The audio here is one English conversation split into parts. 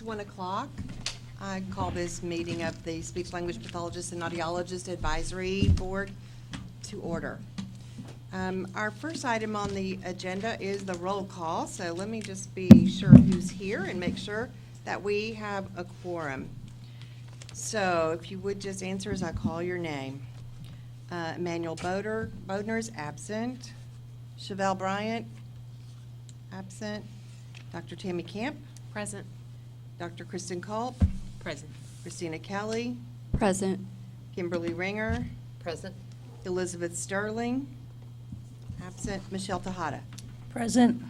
1 o'clock. I call this meeting of the Speech Language Pathologists and Audiologists Advisory Board to order. Our first item on the agenda is the roll call, so let me just be sure who's here and make sure that we have a quorum. So if you would just answer as I call your name. Emmanuel Bodner is absent. Chevelle Bryant, absent. Dr. Tammy Camp, Present. Dr. Kristen Culp, Present. Christina Kelly, Present. Kimberly Ringer, Present. Elizabeth Sterling, absent. Michelle Tejada. Present.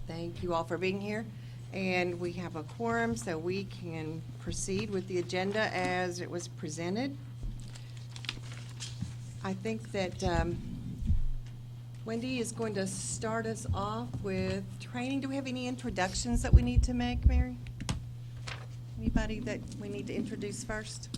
Thank you all for being here. And we have a quorum, so we can proceed with the agenda as it was presented. I think that Wendy is going to start us off with training. Do we have any introductions that we need to make, Mary? Anybody that we need to introduce first?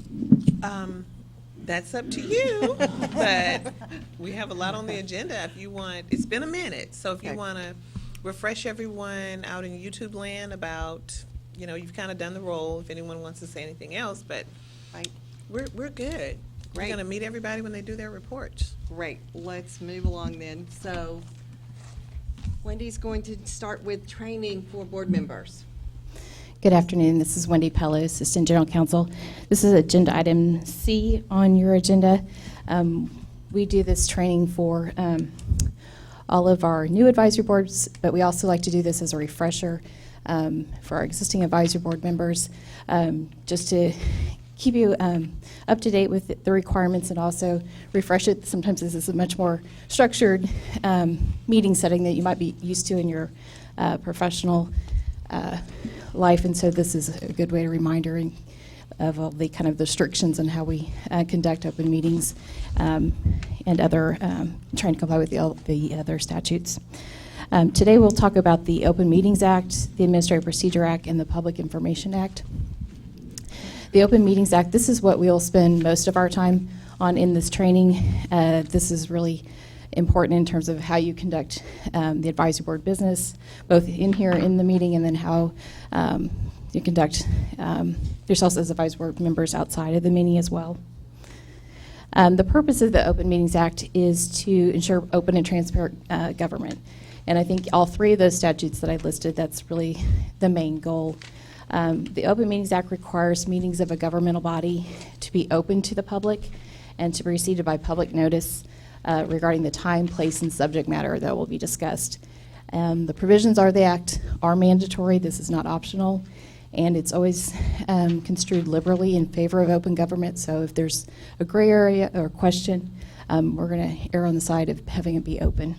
That's up to you, but we have a lot on the agenda. If you want, it's been a minute, so if you Okay. want to refresh everyone out in YouTube land about, you've kind of done the role. If anyone wants to say anything else, but Right. we're good. We're Great. going to meet everybody when they do their reports. Great. Let's move along then. So Wendy's going to start with training for board members. Good afternoon. This is Wendy Pello, Assistant General Counsel. This is agenda item C on your agenda. We do this training for all of our new advisory boards, but we also like to do this as a refresher for our existing advisory board members, just to keep you up to date with the requirements and also refresh it. Sometimes this is a much more structured meeting setting that you might be used to in your professional life, and so this is a good way to reminder of all the kind of restrictions on how we conduct open meetings and other trying to comply with the other statutes. Today we'll talk about the Open Meetings Act, the Administrative Procedure Act, and the Public Information Act. The Open Meetings Act, this is what we'll spend most of our time on in this training. This is really important in terms of how you conduct the advisory board business, both in here in the meeting and then how you conduct yourselves as advisory board members outside of the meeting as well. The purpose of the Open Meetings Act is to ensure open and transparent government. And I think all three of those statutes that I listed, that's really the main goal. The Open Meetings Act requires meetings of a governmental body to be open to the public and to be preceded by public notice regarding the time, place, and subject matter that will be discussed. The provisions of the Act are mandatory. This is not optional, and it's always construed liberally in favor of open government. So if there's a gray area or question, we're going to err on the side of having it be open.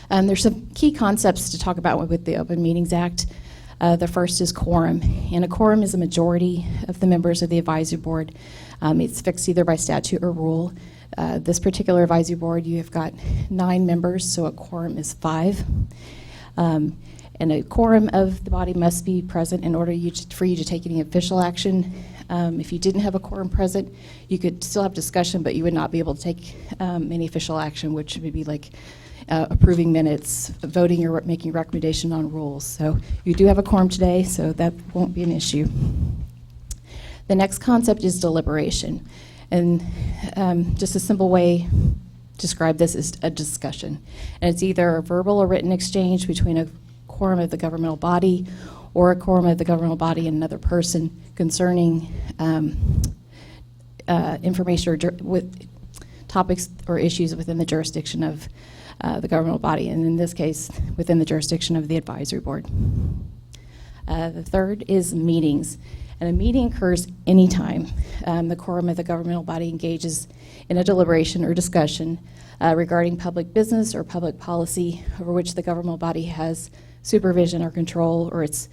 There's some key concepts to talk about with the Open Meetings Act. The first is quorum, and a quorum is a majority of the members of the advisory board. It's fixed either by statute or rule. This particular advisory board, you have got 9 members, so a quorum is 5. And a quorum of the body must be present in order for you to take any official action. If you didn't have a quorum present, you could still have discussion, but you would not be able to take any official action, which would be like approving minutes, voting, or making recommendation on rules. So you do have a quorum today, so that won't be an issue. The next concept is deliberation. And just a simple way to describe this is a discussion. And it's either a verbal or written exchange between a quorum of the governmental body or a quorum of the governmental body and another person concerning information or with topics or issues within the jurisdiction of the governmental body, and in this case, within the jurisdiction of the advisory board. The third is meetings. And a meeting occurs anytime the quorum of the governmental body engages in a deliberation or discussion regarding public business or public policy over which the governmental body has supervision or control, or it's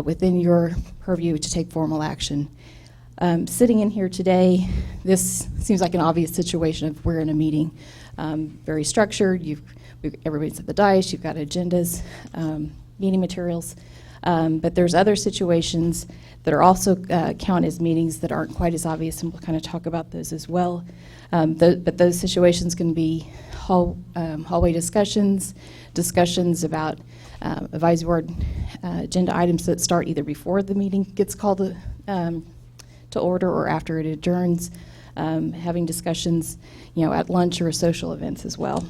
within your purview to take formal action. Sitting in here today, this seems like an obvious situation if we're in a meeting. Very structured, everybody's at the dais, you've got agendas, meeting materials. But there's other situations that are also count as meetings that aren't quite as obvious, and we'll kind of talk about those as well. But those situations can be hallway discussions, discussions about advisory board agenda items that start either before the meeting gets called to order or after it adjourns, having discussions, at lunch or social events as well.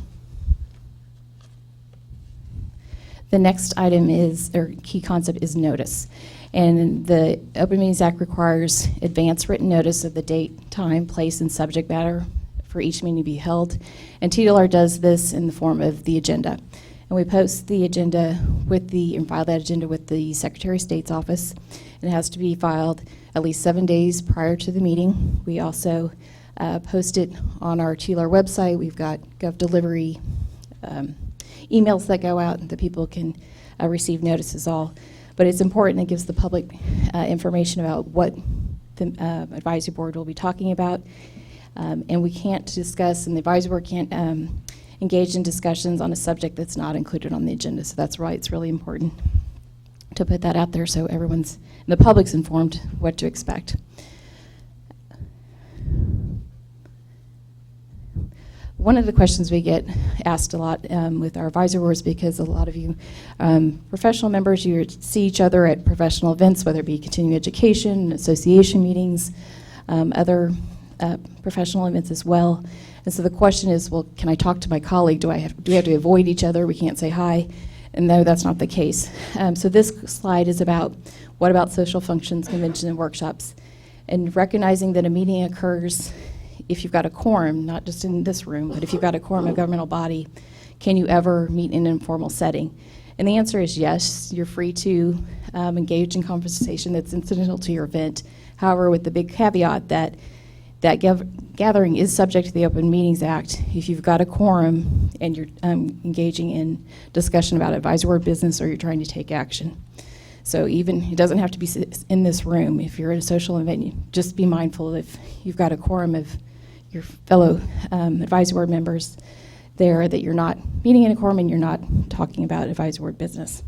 The next item or key concept is notice. And the Open Meetings Act requires advance written notice of the date, time, place, and subject matter for each meeting to be held. And TDLR does this in the form of the agenda. And we post the agenda and file that agenda with the Secretary of State's office. And it has to be filed at least 7 days prior to the meeting. We also post it on our TDLR website. We've got GovDelivery emails that go out that people can receive notices all. But it's important, it gives the public information about what the advisory board will be talking about. And we can't discuss, and the advisory board can't engage in discussions on a subject that's not included on the agenda. So that's why it's really important to put that out there so the public's informed what to expect. One of the questions we get asked a lot with our advisory boards, because a lot of you professional members, you see each other at professional events, whether it be continuing education, association meetings, other professional events as well. And so the question is, well, can I talk to my colleague? Do we have to avoid each other? We can't say hi. And no, that's not the case. So this slide is about what about social functions, conventions, and workshops, and recognizing that a meeting occurs if you've got a quorum, not just in this room, but if you've got a quorum of governmental body, can you ever meet in an informal setting? And the answer is yes. You're free to engage in conversation that's incidental to your event. However, with the big caveat that gathering is subject to the Open Meetings Act if you've got a quorum and you're engaging in discussion about advisory board business or you're trying to take action. So even, it doesn't have to be in this room. If you're at a social event, just be mindful if you've got a quorum of your fellow advisory board members there, that you're not meeting in a quorum and you're not talking about advisory board business.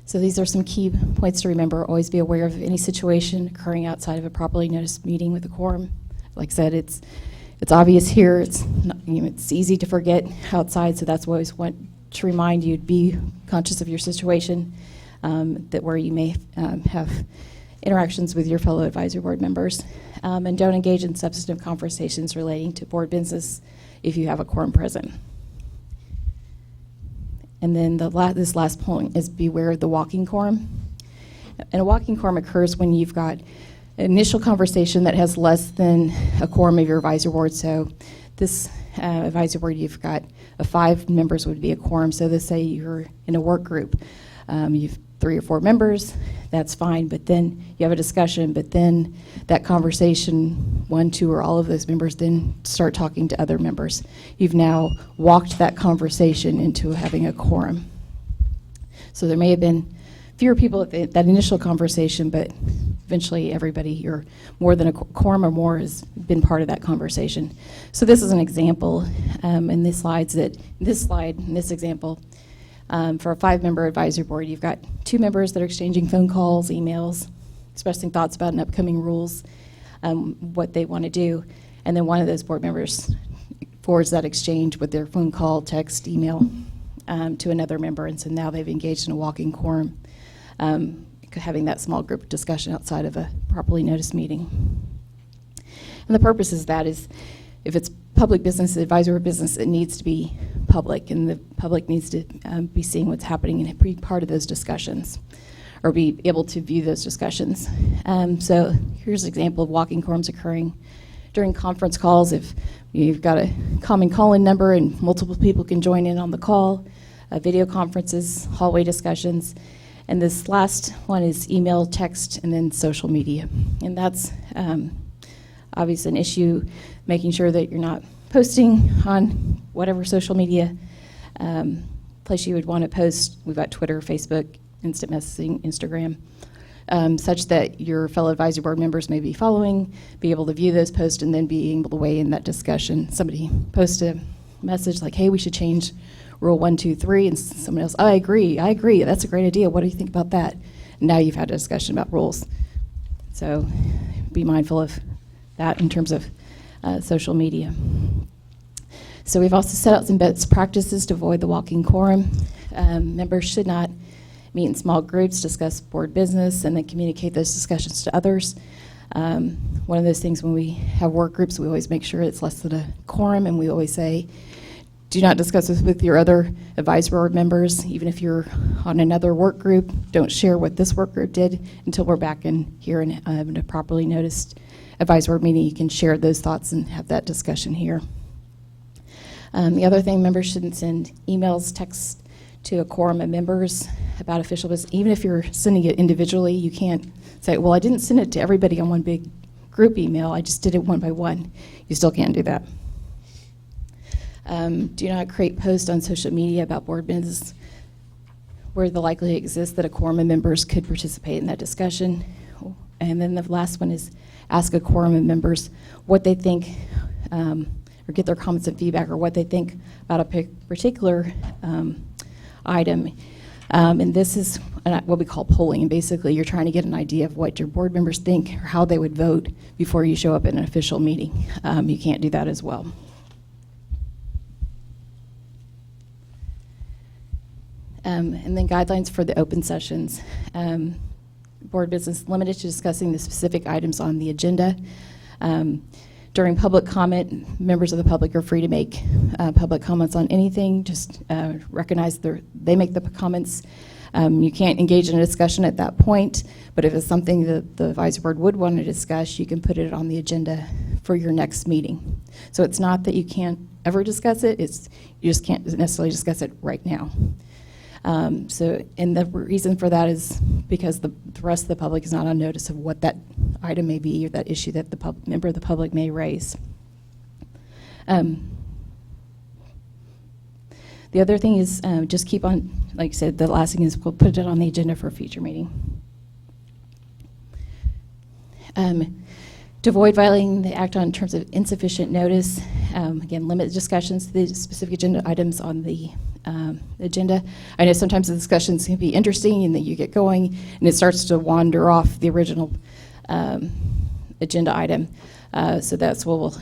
So these are some key points to remember. Always be aware of any situation occurring outside of a properly noticed meeting with a quorum. Like I said, it's obvious here. It's easy to forget outside, so that's why I always want to remind you to be conscious of your situation, that where you may have interactions with your fellow advisory board members, and don't engage in substantive conversations relating to board business if you have a quorum present. And then this last point is beware of the walking quorum. And a walking quorum occurs when you've got an initial conversation that has less than a quorum of your advisory board. So this advisory board, you've got 5 members would be a quorum. So let's say you're in a work group. You've 3 or 4 members, that's fine, but then you have a discussion, but then that conversation, 1, 2, or all of those members then start talking to other members. You've now walked that conversation into having a quorum. So there may have been fewer people at that initial conversation, but eventually everybody, or more than a quorum or more, has been part of that conversation. So this is an example in this example. For a 5-member advisory board, you've got 2 members that are exchanging phone calls, emails, expressing thoughts about an upcoming rules, what they want to do, and then one of those board members forwards that exchange with their phone call, text, email to another member, and so now they've engaged in a walking quorum, having that small group discussion outside of a properly noticed meeting. And the purpose of that is, if it's public business, advisory business, it needs to be public, and the public needs to be seeing what's happening and be part of those discussions, or be able to view those discussions. So here's an example of walking quorums occurring during conference calls. If you've got a common call-in number and multiple people can join in on the call, video conferences, hallway discussions, and this last one is email, text, and then social media. And that's obviously an issue, making sure that you're not posting on whatever social media place you would want to post. We've got Twitter, Facebook, instant messaging, Instagram, such that your fellow advisory board members may be following, be able to view those posts, and then be able to weigh in that discussion. Somebody posts a message like, hey, we should change Rule 1, 2, 3, and someone else, I agree, that's a great idea, what do you think about that? And now you've had a discussion about rules. So be mindful of that in terms of social media. So we've also set out some best practices to avoid the walking quorum. Members should not meet in small groups, discuss board business, and then communicate those discussions to others. One of those things when we have work groups, we always make sure it's less than a quorum, and we always say, do not discuss this with your other advisory board members. Even if you're on another work group, don't share what this work group did until we're back in here in a properly noticed advisory board meeting. You can share those thoughts and have that discussion here. The other thing, members shouldn't send emails, texts to a quorum of members about official business. Even if you're sending it individually, you can't say, well, I didn't send it to everybody on one big group email. I just did it one by one. You still can't do that. Do not create posts on social media about board business where the likelihood exists that a quorum of members could participate in that discussion. And then the last one is ask a quorum of members what they think, or get their comments and feedback, or what they think about a particular item. And this is what we call polling. And basically, you're trying to get an idea of what your board members think or how they would vote before you show up at an official meeting. You can't do that as well. And then guidelines for the open sessions. Board business limited to discussing the specific items on the agenda. During public comment, members of the public are free to make public comments on anything. Just recognize they make the comments. You can't engage in a discussion at that point, but if it's something that the advisory board would want to discuss, you can put it on the agenda for your next meeting. So it's not that you can't ever discuss it, you just can't necessarily discuss it right now. And the reason for that is because the rest of the public is not on notice of what that item may be or that issue that the member of the public may raise. The other thing is just keep on, like I said, the last thing is we'll put it on the agenda for a future meeting. To avoid violating the act on terms of insufficient notice, again, limit discussions to the specific agenda items on the agenda. I know sometimes the discussions can be interesting and then you get going and it starts to wander off the original agenda item. So that's what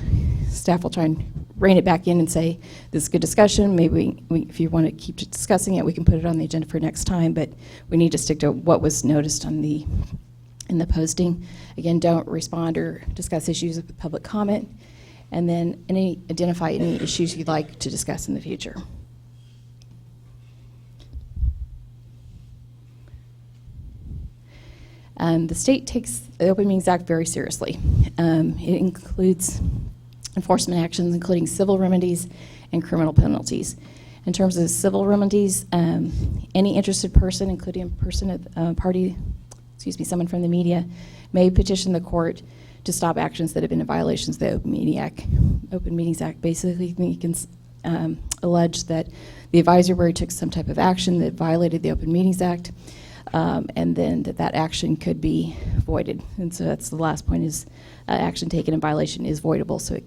staff will try and rein it back in and say, this is a good discussion. Maybe if you want to keep discussing it, we can put it on the agenda for next time, but we need to stick to what was noticed on in the posting. Again, don't respond or discuss issues with public comment, and then identify any issues you'd like to discuss in the future. The state takes the Open Meetings Act very seriously. It includes enforcement actions, including civil remedies and criminal penalties. In terms of civil remedies, any interested person, including a person at someone from the media, may petition the court to stop actions that have been in violations of the Open Meetings Act. Basically, you can allege that the advisory board took some type of action that violated the Open Meetings Act, and then that action could be voided. And so that's the last point, is action taken in violation is voidable, so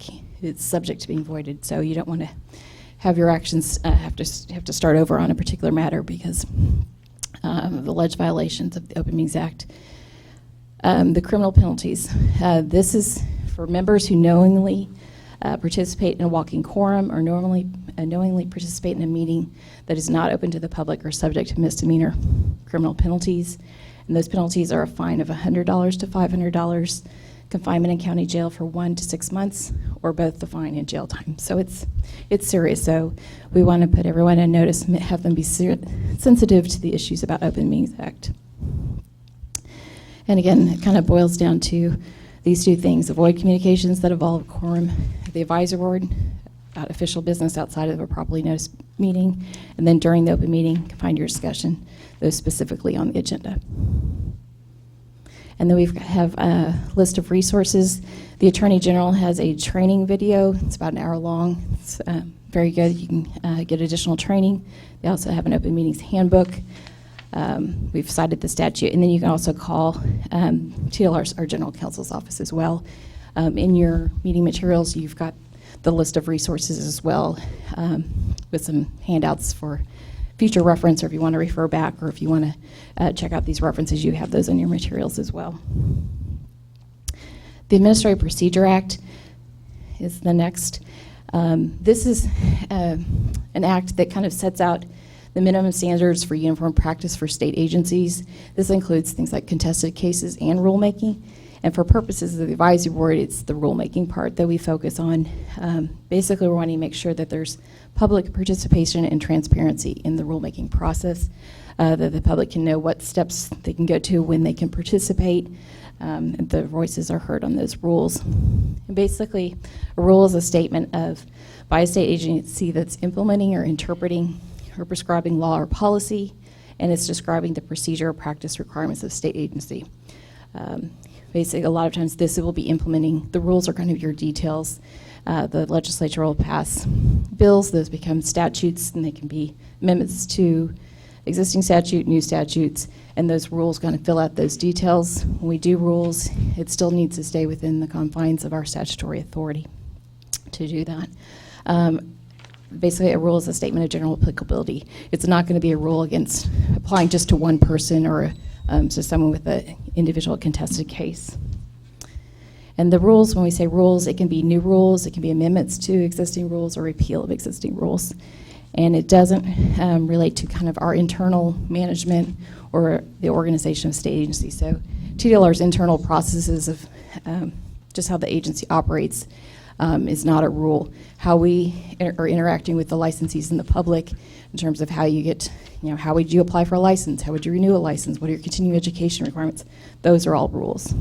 it's subject to being voided. So you don't want to have your actions have to start over on a particular matter because of alleged violations of the Open Meetings Act. The criminal penalties. This is for members who knowingly participate in a walking quorum or knowingly participate in a meeting that is not open to the public or subject to misdemeanor criminal penalties. And those penalties are a fine of $100 to $500, confinement in county jail for 1 to 6 months, or both the fine and jail time. So it's serious. So we want to put everyone on notice and have them be sensitive to the issues about Open Meetings Act. And again, it kind of boils down to these two things: avoid communications that involve quorum of the advisory board about official business outside of a properly noticed meeting, and then during the open meeting, confine your discussion those specifically on the agenda. And then we have a list of resources. The Attorney General has a training video. It's about an hour long. It's very good. You can get additional training. They also have an Open Meetings handbook. We've cited the statute. And then you can also call TLR, our General Counsel's office as well. In your meeting materials, you've got the list of resources as well, with some handouts for future reference, or if you want to refer back, or if you want to check out these references, you have those in your materials as well. The Administrative Procedure Act is the next. This is an act that kind of sets out the minimum standards for uniform practice for state agencies. This includes things like contested cases and rulemaking. And for purposes of the advisory board, it's the rulemaking part that we focus on. Basically, we're wanting to make sure that there's public participation and transparency in the rulemaking process, that the public can know what steps they can go to when they can participate, and the voices are heard on those rules. And basically, a rule is a statement by a state agency that's implementing or interpreting or prescribing law or policy, and it's describing the procedure or practice requirements of state agency. Basically, a lot of times this will be implementing, the rules are kind of your details. The legislature will pass bills, those become statutes, and they can be amendments to existing statute, new statutes, and those rules kind of fill out those details. When we do rules, it still needs to stay within the confines of our statutory authority to do that. Basically, a rule is a statement of general applicability. It's not going to be a rule against applying just to one person or to someone with an individual contested case. And the rules, when we say rules, it can be new rules, it can be amendments to existing rules or repeal of existing rules. And it doesn't relate to kind of our internal management or the organization of state agencies. So TDLR's internal processes of just how the agency operates is not a rule. How we are interacting with the licensees and the public in terms of how you get, how would you apply for a license? How would you renew a license? What are your continuing education requirements? Those are all rules.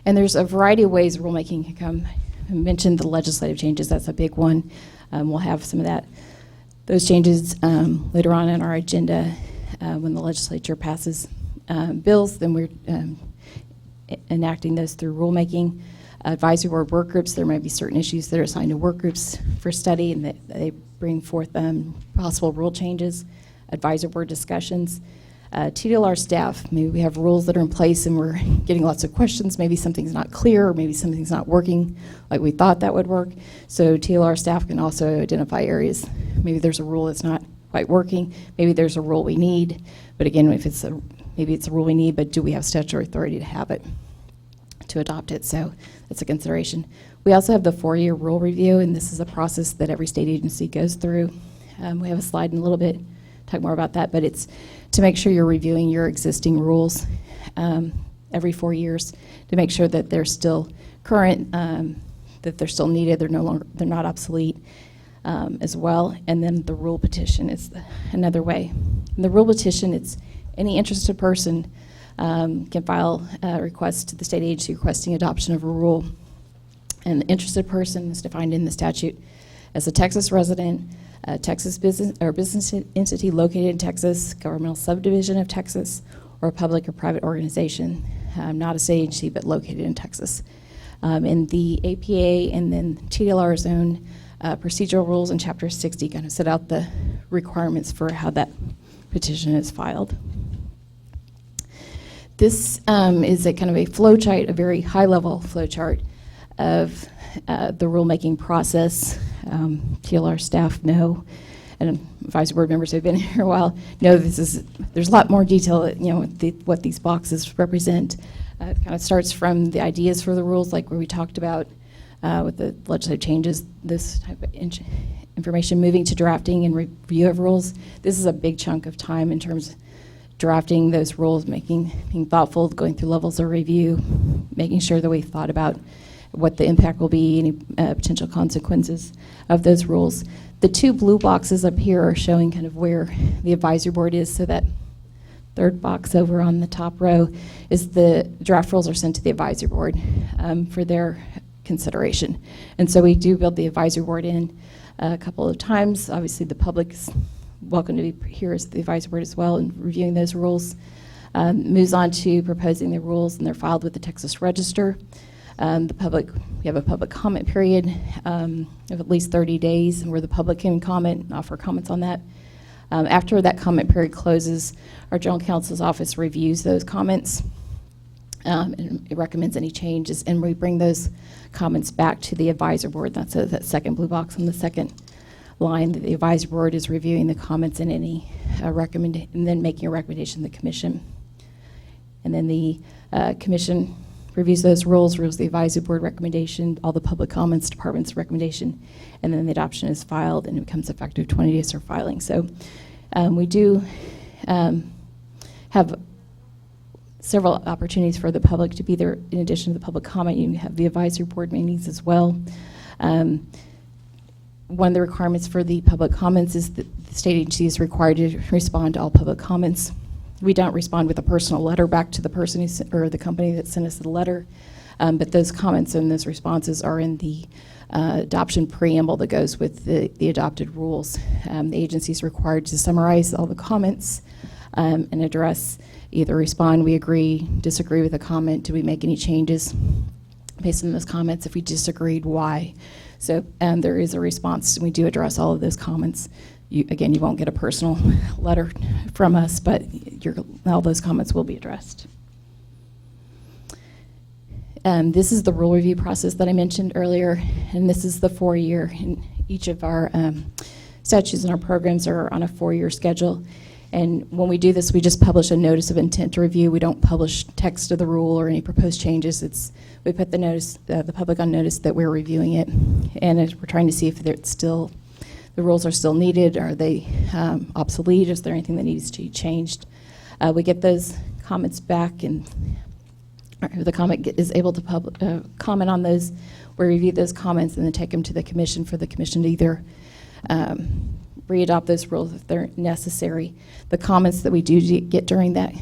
And there's a variety of ways rulemaking can come. I mentioned the legislative changes, that's a big one. We'll have some of those changes later on in our agenda when the legislature passes bills, then we're enacting those through rulemaking. Advisory board work groups, there might be certain issues that are assigned to work groups for study and that they bring forth possible rule changes. Advisory board discussions. TDLR staff, maybe we have rules that are in place and we're getting lots of questions. Maybe something's not clear or maybe something's not working like we thought that would work. So TDLR staff can also identify areas. Maybe there's a rule that's not quite working. Maybe there's a rule we need. But again, maybe it's a rule we need, but do we have statutory authority to have it, to adopt it? So that's a consideration. We also have the 4-year rule review, and this is a process that every state agency goes through. We have a slide in a little bit, talk more about that, but it's to make sure you're reviewing your existing rules every 4 years to make sure that they're still current, that they're still needed, they're not obsolete as well. And then the rule petition is another way. In the rule petition, it's any interested person can file a request to the state agency requesting adoption of a rule. And the interested person is defined in the statute as a Texas resident, a Texas business or business entity located in Texas, governmental subdivision of Texas, or a public or private organization, not a state agency, but located in Texas. And the APA and then TDLR's own procedural rules in Chapter 60 kind of set out the requirements for how that petition is filed. This is a kind of a flow chart, a very high-level flow chart of the rulemaking process. TLR staff know, and advisory board members who have been here a while know there's a lot more detail, what these boxes represent. It kind of starts from the ideas for the rules, like where we talked about with the legislative changes, this type of information, moving to drafting and review of rules. This is a big chunk of time in terms of drafting those rules, being thoughtful, going through levels of review, making sure that we've thought about what the impact will be, any potential consequences of those rules. The 2 blue boxes up here are showing kind of where the advisory board is, so that third box over on the top row is the draft rules are sent to the advisory board for their consideration. And so we do build the advisory board in a couple of times. Obviously the public's welcome to be here as the advisory board as well and reviewing those rules. Moves on to proposing the rules, and they're filed with the Texas Register. We have a public comment period of at least 30 days where the public can comment and offer comments on that. After that comment period closes, our General Counsel's office reviews those comments and it recommends any changes, and we bring those comments back to the advisory board. That's that second blue box on the second line. The advisory board is reviewing the comments and any and then making a recommendation to the commission. And then the commission reviews those rules the advisory board recommendation, all the public comments, department's recommendation, and then the adoption is filed and it becomes effective 20 days for filing. So we do have several opportunities for the public to be there. In addition to the public comment, you have the advisory board meetings as well. One of the requirements for the public comments is that the state agency is required to respond to all public comments. We don't respond with a personal letter back to the person or the company that sent us the letter, but those comments and those responses are in the adoption preamble that goes with the adopted rules. The agency is required to summarize all the comments and address, either respond, we agree, disagree with a comment, do we make any changes based on those comments? If we disagreed, why? So there is a response, and we do address all of those comments. Again, you won't get a personal letter from us, but all those comments will be addressed. This is the rule review process that I mentioned earlier, and this is the 4-year. And each of our statutes and our programs are on a 4-year schedule. And when we do this, we just publish a notice of intent to review. We don't publish text of the rule or any proposed changes. We put the public on notice that we're reviewing it, and we're trying to see if the rules are still needed. Are they obsolete? Is there anything that needs to be changed? We get those comments back, and the comment is able to comment on those. We review those comments and then take them to the commission for the commission to either re-adopt those rules if they're necessary. The comments that we do get during that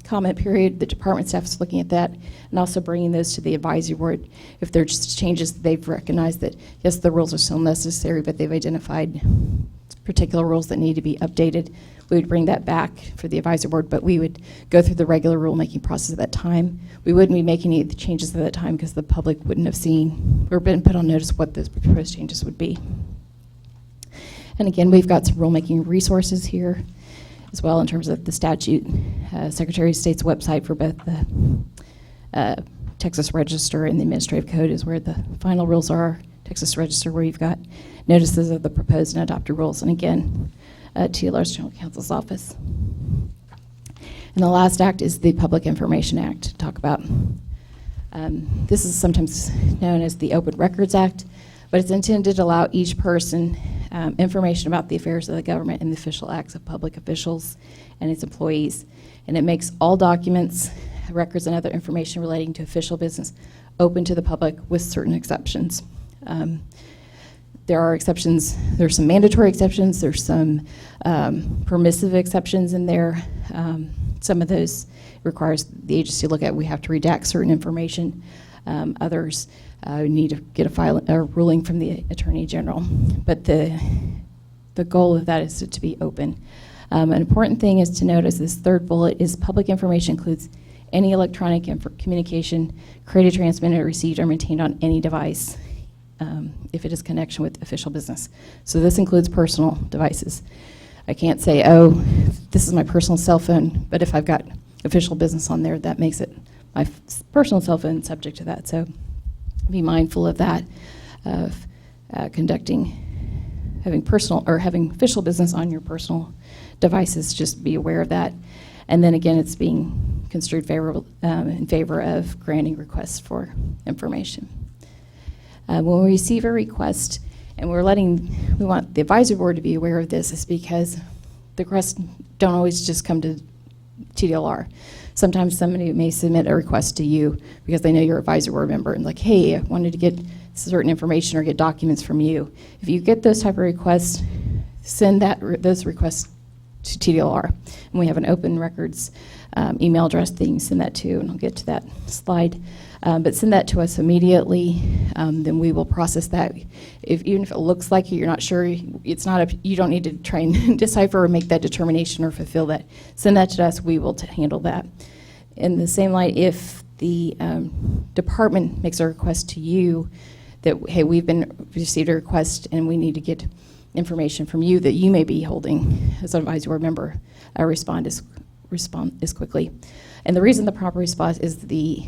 comment period, the department staff is looking at that and also bringing those to the advisory board. If there's just changes that they've recognized that, yes, the rules are still necessary, but they've identified particular rules that need to be updated, we would bring that back for the advisory board, but we would go through the regular rulemaking process at that time. We wouldn't be making any of the changes at that time because the public wouldn't have seen or been put on notice what those proposed changes would be. And again, we've got some rulemaking resources here as well in terms of the statute. Secretary of State's website for both the Texas Register and the Administrative Code is where the final rules are. Texas Register, where you've got notices of the proposed and adopted rules. And again, TLR's General Counsel's Office. And the last act is the Public Information Act to talk about. This is sometimes known as the Open Records Act, but it's intended to allow each person information about the affairs of the government and the official acts of public officials and its employees. And it makes all documents, records, and other information relating to official business open to the public with certain exceptions. There are exceptions. There's some mandatory exceptions. There's some permissive exceptions in there. Some of those requires the agency to look at. We have to redact certain information. Others need to get a ruling from the Attorney General. But the goal of that is to be open. An important thing is to notice this third bullet is public information includes any electronic communication created, transmitted, or received or maintained on any device if it is connection with official business. So this includes personal devices. I can't say, oh, this is my personal cell phone, but if I've got official business on there, that makes it my personal cell phone subject to that. So be mindful of that, of having official business on your personal devices. Just be aware of that. And then again, it's being construed in favor of granting requests for information. When we receive a request, and we want the advisory board to be aware of this, is because the requests don't always just come to TDLR. Sometimes somebody may submit a request to you because they know you're an advisory board member and like, hey, I wanted to get certain information or get documents from you. If you get those type of requests, send those requests to TDLR. And we have an open records email address that you can send that to, and I'll get to that slide. But send that to us immediately, then we will process that. Even if it looks like you're not sure, you don't need to try and decipher or make that determination or fulfill that. Send that to us, we will handle that. In the same light, if the department makes a request to you that, hey, we've received a request and we need to get information from you that you may be holding as an advisory board member, respond as quickly. And the reason the proper response is the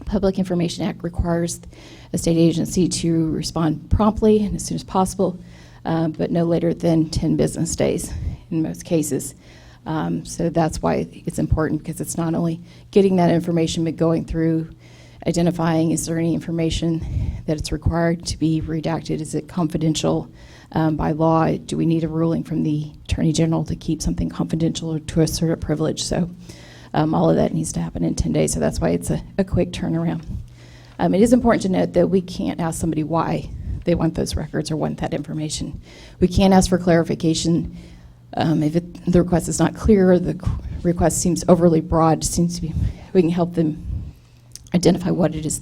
Public Information Act requires a state agency to respond promptly and as soon as possible, but no later than 10 business days in most cases. So that's why it's important, because it's not only getting that information, but going through, identifying, is there any information that it's required to be redacted? Is it confidential by law? Do we need a ruling from the Attorney General to keep something confidential or to assert a privilege? So all of that needs to happen in 10 days, so that's why it's a quick turnaround. It is important to note that we can't ask somebody why they want those records or want that information. We can ask for clarification if the request is not clear, the request seems overly broad, seems to be, we can help them identify what it is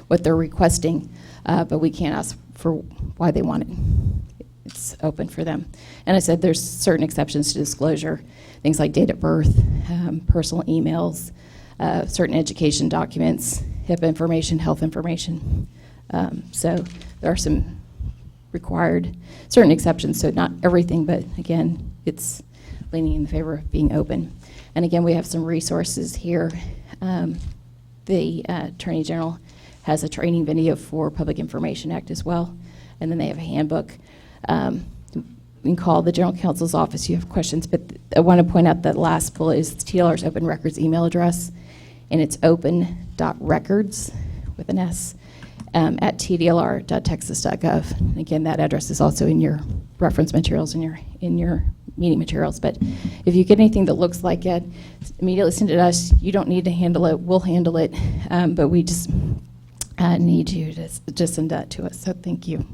what they're requesting, but we can't ask for why they want it. It's open for them. And I said there's certain exceptions to disclosure, things like date of birth, personal emails, certain education documents, HIPAA information, health information. So there are some required, certain exceptions, so not everything, but again, it's leaning in favor of being open. And again, we have some resources here. The Attorney General has a training video for Public Information Act as well, and then they have a handbook. You can call the General Counsel's office if you have questions, but I want to point out that last bullet is TLR's Open Records email address, and it's open.records with an S at tdlr.texas.gov. And again, that address is also in your reference materials, in your meeting materials. But if you get anything that looks like it, immediately send it to us. You don't need to handle it. We'll handle it. But we just need you to just send that to us. So thank you.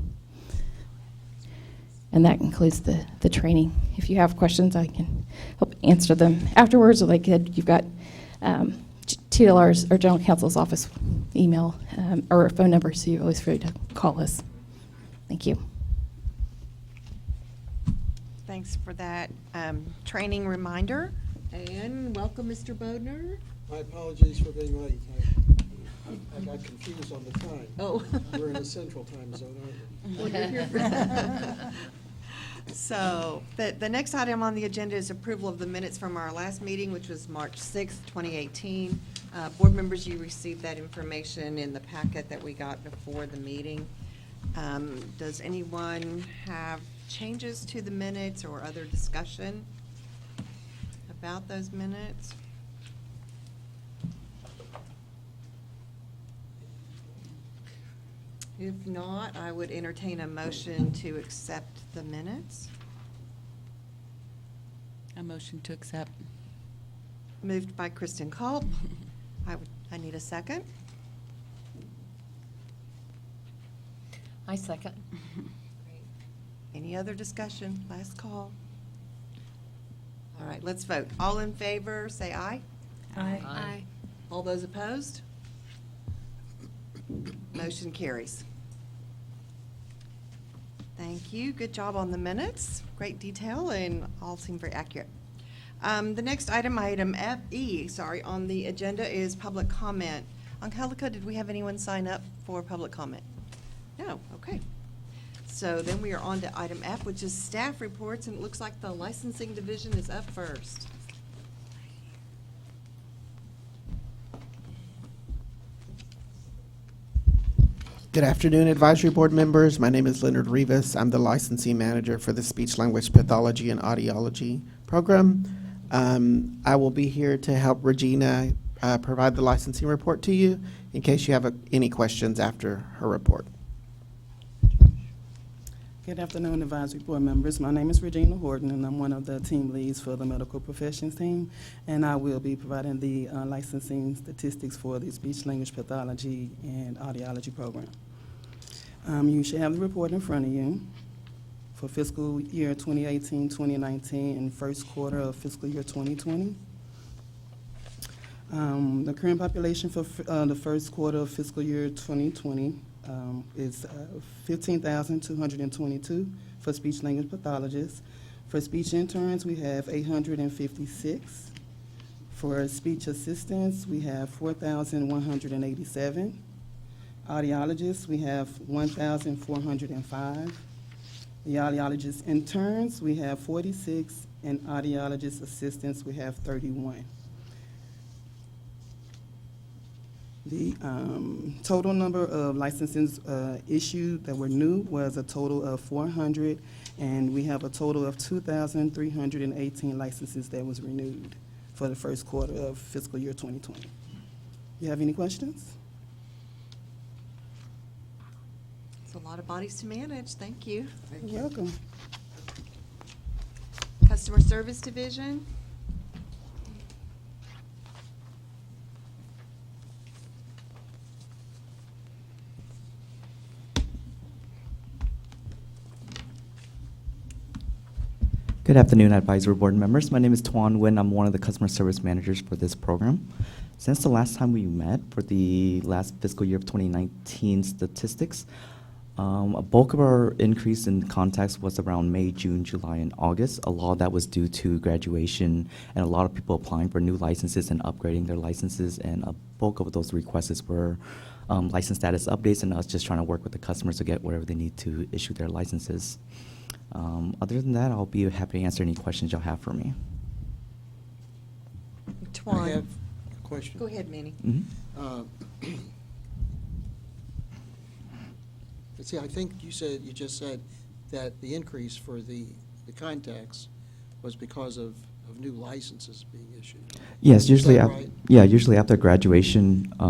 And that concludes the training. If you have questions, I can help answer them afterwards. Or like you've got TLR's or General Counsel's office email or phone number, so you're always free to call us. Thank you. Thanks for that training reminder. And welcome, Mr. Bodner. My apologies for being late. I got confused on the time. Oh. We're in a central time zone, aren't we? Well, you're here. So the next item on the agenda is approval of the minutes from our last meeting, which was March 6th, 2018. Board members, you received that information in the packet that we got before the meeting. Does anyone have changes to the minutes or other discussion about those minutes? If not, I would entertain a motion to accept the minutes. A motion to accept. Moved by Kristen Culp. I need a second. I second. Any other discussion? Last call. All right, let's vote. All in favor, say aye. Aye. All those opposed? Motion carries. Thank you. Good job on the minutes. Great detail and all seem very accurate. The next item FE, on the agenda is public comment. Angelica, did we have anyone sign up for public comment? No, okay. So then we are on to item F, which is staff reports, and it looks like the licensing division is up first. Good afternoon, advisory board members. My name is Leonard Rivas. I'm the licensing manager for the Speech Language Pathology and Audiology program. I will be here to help Regina provide the licensing report to you in case you have any questions after her report. Good afternoon, advisory board members. My name is Regina Horton, and I'm one of the team leads for the medical professions team, and I will be providing the licensing statistics for the speech language pathology and audiology program. You should have the report in front of you for fiscal year 2018-2019 and first quarter of fiscal year 2020. The current population for the first quarter of fiscal year 2020 is 15,222 for speech language pathologists. For speech interns, we have 856. For speech assistants, we have 4,187. Audiologists, we have 1,405. The audiologist interns, we have 46, and audiologist assistants, we have 31. The total number of licenses issued that were new was a total of 400, and we have a total of 2,318 licenses that was renewed for the first quarter of fiscal year 2020. You have any questions? It's a lot of bodies to manage. Thank you. You're welcome. Customer Service Division. Good afternoon, advisory board members. My name is Tuan Nguyen. I'm one of the customer service managers for this program. Since the last time we met for the last fiscal year of 2019 statistics, a bulk of our increase in contacts was around May, June, July, and August. A lot of that was due to graduation and a lot of people applying for new licenses and upgrading their licenses, and a bulk of those requests were license status updates and us just trying to work with the customers to get whatever they need to issue their licenses. Other than that, I'll be happy to answer any questions y'all have for me. I Twan. have a question. Go ahead, Manny. Uh, Let's see, I think you just said that the increase for the contacts was because of new licenses being issued. Yes, Is usually, that right? yeah, usually after graduation, a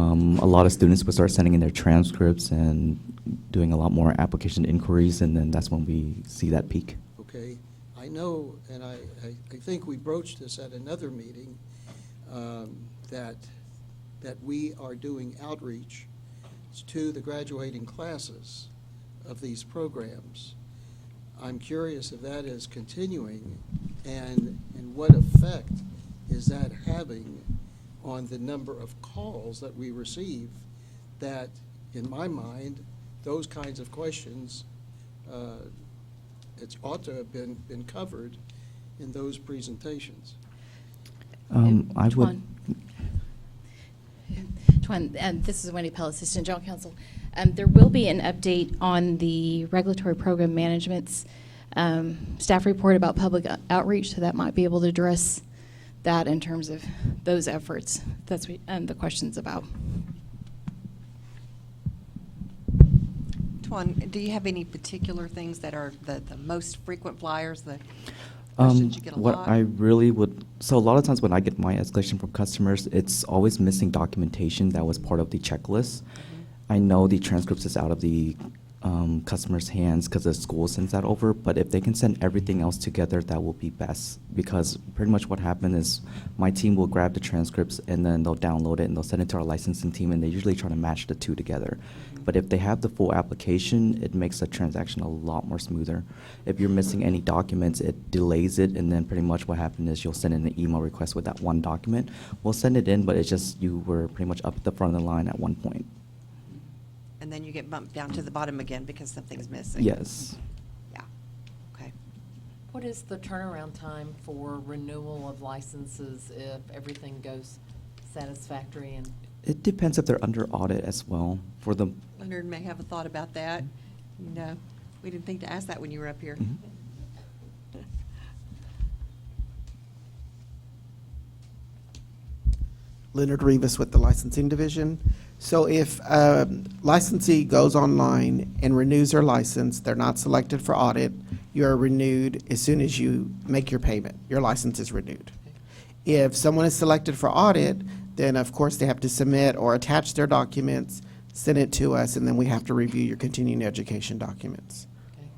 lot of students would start sending in their transcripts and doing a lot more application inquiries, and then that's when we see that peak. Okay, I know, and I think we broached this at another meeting, that we are doing outreach to the graduating classes of these programs. I'm curious if that is continuing, and what effect is that having on the number of calls that we receive that, in my mind, those kinds of questions, it ought to have been covered in those presentations. I would. Twan, this is Wendy Pell, Assistant General Counsel. There will be an update on the regulatory program management's staff report about public outreach, so that might be able to address that in terms of those efforts. That's what the question's about. Twan, do you have any particular things that are the most frequent flyers, the questions you get a What lot? I really would, so a lot of times when I get my escalation from customers, it's always missing documentation that was part of the checklist. I know the transcripts is out of the customer's hands because the school sends that over, but if they can send everything else together, that will be best, because pretty much what happened is my team will grab the transcripts and then they'll download it and they'll send it to our licensing team, and they usually try to match the two together. But if they have the full application, it makes the transaction a lot more smoother. If you're missing any documents, it delays it, and then pretty much what happened is you'll send in an email request with that one document. We'll send it in, but it's just you were pretty much up at the front of the line at one point. And then you get bumped down to the bottom again because something's missing. Yes. Yeah, okay. What is the turnaround time for renewal of licenses if everything goes satisfactory? And It depends if they're under audit as well. For the Leonard may have a thought about that. No, we didn't think to ask that when you were up here. Mhm. Leonard Rivas with the Licensing Division. So if a licensee goes online and renews their license, they're not selected for audit, you're renewed as soon as you make your payment. Your license is renewed. If someone is selected for audit, then of course they have to submit or attach their documents, send it to us, and then we have to review your continuing education documents. okay.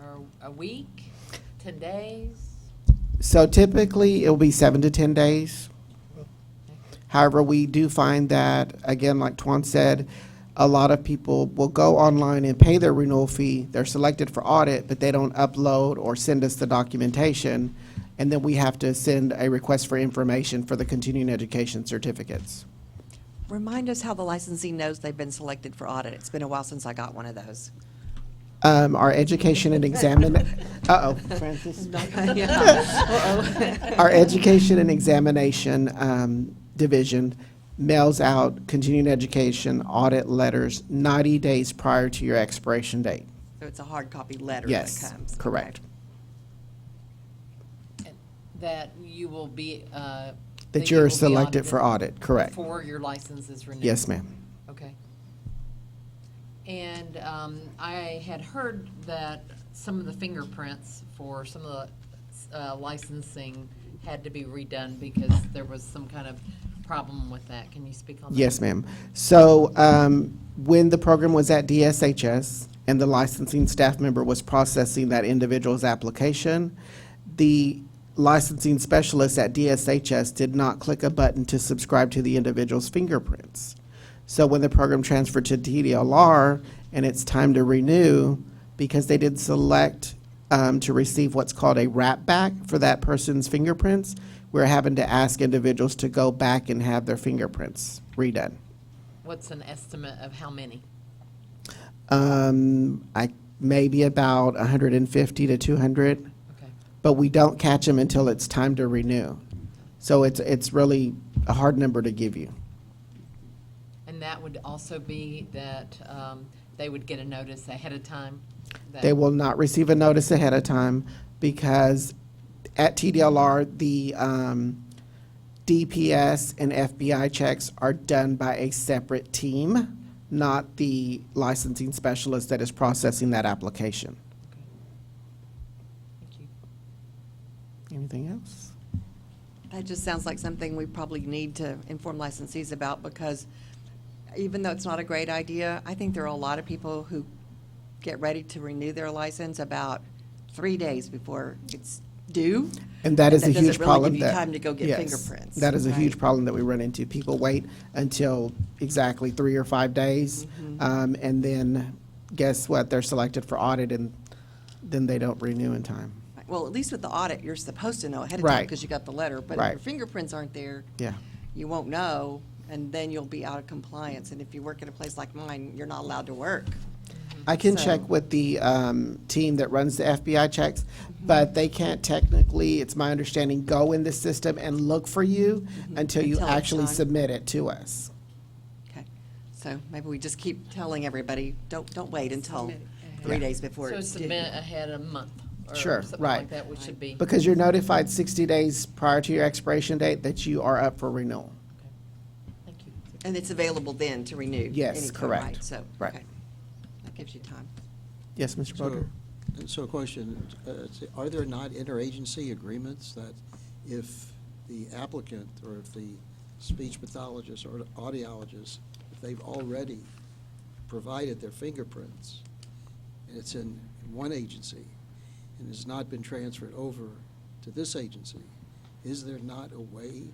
Or a week, 10 days? So typically, it'll be 7 to 10 days. However, we do find that, again, like Tuan said, a lot of people will go online and pay their renewal fee. They're selected for audit, but they don't upload or send us the documentation. And then we have to send a request for information for the continuing education certificates. Remind us how the licensee knows they've been selected for audit. It's been a while since I got one of those. Our education and Francis. Our education and examination division mails out continuing education audit letters 90 days prior to your expiration date. So it's a hard copy letter that Yes, comes. correct. And that you will be, That you're selected for audit, correct. before your license is renewed? Yes, ma'am. Okay. And I had heard that some of the fingerprints for some of the licensing had to be redone because there was some kind of problem with that. Can you speak on that? Yes, ma'am. So when the program was at DSHS and the licensing staff member was processing that individual's application, the licensing specialist at DSHS did not click a button to subscribe to the individual's fingerprints. So when the program transferred to TDLR and it's time to renew, because they didn't select to receive what's called a wrap back for that person's fingerprints, we're having to ask individuals to go back and have their fingerprints redone. What's an estimate of how many? Maybe about 150 to 200, Okay. but we don't catch them until it's time to renew. So it's really a hard number to give you. And that would also be that they would get a notice ahead of time? that- They will not receive a notice ahead of time because at TDLR, the DPS and FBI checks are done by a separate team, not the licensing specialist that is processing that application. Thank you. Anything else? That just sounds like something we probably need to inform licensees about, because even though it's not a great idea, I think there are a lot of people who get ready to renew their license about 3 days before it's due. And that is a That doesn't huge really problem. give you that- time to go get yes, fingerprints, That is a huge right? problem that we run into. People wait until exactly 3 or 5 days, Mm-hmm. and then guess what? They're selected for audit, and then they don't renew in time. Well, at least with the audit, you're supposed to know ahead of time Right. because you got the letter. But if Right. your fingerprints aren't there, Yeah. you won't know, and then you'll be out of compliance. And if you work at a place like mine, you're not allowed to work. I can So- check with the team that runs the FBI checks, but they can't technically, it's my understanding, go in the system and look for you until you Until it's actually time. submit it to us. Okay, so maybe we just keep telling everybody, don't wait until Submit it ahead. 3 Yeah. days before So it's due. submit ahead a month or Sure, something right. like that, we should be. Because you're notified 60 days prior to your expiration date that you are up for renewal. Thank you. And it's available then to renew? Yes, anytime, correct. right? So, Right. okay, that gives you time. Yes, Mr. Boder? So a question, are there not interagency agreements that if the applicant or if the speech pathologist or audiologist, if they've already provided their fingerprints, and it's in one agency and has not been transferred over to this agency, is there not a way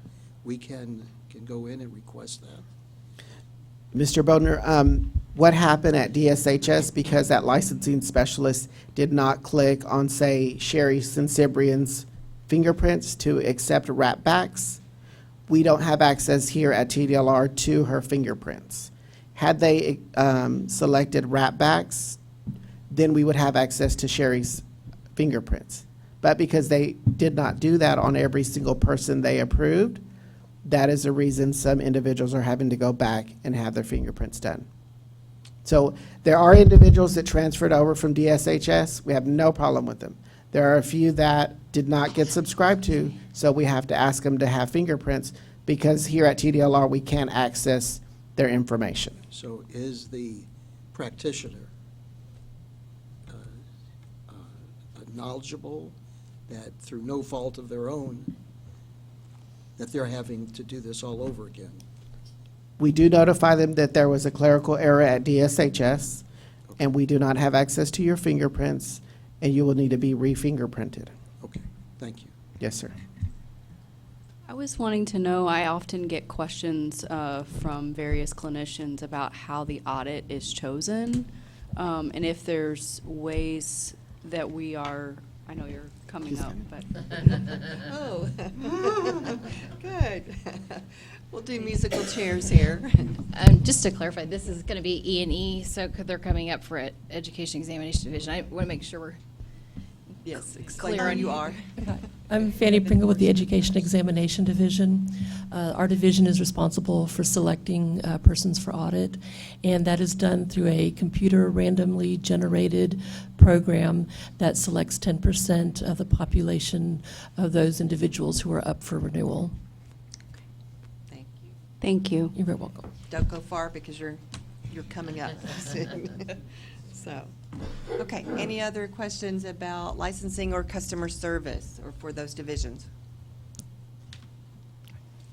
we can go in and request that? Mr. Bodner, what happened at DSHS because that licensing specialist did not click on, say, Sherry Sensibrian's fingerprints to accept wrap backs? We don't have access here at TDLR to her fingerprints. Had they selected wrap backs, then we would have access to Sherry's fingerprints. But because they did not do that on every single person they approved, that is the reason some individuals are having to go back and have their fingerprints done. So there are individuals that transferred over from DSHS. We have no problem with them. There are a few that did not get subscribed to, so we have to ask them to have fingerprints because here at TDLR, we can't access their information. So is the practitioner knowledgeable that through no fault of their own, that they're having to do this all over again? We do notify them that there was a clerical error at DSHS, and we do not have access to your fingerprints, and you will need to be re-fingerprinted. Okay, thank you. Yes, sir. I was wanting to know, I often get questions from various clinicians about how the audit is chosen, and if there's ways that we are, I know you're coming up, but. Oh, good. We'll do musical chairs here. Just to clarify, this is going to be E&E, so they're coming up for Education Examination Division. I want to make sure we're Yes, explain Clear who on- you are. I'm Fanny Pringle with the Education Examination Division. Our division is responsible for selecting persons for audit, and that is done through a computer randomly generated program that selects 10% of the population of those individuals who are up for renewal. Thank you. Thank you. You're very welcome. don't go far because you're coming up soon. So, okay, any other questions about licensing or customer service or for those divisions?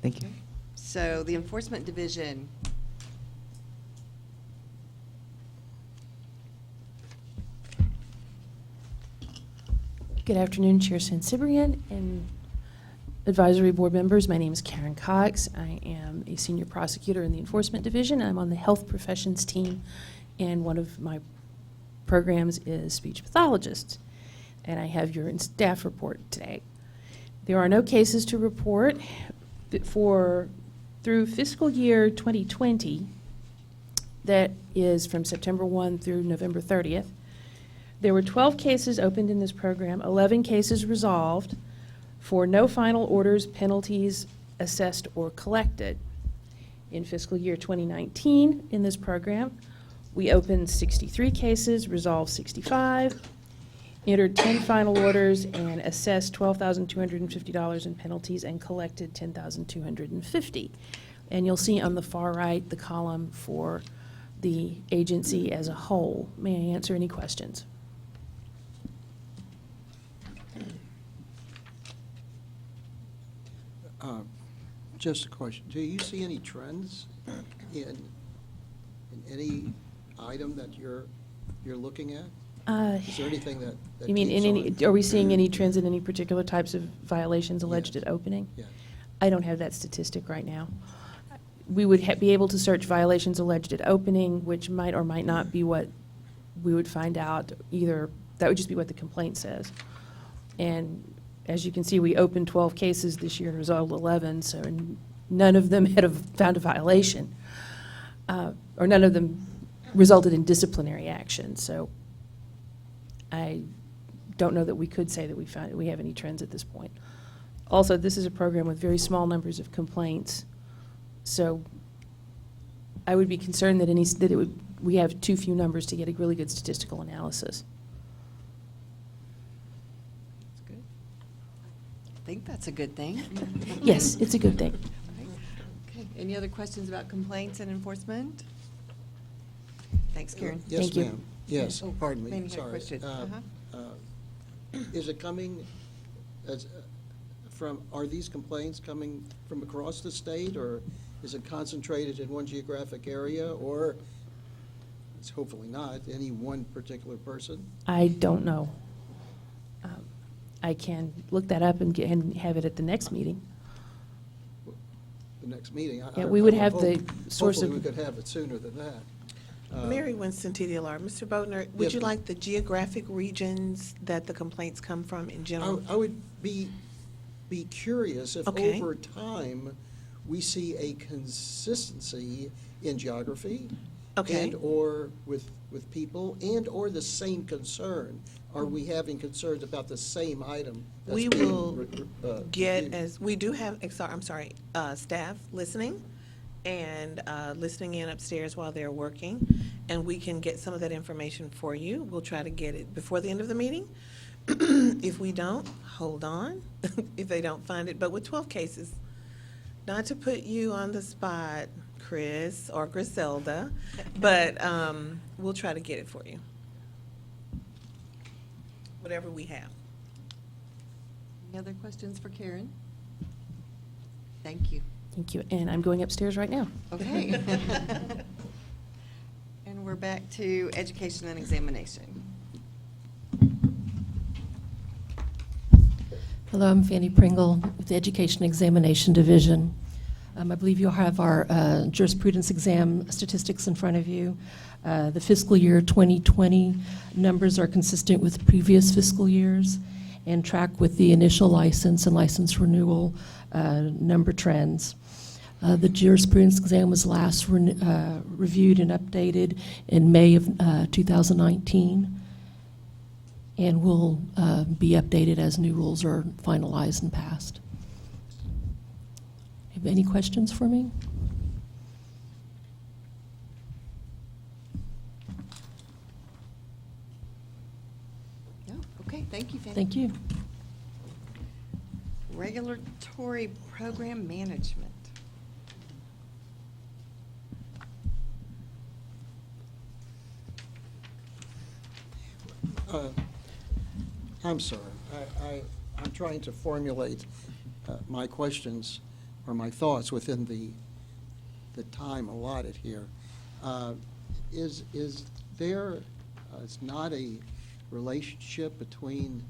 Thank you. So the Enforcement Division. Good afternoon, Chair Sansibrian and advisory board members. My name is Karen Cox. I am a senior prosecutor in the Enforcement Division. I'm on the Health Professions team, and one of my programs is speech pathologists. And I have your staff report today. There are no cases to report through fiscal year 2020, that is from September 1 through November 30th. There were 12 cases opened in this program, 11 cases resolved for no final orders, penalties assessed or collected. In fiscal year 2019, in this program, we opened 63 cases, resolved 65, entered 10 final orders, and assessed $12,250 in penalties and collected $10,250. And you'll see on the far right the column for the agency as a whole. May I answer any questions? Just a question. Do you see any trends in any item that you're looking at? Is there anything that You mean keeps in any, on? are we seeing any trends in any particular types of violations alleged Yes. at opening? Yes. I don't have that statistic right now. We would be able to search violations alleged at opening, which might or might not be what we would find out either. That would just be what the complaint says. And as you can see, we opened 12 cases this year and resolved 11, so none of them had found a violation, or none of them resulted in disciplinary action. So I don't know that we could say that we have any trends at this point. Also, this is a program with very small numbers of complaints, so I would be concerned that we have too few numbers to get a really good statistical analysis. That's good. I think that's a good thing. Yes, it's a good thing. Okay, any other questions about complaints and enforcement? Thanks, Karen. Yes, Thank you. ma'am. Yes, Oh, pardon me, Manny had a sorry. question. Is it coming are these complaints coming from across the state, or is it concentrated in one geographic area, or it's hopefully not any one particular person? I don't know. I can look that up and have it at the next meeting. The next meeting? Yeah, we would have the hope- source Hopefully of- we could have it sooner than that. Mary Winston, TDLR. Mr. Bodner, would Yes, you ma'am. like the geographic regions that the complaints come from in general? I would be curious if Okay. over time we see a consistency in geography. Okay. And/or with people, and/or the same concern. Are we having concerns about the same item? that's We being will get, reviewed? as, we do have, staff listening and listening in upstairs while they're working, and we can get some of that information for you. We'll try to get it before the end of the meeting. If we don't, hold on, if they don't find it. But with 12 cases, not to put you on the spot, Chris or Griselda, but we'll try to get it for you. Whatever we have. Any other questions for Karen? Thank you. Thank you. And I'm going upstairs right now. Okay. And we're back to education and examination. Hello, I'm Fanny Pringle with the Education Examination Division. I believe you'll have our jurisprudence exam statistics in front of you. The fiscal year 2020 numbers are consistent with previous fiscal years and track with the initial license and license renewal number trends. The jurisprudence exam was last reviewed and updated in May of 2019. And will be updated as new rules are finalized and passed. Have any questions for me? No? Okay, thank you, Fanny. Thank you. Regulatory program management. I'm sorry. I'm trying to formulate my questions or my thoughts within the time allotted here. Is there is not a relationship between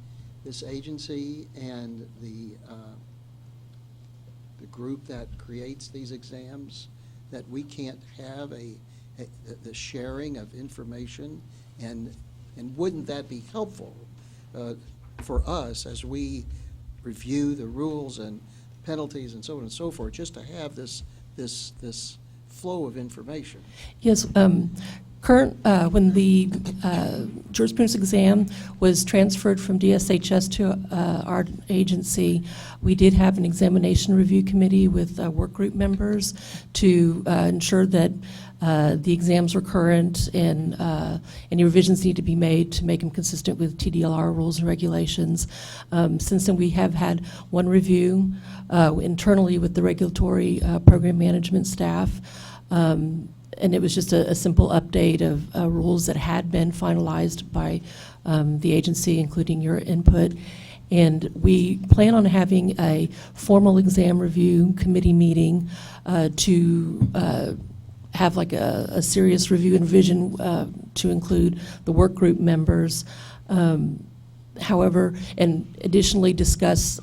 this agency and the group that creates these exams, that we can't have the sharing of information, and wouldn't that be helpful for us as we review the rules and penalties and so on and so forth, just to have this flow of information? Yes, when the jurisprudence exam was transferred from DSHS to our agency, we did have an examination review committee with work group members to ensure that the exams were current and any revisions need to be made to make them consistent with TDLR rules and regulations. Since then, we have had one review internally with the regulatory program management staff. And it was just a simple update of rules that had been finalized by the agency, including your input. And we plan on having a formal exam review committee meeting to have like a serious review and revision to include the work group members. However, and additionally discuss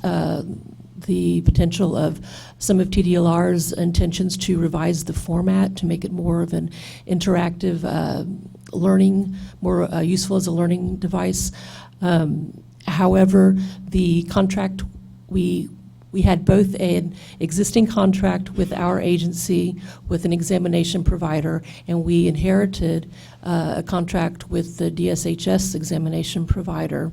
the potential of some of TDLR's intentions to revise the format to make it more of an interactive learning, more useful as a learning device. However, the contract, we had both an existing contract with our agency with an examination provider, and we inherited a contract with the DSHS examination provider.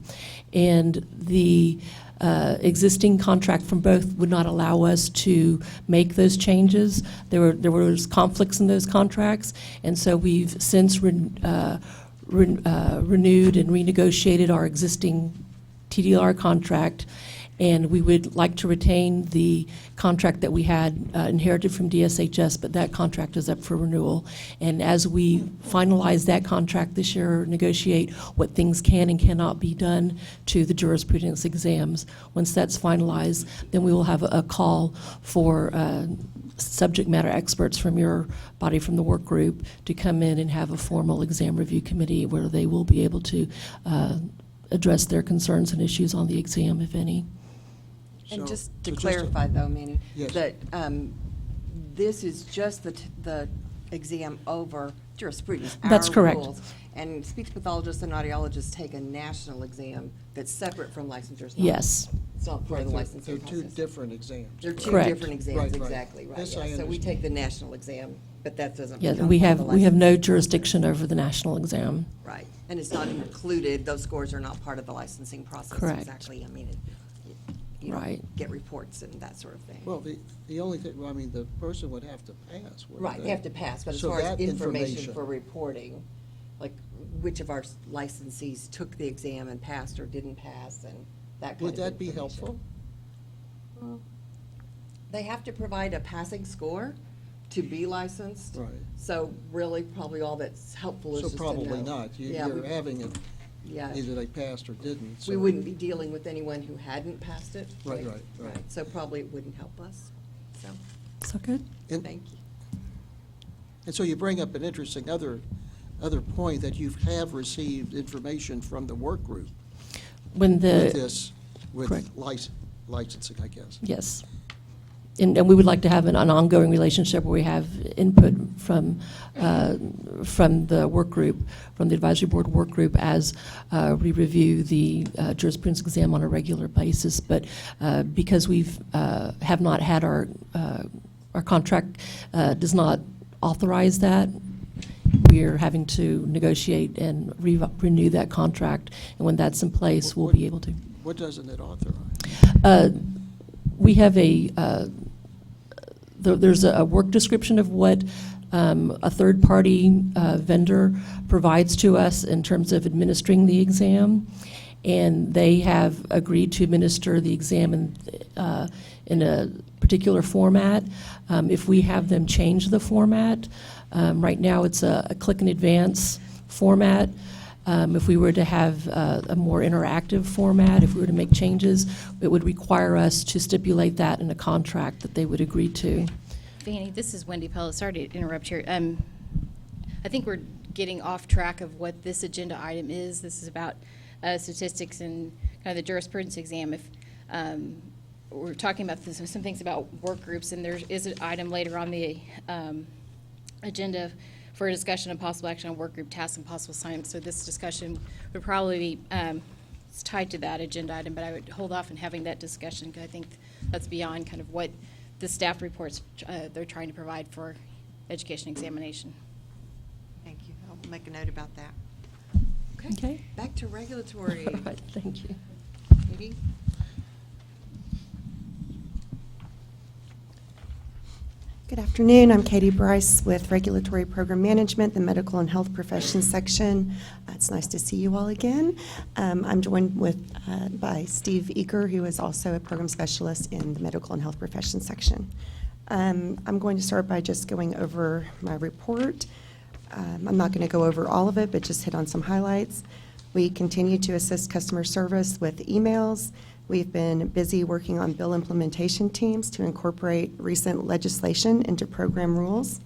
And the existing contract from both would not allow us to make those changes. There was conflicts in those contracts, and so we've since renewed and renegotiated our existing TDLR contract, and we would like to retain the contract that we had inherited from DSHS, but that contract is up for renewal. And as we finalize that contract this year, negotiate what things can and cannot be done to the jurisprudence exams, once that's finalized, then we will have a call for subject matter experts from your body, from the work group, to come in and have a formal exam review committee where they will be able to address their concerns and issues on the exam, if any. And So- just to so clarify though, Manny, Yes. that this is just the exam over jurisprudence. That's our correct. rules. And speech pathologists and audiologists take a national exam that's separate from licensure. It's not- Yes. It's not part of the They're licensing two process. different exams. They're two Correct. different exams, Right, right. exactly, right. This yeah. I So we understand. take the national exam, but that doesn't. Yeah, become we part of have the no licensing jurisdiction process. over the national exam. Right, and it's not included, those scores are not part of the licensing process. Correct. Exactly, I mean, you don't Right. get reports and that sort of thing. Well, the only thing, well, I mean, the person would have to pass, wouldn't Right, they have to pass, but as So far as that information for reporting, like which of our licensees took the exam and passed or didn't pass and that kind of Would that be information. helpful? They have to provide a passing score to be licensed. Right. So really, probably all that's helpful is So just to know. probably not. Yeah, You're we- having it, Yeah. either they passed or didn't. We so- wouldn't be dealing with anyone who hadn't passed it. Right, right, right. So probably it wouldn't help us, so, Is that good? And- thank you. And so you bring up an interesting other point, that you have received information from the work group When with the, this, with correct. licensing, I guess. yes. And we would like to have an ongoing relationship where we have input from the work group, from the advisory board work group, as we review the jurisprudence exam on a regular basis. But because we've have not had our contract does not authorize that, we're having to negotiate and renew that contract. And when that's in place, we'll be able to. What doesn't it authorize? We have there's a work description of what a third-party vendor provides to us in terms of administering the exam, and they have agreed to administer the exam in a particular format. If we have them change the format, right now it's a click and advance format. If we were to have a more interactive format, if we were to make changes, it would require us to stipulate that in a contract that they would agree to. Fanny, this is Wendy Pellis. Sorry to interrupt here. I think we're getting off track of what this agenda item is. This is about statistics and kind of the jurisprudence exam. If we're talking about some things about work groups, and there is an item later on the agenda for a discussion of possible action on work group tasks and possible assignments. So this discussion would probably be it's tied to that agenda item, but I would hold off on having that discussion because I think that's beyond kind of what the staff reports they're trying to provide for education examination. Thank you. I'll make a note about that. Okay. Back to regulatory. All right, thank you. Katie? Good afternoon. I'm Katie Bryce with Regulatory Program Management, the Medical and Health Professions section. It's nice to see you all again. I'm joined by Steve Eaker, who is also a program specialist in the Medical and Health Professions section. I'm going to start by just going over my report. I'm not going to go over all of it, but just hit on some highlights. We continue to assist customer service with emails. We've been busy working on bill implementation teams to incorporate recent legislation into program rules.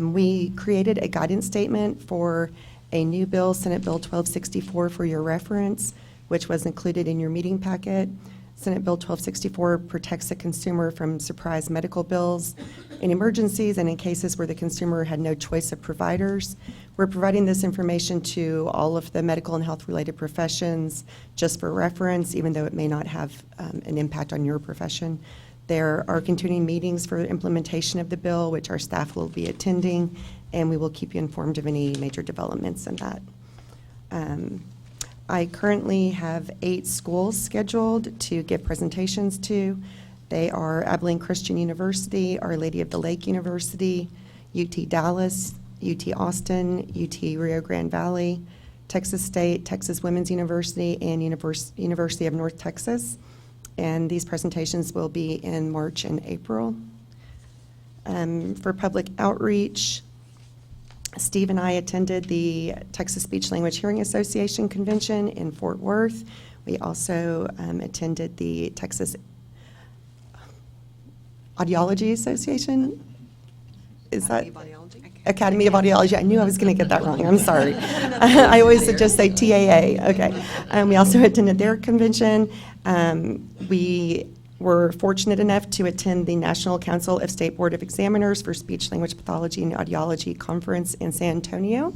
We created a guidance statement for a new bill, Senate Bill 1264, for your reference, which was included in your meeting packet. Senate Bill 1264 protects the consumer from surprise medical bills in emergencies and in cases where the consumer had no choice of providers. We're providing this information to all of the medical and health-related professions just for reference, even though it may not have an impact on your profession. There are continuing meetings for implementation of the bill, which our staff will be attending, and we will keep you informed of any major developments in that. I currently have 8 schools scheduled to give presentations to. They are Abilene Christian University, Our Lady of the Lake University, UT Dallas, UT Austin, UT Rio Grande Valley, Texas State, Texas Women's University, and University of North Texas. And these presentations will be in March and April. For public outreach, Steve and I attended the Texas Speech Language Hearing Association convention in Fort Worth. We also attended the Texas Audiology Association. Is that? Academy of Audiology. I knew I was going to get that wrong. I'm sorry. I always just say TAA. Okay. We also attended their convention. We were fortunate enough to attend the National Council of State Board of Examiners for Speech Language Pathology and Audiology Conference in San Antonio.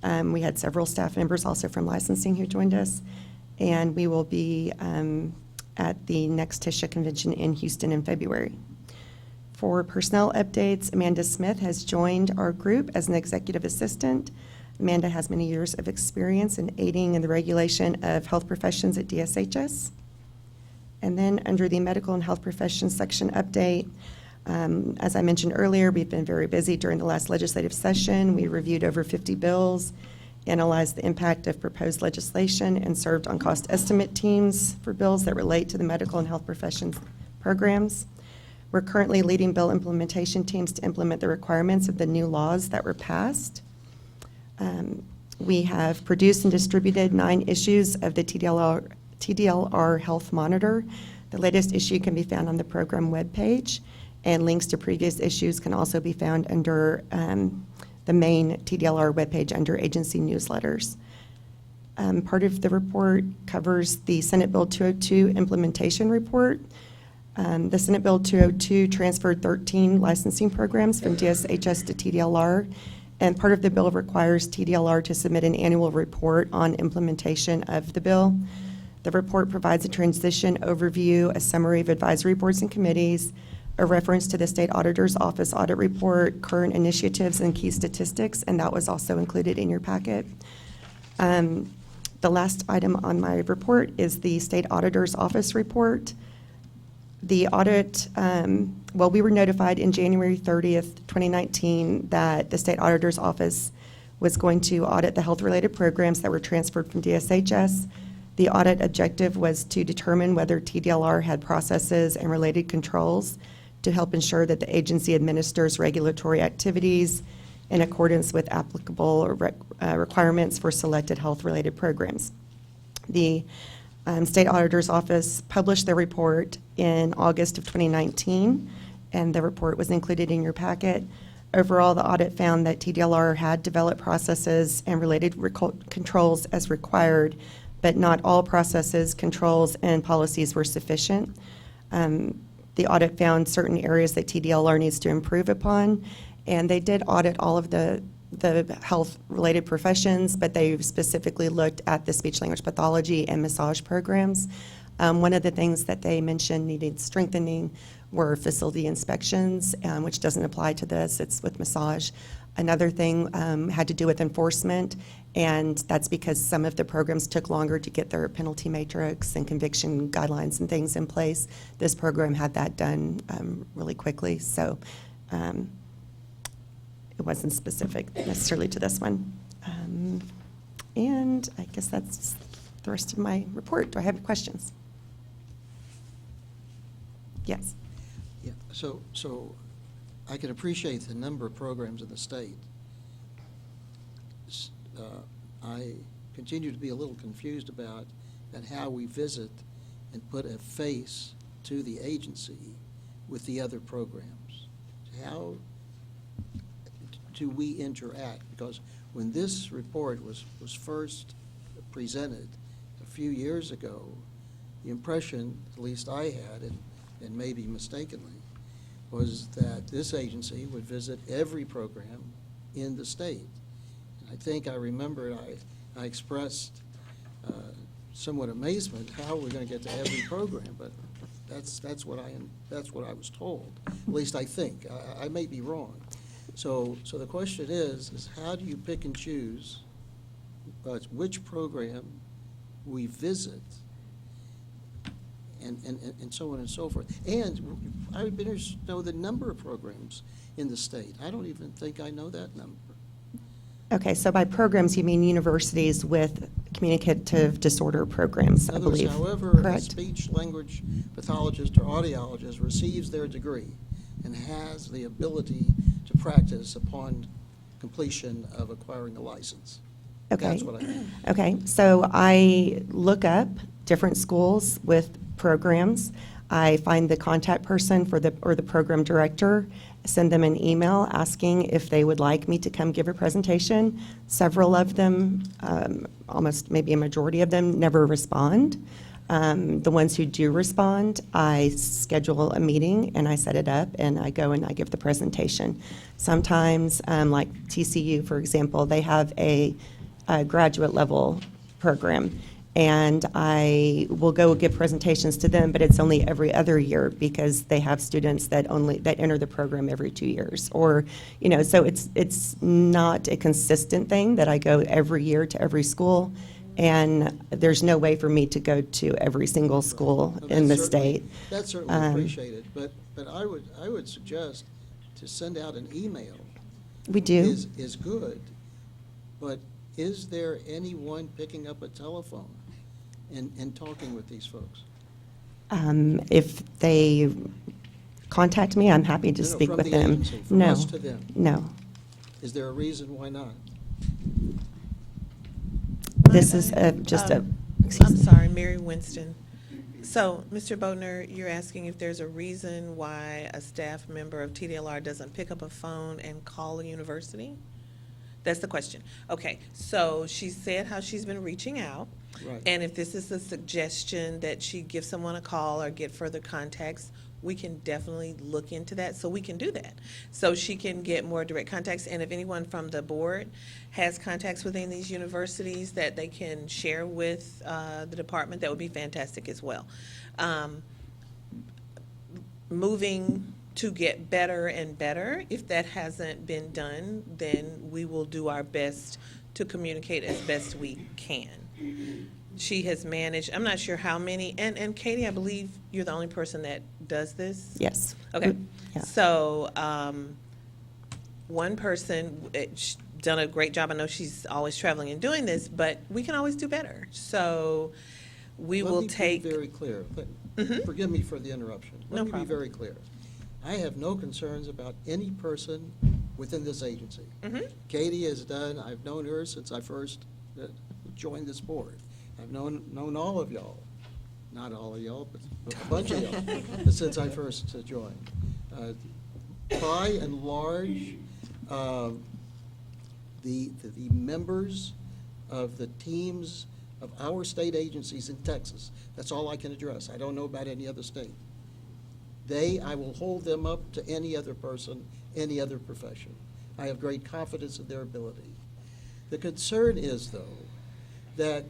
We had several staff members also from licensing who joined us. And we will be at the next TISHA convention in Houston in February. For personnel updates, Amanda Smith has joined our group as an executive assistant. Amanda has many years of experience in aiding in the regulation of health professions at DSHS. And then under the medical and health professions section update, as I mentioned earlier, we've been very busy during the last legislative session. We reviewed over 50 bills, analyzed the impact of proposed legislation, and served on cost estimate teams for bills that relate to the medical and health professions programs. We're currently leading bill implementation teams to implement the requirements of the new laws that were passed. We have produced and distributed 9 issues of the TDLR Health Monitor. The latest issue can be found on the program webpage, and links to previous issues can also be found under the main TDLR webpage under agency newsletters. Part of the report covers the Senate Bill 202 implementation report. The Senate Bill 202 transferred 13 licensing programs from DSHS to TDLR, and part of the bill requires TDLR to submit an annual report on implementation of the bill. The report provides a transition overview, a summary of advisory boards and committees, a reference to the State Auditor's Office audit report, current initiatives, and key statistics, and that was also included in your packet. The last item on my report is the State Auditor's Office report. The audit, we were notified in January 30th, 2019, that the State Auditor's Office was going to audit the health-related programs that were transferred from DSHS. The audit objective was to determine whether TDLR had processes and related controls to help ensure that the agency administers regulatory activities in accordance with applicable requirements for selected health-related programs. The State Auditor's Office published their report in August of 2019, and the report was included in your packet. Overall, the audit found that TDLR had developed processes and related controls as required, but not all processes, controls, and policies were sufficient. The audit found certain areas that TDLR needs to improve upon, and they did audit all of the health-related professions, but they specifically looked at the speech-language pathology and massage programs. One of the things that they mentioned needed strengthening were facility inspections, which doesn't apply to this. It's with massage. Another thing had to do with enforcement, and that's because some of the programs took longer to get their penalty matrix and conviction guidelines and things in place. This program had that done really quickly, so it wasn't specific necessarily to this one. And I guess that's the rest of my report. Do I have questions? Yes. Yeah, so I can appreciate the number of programs in the state. I continue to be a little confused about how we visit and put a face to the agency with the other programs. How do we interact? Because when this report was first presented a few years ago, the impression, at least I had, and maybe mistakenly, was that this agency would visit every program in the state. And I think I remember I expressed somewhat amazement how we're going to get to every program, but that's what I was told. At least I think. I may be wrong. So the question is how do you pick and choose which program we visit, and so on and so forth. And I would be interested to know the number of programs in the state. I don't even think I know that number. Okay, so by programs, you mean universities with communicative disorder programs, In I other words, believe. however a Correct? speech-language pathologist or audiologist receives their degree and has the ability to practice upon completion of acquiring a license. Okay. That's what I mean. Okay, so I look up different schools with programs. I find the contact person for the program director, send them an email asking if they would like me to come give a presentation. Several of them, almost maybe a majority of them, never respond. The ones who do respond, I schedule a meeting and I set it up and I go and I give the presentation. Sometimes, like TCU, for example, they have a graduate level program, and I will go give presentations to them, but it's only every other year because they have students that enter the program every 2 years, or so it's not a consistent thing that I go every year to every school, and there's no way for me to go to every single school Well, in the that's certainly- state. That's certainly appreciated, but I would suggest to send out an email. We do. Is good, but is there anyone picking up a telephone and talking with these folks? If they contact me, I'm happy to No, speak from with the them. agency, from No, us to them. no. Is there a reason why not? This is just a, excuse I'm me. sorry, Mary Winston. So, Mr. Bodner, you're asking if there's a reason why a staff member of TDLR doesn't pick up a phone and call a university? That's the question. Okay, so she said how she's been reaching out. Right. And if this is a suggestion that she give someone a call or get further contacts, we can definitely look into that, so we can do that. So she can get more direct contacts, and if anyone from the board has contacts within these universities that they can share with the department, that would be fantastic as well. Moving to get better and better, if that hasn't been done, then we will do our best to communicate as best we can. She has managed, I'm not sure how many, and Katie, I believe you're the only person that does this? Yes. Okay, Yeah. so, one person, she's done a great job. I know she's always traveling and doing this, but we can always do better. So we will take. Let me be very clear. Mhm. Forgive me for the interruption. No Let me problem. be very clear. I have no concerns about any person within this agency. Mhm. Katie has done, I've known her since I first joined this board. I've known all of y'all, not all of y'all, but a bunch of y'all, since I first joined. By and large, the members of the teams of our state agencies in Texas, that's all I can address. I don't know about any other state. I will hold them up to any other person, any other profession. I have great confidence in their ability. The concern is, though, that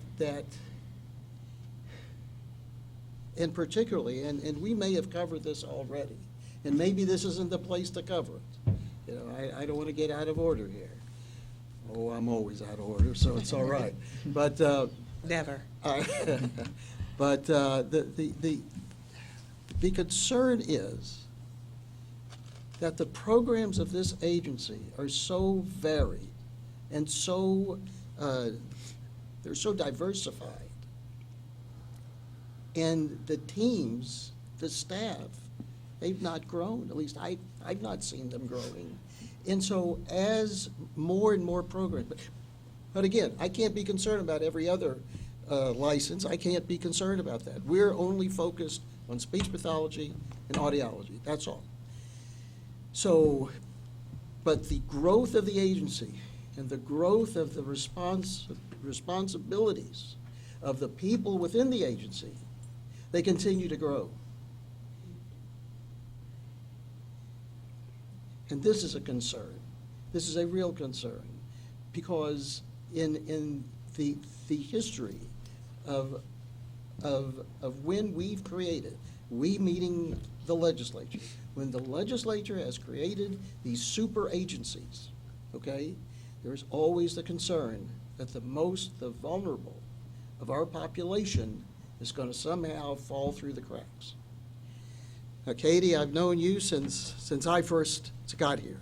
and particularly, and we may have covered this already, and maybe this isn't the place to cover it. You know, I don't want to get out of order here. Oh, I'm always out of order, so it's all right. But Never. but the concern is that the programs of this agency are so varied and so they're so diversified, and the teams, the staff, they've not grown. At least I've not seen them growing. And so as more and more programs, but again, I can't be concerned about every other license. I can't be concerned about that. We're only focused on speech pathology and audiology. That's all. So, but the growth of the agency and the growth of the responsibilities of the people within the agency, they continue to grow. And this is a concern. This is a real concern, because in the history of when we've created, we meaning the legislature, when the legislature has created these super agencies, okay, there's always the concern that the vulnerable of our population is going to somehow fall through the cracks. Now, Katie, I've known you since I first got here.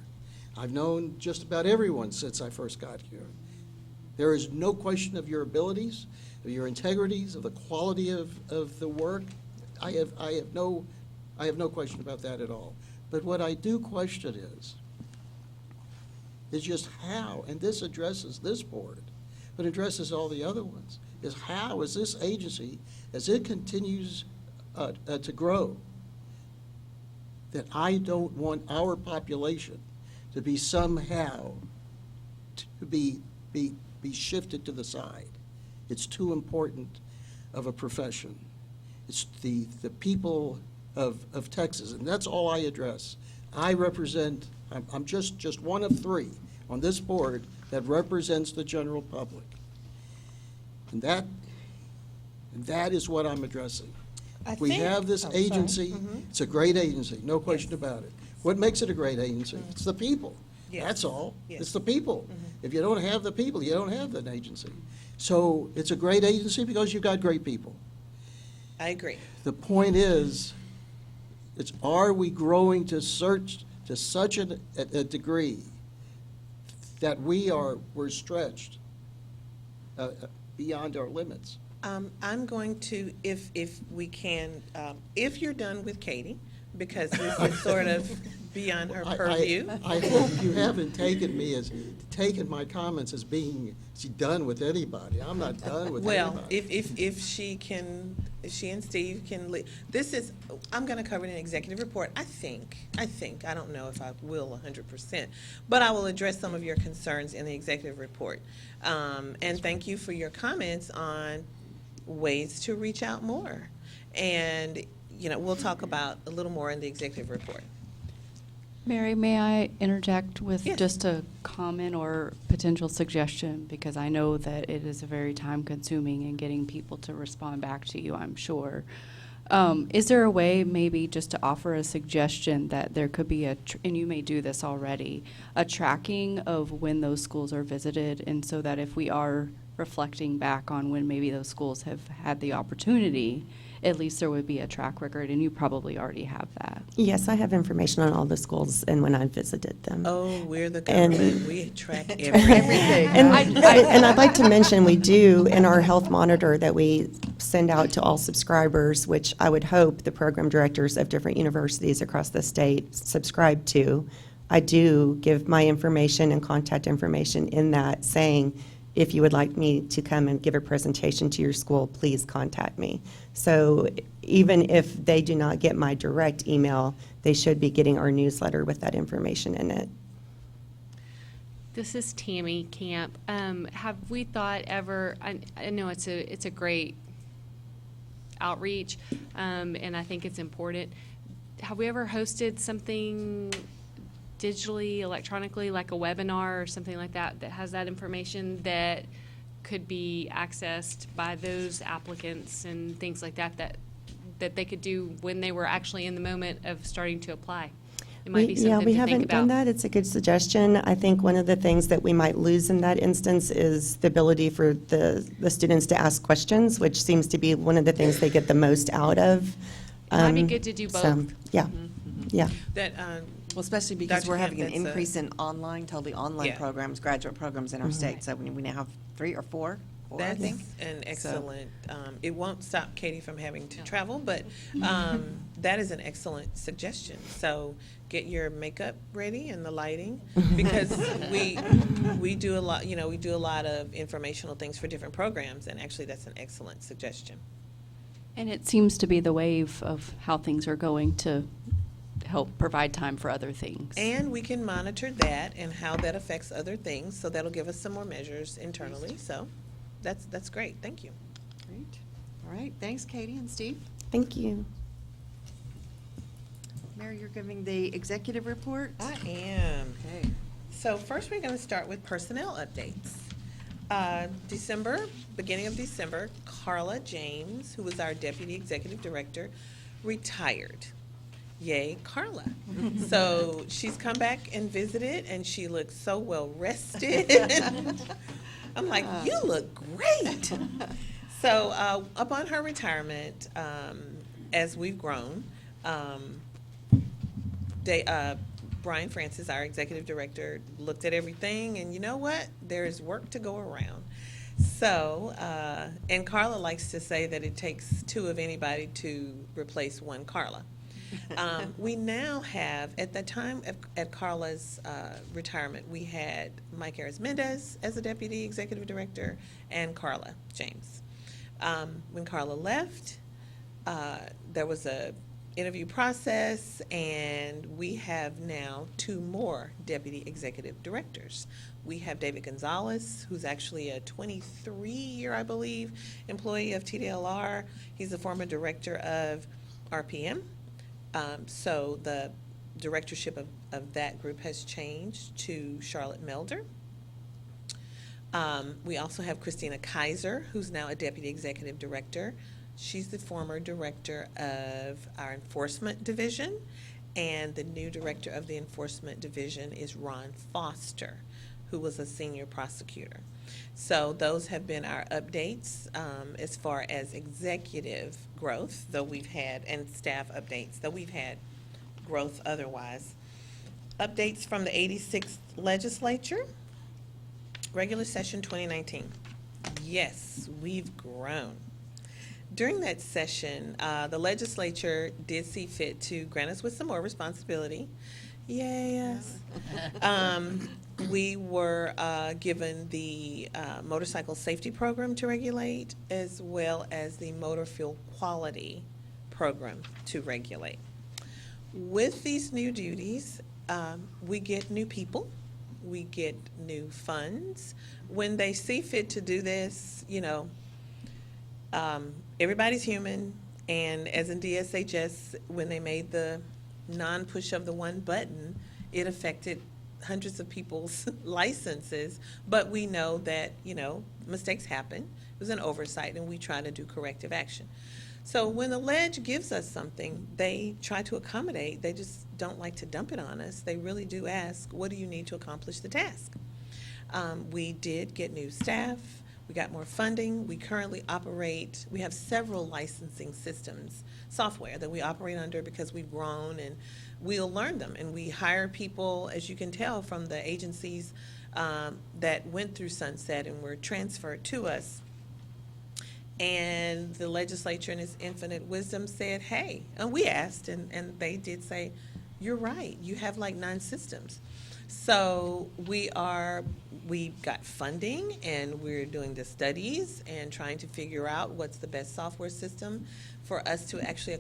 I've known just about everyone since I first got here. There is no question of your abilities, of your integrities, of the quality of the work. I have no question about that at all. But what I do question is just how, and this addresses this board, but addresses all the other ones, is how is this agency, as it continues to grow, that I don't want our population to be somehow to be shifted to the side. It's too important of a profession. It's the people of Texas, and that's all I address. I represent, I'm just one of three on this board that represents the general public. And that is what I'm addressing. We have this agency, it's a great agency, no question about it. What makes it a great agency? It's the people. Yes. That's all. Yes. It's the people. If you don't have the people, you don't have an agency. So it's a great agency because you've got great people. I agree. The point is, are we growing to such a degree that we're stretched beyond our limits? I'm going to, if we can, if you're done with Katie, because this is sort of beyond her purview. I hope you haven't taken my comments as being done with anybody. I'm not done with Well, anybody. if she and Steve can, I'm going to cover it in an executive report. I think, I don't know if I will 100%, but I will address some of your concerns in the executive report. And thank you for your comments on ways to reach out more. And, we'll talk about a little more in the executive report. Mary, may I interject with Yes. just a comment or potential suggestion? Because I know that it is a very time-consuming in getting people to respond back to you, I'm sure. Is there a way maybe just to offer a suggestion that there could be and you may do this already, a tracking of when those schools are visited, and so that if we are reflecting back on when maybe those schools have had the opportunity, at least there would be a track record, and you probably already have that. Yes, I have information on all the schools and when I visited them. Oh, we're the And- government. We track everything. And I'd like to mention, we do in our health monitor that we send out to all subscribers, which I would hope the program directors of different universities across the state subscribe to. I do give my information and contact information in that, saying, if you would like me to come and give a presentation to your school, please contact me. So even if they do not get my direct email, they should be getting our newsletter with that information in it. This is Tammy Camp. Have we thought ever, I know it's a great outreach, and I think it's important. Have we ever hosted something digitally, electronically, like a webinar or something like that, that has that information that could be accessed by those applicants and things like that, that they could do when they were actually in the moment of starting to apply? It might be something Yeah, we to think haven't done about. that. It's a good suggestion. I think one of the things that we might lose in that instance is the ability for the students to ask questions, which seems to be one of the things they get the most out of. It might be good to do So, both. yeah, yeah. That, Well, especially because Dr. we're Camp, having an that's a- increase in totally online Yeah. programs, graduate programs in our state. So we now have 3 or 4, I That's think. an So- excellent, it won't stop Katie from having to travel, but that is an excellent suggestion. So get your makeup ready and the lighting, because we do a lot, we do a lot of informational things for different programs, and actually that's an excellent suggestion. And it seems to be the wave of how things are going to help provide time for other things. And we can monitor that and how that affects other things, so that'll give us some more measures internally, so that's great, thank you. Great. All right, thanks, Katie and Steve. Thank you. Mary, you're giving the executive report? I am. Okay. So first, we're going to start with personnel updates. Beginning of December, Carla James, who was our Deputy Executive Director, retired. Yay, Carla. So she's come back and visited, and she looks so well rested. I'm like, you look great. So upon her retirement, as we've grown, Brian Francis, our executive director, looked at everything, and you know what? There is work to go around. So, and Carla likes to say that it takes 2 of anybody to replace one Carla. We now have, at the time at Carla's retirement, we had Mike Aris-Mendez as the deputy executive director and Carla James. When Carla left, there was a interview process, and we have now 2 more deputy executive directors. We have David Gonzalez, who's actually a 23-year, I believe, employee of TDLR. He's the former director of RPM. So the directorship of that group has changed to Charlotte Melder. We also have Christina Kaiser, who's now a deputy executive director. She's the former director of our enforcement division, and the new director of the enforcement division is Ron Foster, who was a senior prosecutor. So those have been our updates as far as executive growth, though we've had, and staff updates, though we've had growth otherwise. Updates from the 86th legislature, regular session 2019. Yes, we've grown. During that session, the legislature did see fit to grant us with some more responsibility. Yes. We were given the motorcycle safety program to regulate, as well as the motor fuel quality program to regulate. With these new duties, we get new people, we get new funds. When they see fit to do this, everybody's human, and as in DSHS, when they made the non-push of the one button, it affected hundreds of people's licenses, but we know that, mistakes happen. It was an oversight, and we try to do corrective action. So when the ledge gives us something, they try to accommodate. They just don't like to dump it on us. They really do ask, what do you need to accomplish the task? We did get new staff. We got more funding. We currently operate, we have several licensing systems, software that we operate under because we've grown, and we'll learn them. And we hire people, as you can tell from the agencies that went through sunset and were transferred to us. And the legislature in its infinite wisdom said, hey, and we asked, and they did say, You're right. You have like 9 systems. So we got funding, and we're doing the studies and trying to figure out what's the best software system for us to actually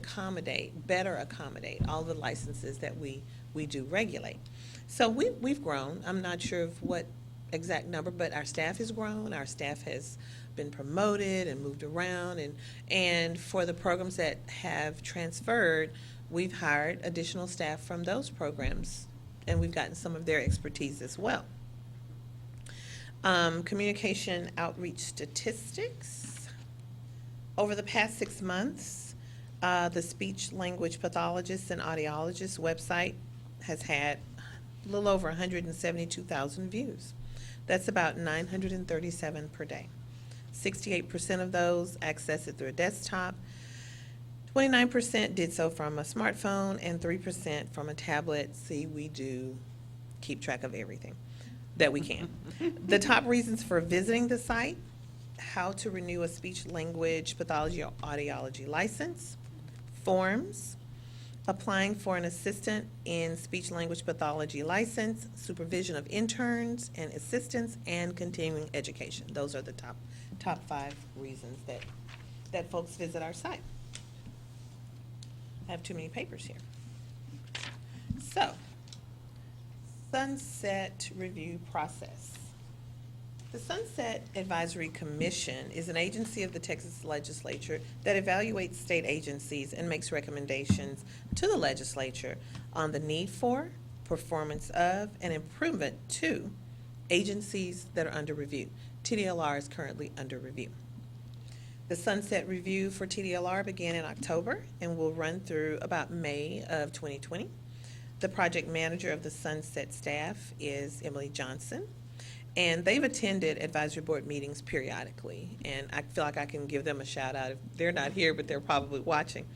better accommodate all the licenses that we do regulate. So we've grown. I'm not sure of what exact number, but our staff has grown. Our staff has been promoted and moved around, and for the programs that have transferred, we've hired additional staff from those programs, and we've gotten some of their expertise as well. Communication outreach statistics. Over the past 6 months, the Speech Language Pathologists and Audiologists website has had a little over 172,000 views. That's about 937 per day. 68% of those access it through a desktop, 29% did so from a smartphone, and 3% from a tablet. See, we do keep track of everything that we can. The top reasons for visiting the site: how to renew a speech language pathology or audiology license, forms, applying for an assistant in speech language pathology license, supervision of interns and assistants, and continuing education. Those are the top 5 reasons that folks visit our site. I have too many papers here. So, Sunset Review Process. The Sunset Advisory Commission is an agency of the Texas Legislature that evaluates state agencies and makes recommendations to the legislature on the need for, performance of, and improvement to agencies that are under review. TDLR is currently under review. The Sunset Review for TDLR began in October and will run through about May of 2020. The project manager of the Sunset staff is Emily Johnson, and they've attended advisory board meetings periodically, and I feel like I can give them a shout out. If they're not here, but they're probably watching.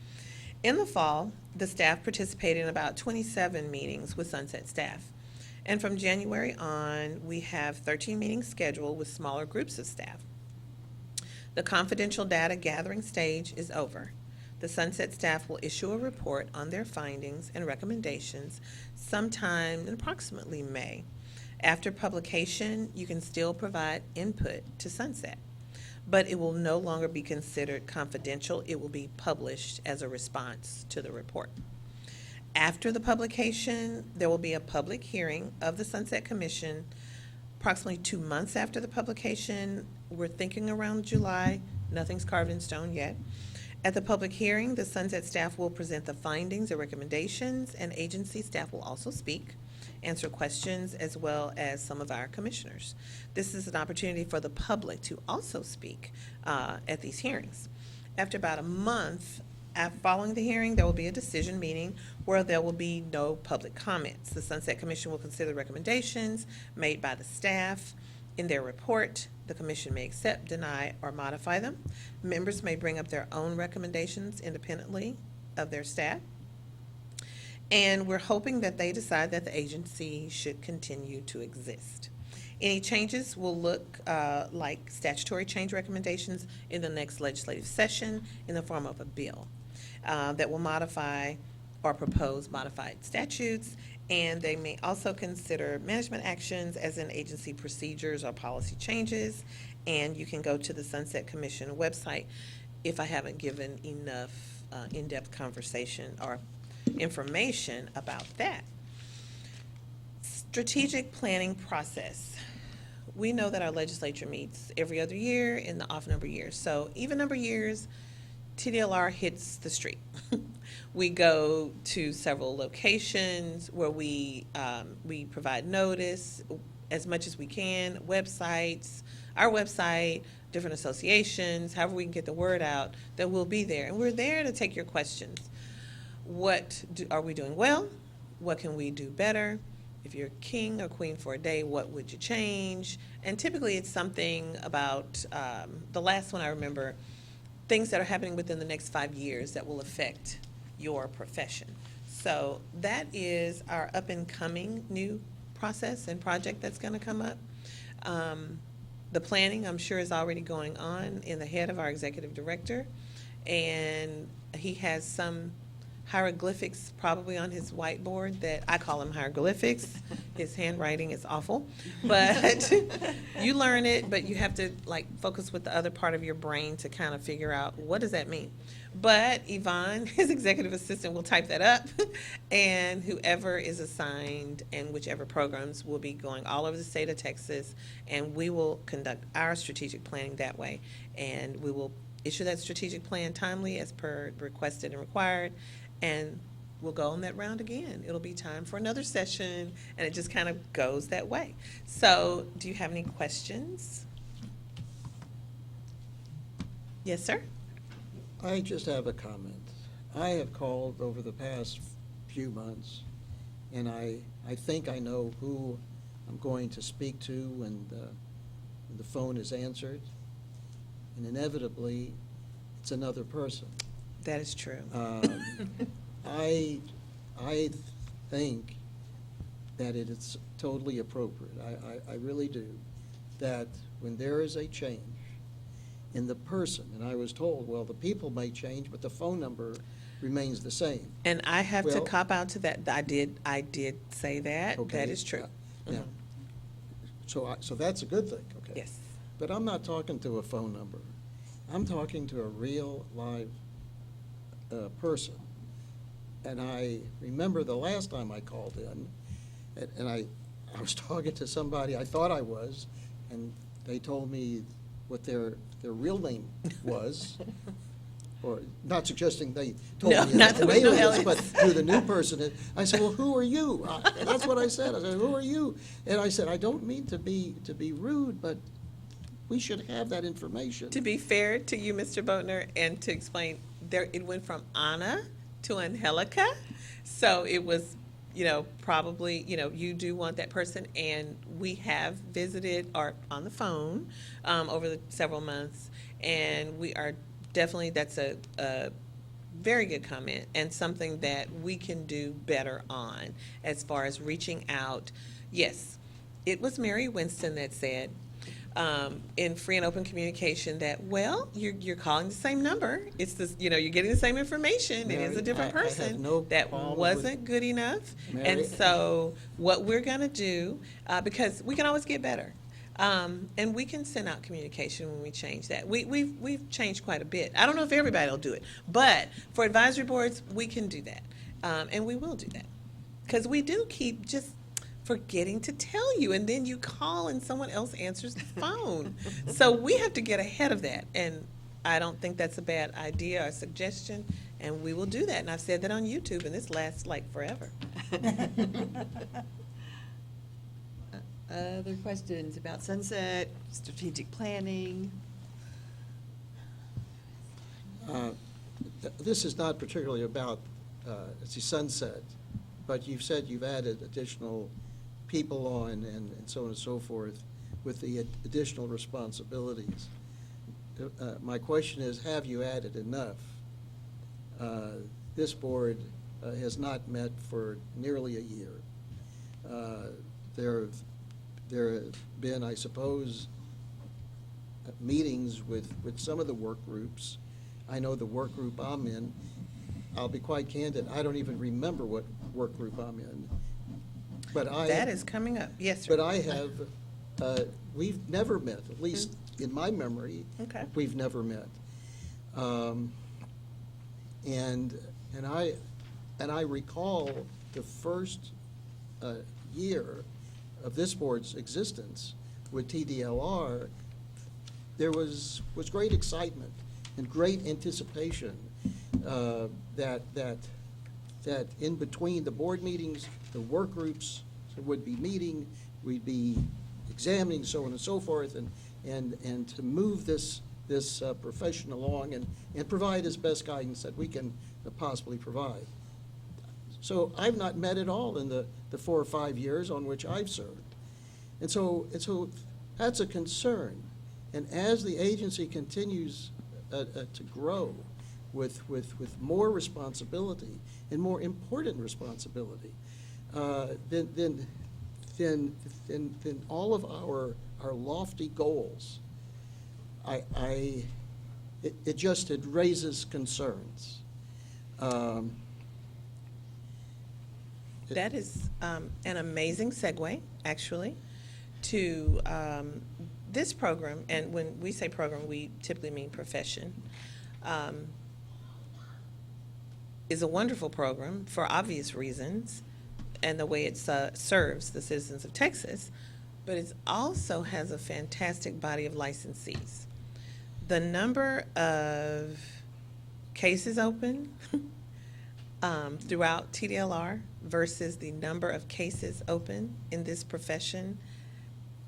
In the fall, the staff participated in about 27 meetings with Sunset staff. And from January on, we have 13 meetings scheduled with smaller groups of staff. The confidential data gathering stage is over. The Sunset staff will issue a report on their findings and recommendations sometime in approximately May. After publication, you can still provide input to Sunset, but it will no longer be considered confidential. It will be published as a response to the report. After the publication, there will be a public hearing of the Sunset Commission approximately 2 months after the publication. We're thinking around July. Nothing's carved in stone yet. At the public hearing, the Sunset staff will present the findings and recommendations, and agency staff will also speak, answer questions, as well as some of our commissioners. This is an opportunity for the public to also speak at these hearings. After about a month following the hearing, there will be a decision meeting where there will be no public comments. The Sunset Commission will consider recommendations made by the staff in their report. The commission may accept, deny, or modify them. Members may bring up their own recommendations independently of their staff. And we're hoping that they decide that the agency should continue to exist. Any changes will look like statutory change recommendations in the next legislative session in the form of a bill that will modify or propose modified statutes, and they may also consider management actions as in agency procedures or policy changes. And you can go to the Sunset Commission website if I haven't given enough in-depth conversation or information about that. Strategic planning process. We know that our legislature meets every other year in the off number years. So even number years, TDLR hits the street. We go to several locations where we provide notice as much as we can, websites, our website, different associations, however we can get the word out that we'll be there. And we're there to take your questions. Are we doing well? What can we do better? If you're king or queen for a day, what would you change? And typically it's something about, the last one I remember, things that are happening within the next 5 years that will affect your profession. So that is our up and coming new process and project that's going to come up. The planning, I'm sure, is already going on in the head of our executive director, and he has some hieroglyphics probably on his whiteboard that I call them hieroglyphics. His handwriting is awful, but you learn it, but you have to like focus with the other part of your brain to kind of figure out what does that mean. But Yvonne, his executive assistant, will type that up, and whoever is assigned and whichever programs will be going all over the state of Texas, and we will conduct our strategic planning that way, and we will issue that strategic plan timely as per requested and required, and we'll go on that round again. It'll be time for another session, and it just kind of goes that way. So, do you have any questions? Yes, sir? I just have a comment. I have called over the past few months, and I think I know who I'm going to speak to when the phone is answered, and inevitably, it's another person. That is true. I think that it is totally appropriate, I really do, that when there is a change in the person, and I was told, well, the people may change, but the phone number remains the same. And I have to Well- cop out to that. I did say that. Okay. That is true. Now, so that's a good thing, okay? Yes. But I'm not talking to a phone number. I'm talking to a real, live person. And I remember the last time I called in, and I was talking to somebody I thought I was, and they told me what their real name was, or not suggesting they told No, me not an that we know alias, but alias. who the new person is. I said, well, who are you? That's what I said. I said, who are you? And I said, I don't mean to be rude, but we should have that information. To be fair to you, Mr. Boatner, and to explain, it went from Anna to Angelica. So it was, probably, you do want that person, and we have visited or on the phone over the several months, and we are definitely, that's a very good comment and something that we can do better on as far as reaching out. Yes, it was Mary Winston that said, in free and open communication that, well, you're calling the same number. It's this, you're getting the same information. It is a Mary, different I have person. no That problem wasn't good enough. Mary. And so what we're going to do, because we can always get better. And we can send out communication when we change that. We've changed quite a bit. I don't know if everybody will do it, but for advisory boards, we can do that. And we will do that. Because we do keep just forgetting to tell you, and then you call and someone else answers the phone. So we have to get ahead of that, and I don't think that's a bad idea or suggestion, and we will do that. And I've said that on YouTube, and this lasts like forever. Other questions about sunset, strategic planning? This is not particularly about sunset, but you've said you've added additional people on and so on and so forth with the additional responsibilities. My question is, have you added enough? This board has not met for nearly a year. There have been, I suppose, meetings with some of the work groups. I know the work group I'm in, I'll be quite candid, I don't even remember what work group I'm in. But That is coming up. Yes, sir. But I have, we've never met, at least in my memory. Okay. We've never met. And I recall the first year of this board's existence with TDLR, there was great excitement and great anticipation that in between the board meetings, the work groups would be meeting, we'd be examining, so on and so forth, and to move this profession along and provide as best guidance that we can possibly provide. So I've not met at all in the 4 or 5 years on which I've served. And so that's a concern. And as the agency continues to grow with more responsibility and more important responsibility, then all of our lofty goals, it raises concerns. That is an amazing segue, actually, to this program. And when we say program, we typically mean profession. Is a wonderful program for obvious reasons and the way it serves the citizens of Texas, but it also has a fantastic body of licensees. The number of cases open throughout TDLR versus the number of cases open in this profession,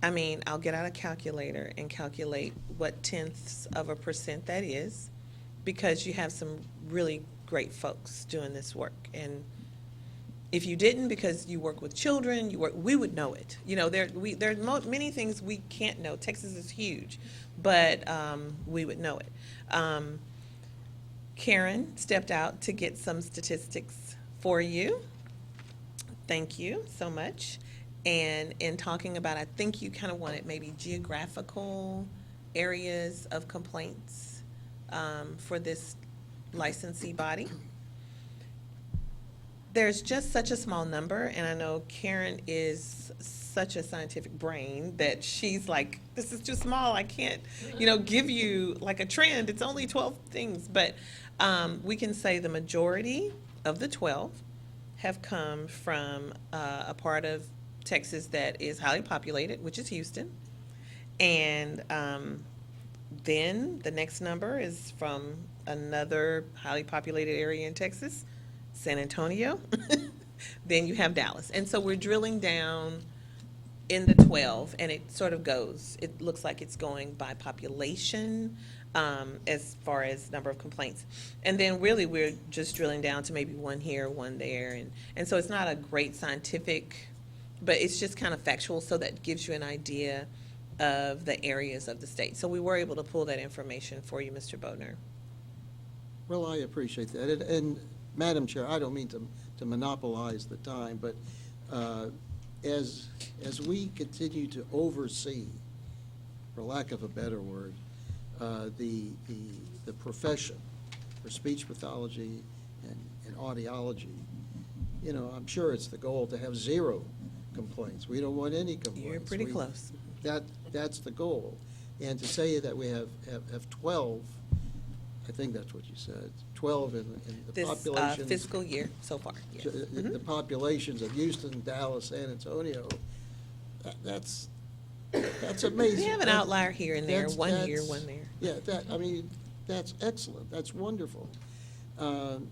I mean, I'll get out a calculator and calculate what 0.1% that is, because you have some really great folks doing this work. And if you didn't, because you work with children, we would know it. You know, there are many things we can't know. Texas is huge, but we would know it. Karen stepped out to get some statistics for you. Thank you so much. And in talking about, I think you kind of wanted maybe geographical areas of complaints for this licensee body. There's just such a small number, and I know Karen is such a scientific brain that she's like, this is too small, I can't, give you like a trend. It's only 12 things, but we can say the majority of the 12 have come from a part of Texas that is highly populated, which is Houston. And then the next number is from another highly populated area in Texas, San Antonio. Then you have Dallas. And so we're drilling down in the 12, and it sort of goes, it looks like it's going by population as far as number of complaints. And then really we're just drilling down to maybe one here, one there. And so it's not a great scientific, but it's just kind of factual, so that gives you an idea of the areas of the state. So we were able to pull that information for you, Mr. Bodner. Well, I appreciate that. And Madam Chair, I don't mean to monopolize the time, but as we continue to oversee, for lack of a better word, the profession for speech pathology and audiology, I'm sure it's the goal to have 0 complaints. We don't want any complaints. You're pretty close. That's the goal. And to say that we have 12, I think that's what you said, 12 in the populations. This fiscal year so far, yes. The populations of Houston, Dallas, San Antonio, that's amazing. We have an outlier here and there, one here, one there. Yeah, that's excellent. That's wonderful. And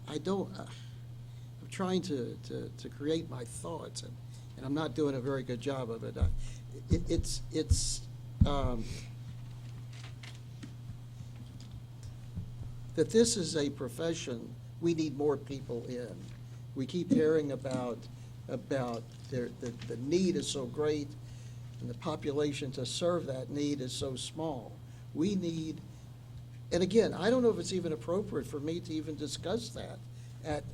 I'm trying to create my thoughts, and I'm not doing a very good job of it. That this is a profession we need more people in. We keep hearing about the need is so great, and the population to serve that need is so small. We need, and again, I don't know if it's even appropriate for me to even discuss that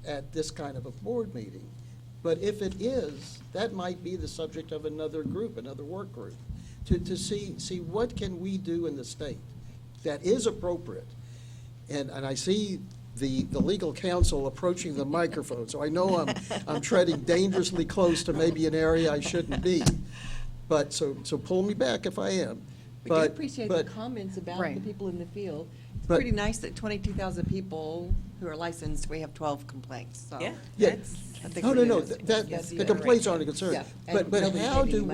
at this kind of a board meeting. But if it is, that might be the subject of another group, another work group, to see what can we do in the state that is appropriate. And I see the legal counsel approaching the microphone, so I know I'm treading dangerously close to maybe an area I shouldn't be. But so pull me back if I am. We do appreciate the comments about the people in the field. It's pretty nice that 22,000 people who are licensed, we have 12 complaints. So Yeah. No. The complaints aren't a concern. Yeah, But nobody's how getting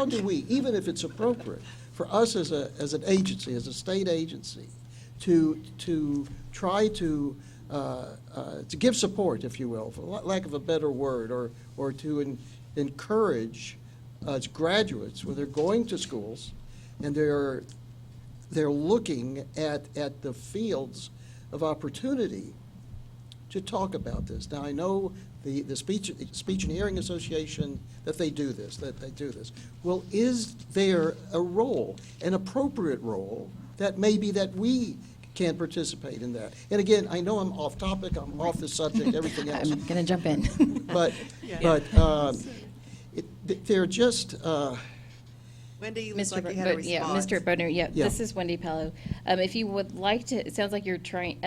do we, even if it's appropriate, for us as an agency, as a state agency, to try to give support, if you will, for lack of a better word, or to encourage graduates when they're going to schools and they're looking at the fields of opportunity to talk about this. Now, I know the Speech and Hearing Association, that they do this. Well, is there a role, an appropriate role, that maybe that we can participate in that? And again, I know I'm off topic, I'm off the subject, everything else. I'm going to jump in. They're just, Well, Wendy, you look Mr. like you had a Yeah, response. Mr. Bodnar, yeah, Yeah. this is Wendy Pello. If you would like to, it sounds like you're trying,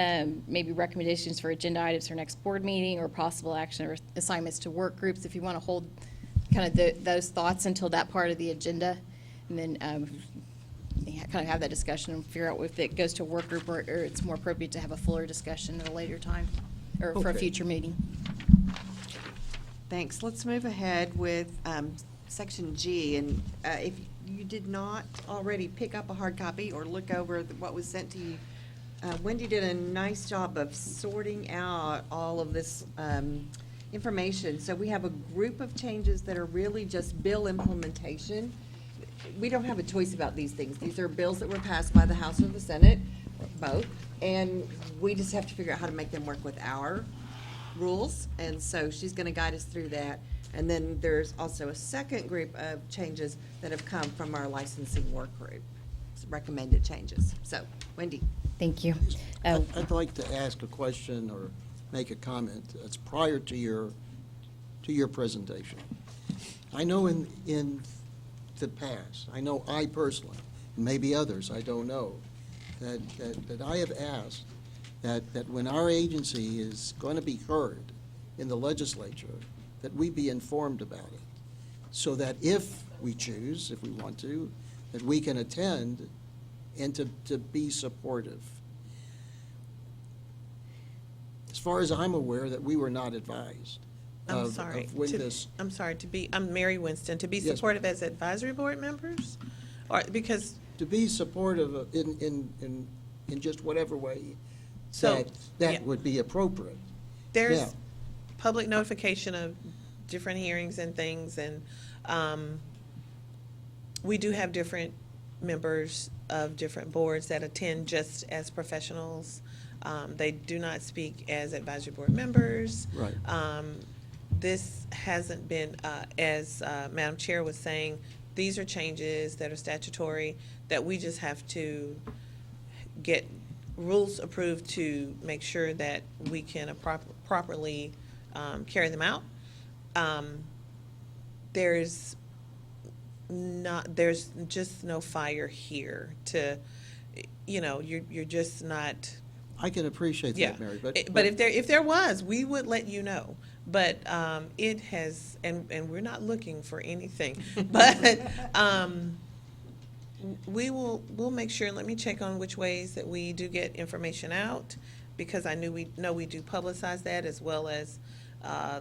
maybe recommendations for agenda items for next board meeting or possible action or assignments to work groups, if you want to hold kind of those thoughts until that part of the agenda, and then kind of have that discussion and figure out if it goes to a work group or it's more appropriate to have a fuller discussion at a later time or for a Okay. future meeting. Thanks. Let's move ahead with Section G. And if you did not already pick up a hard copy or look over what was sent to you, Wendy did a nice job of sorting out all of this information. So we have a group of changes that are really just bill implementation. We don't have a choice about these things. These are bills that were passed by the House or the Senate, both, and we just have to figure out how to make them work with our rules, and so she's going to guide us through that. And then there's also a second group of changes that have come from our licensing work group, recommended changes. So, Wendy. Thank you. I'd like to ask a question or make a comment that's prior to your presentation. I know in the past, I know I personally, maybe others, I don't know, that I have asked that when our agency is going to be heard in the legislature, that we be informed about it, so that if we choose, if we want to, that we can attend and to be supportive. As far as I'm aware, that we were not advised I'm of sorry. when this. I'm Mary Winston, to be Yes. supportive as advisory board members? Or, because, To be supportive of- in just whatever way So, that yeah. would be appropriate. there's Yeah. public notification of different hearings and things, and we do have different members of different boards that attend just as professionals. They do not speak as advisory board members. Right. This hasn't been, as Madam Chair was saying, these are changes that are statutory that we just have to get rules approved to make sure that we can properly carry them out. There's just no fire here to, you're just not. I can appreciate Yeah, that, Mary, but. But if there was, we would let you know. But it has, and we're not looking for anything. But we'll make sure. Let me check on which ways that we do get information out, because I know we do publicize that, as well as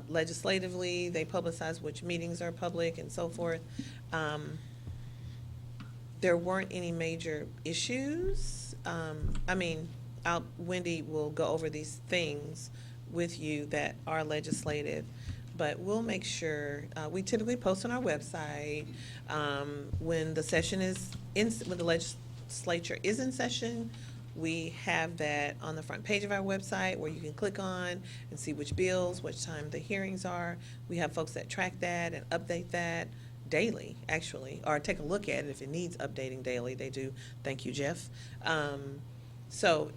legislatively they publicize which meetings are public and so forth. There weren't any major issues. Wendy will go over these things with you that are legislative, but we'll make sure, we typically post on our website, when the session is when the legislature is in session, we have that on the front page of our website where you can click on and see which bills, which time the hearings are. We have folks that track that and update that daily, actually, or take a look at it if it needs updating daily. They do. Thank you, Jeff. So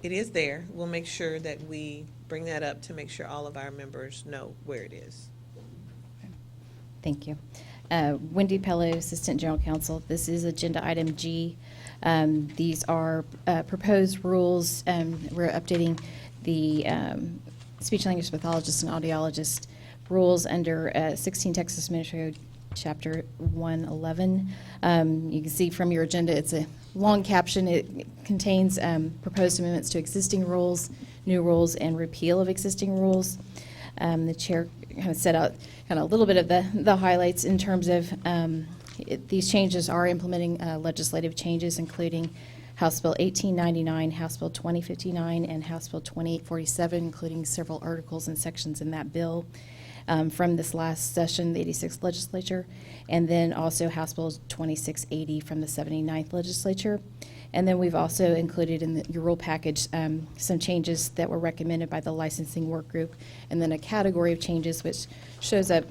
it is there. We'll make sure that we bring that up to make sure all of our members know where it is. Thank you. Wendy Pello, Assistant General Counsel. This is Agenda Item G. These are proposed rules. We're updating the speech language pathologists and audiologists rules under 16 Texas Administrative Chapter 111. You can see from your agenda, it's a long caption. It contains proposed amendments to existing rules, new rules, and repeal of existing rules. The chair kind of set out kind of a little bit of the highlights in terms of these changes are implementing legislative changes, including House Bill 1899, House Bill 2059, and House Bill 2847, including several articles and sections in that bill. From this last session, the 86th legislature, and then also House Bill 2680 from the 79th legislature. And then we've also included in your rule package some changes that were recommended by the licensing work group, and then a category of changes which shows up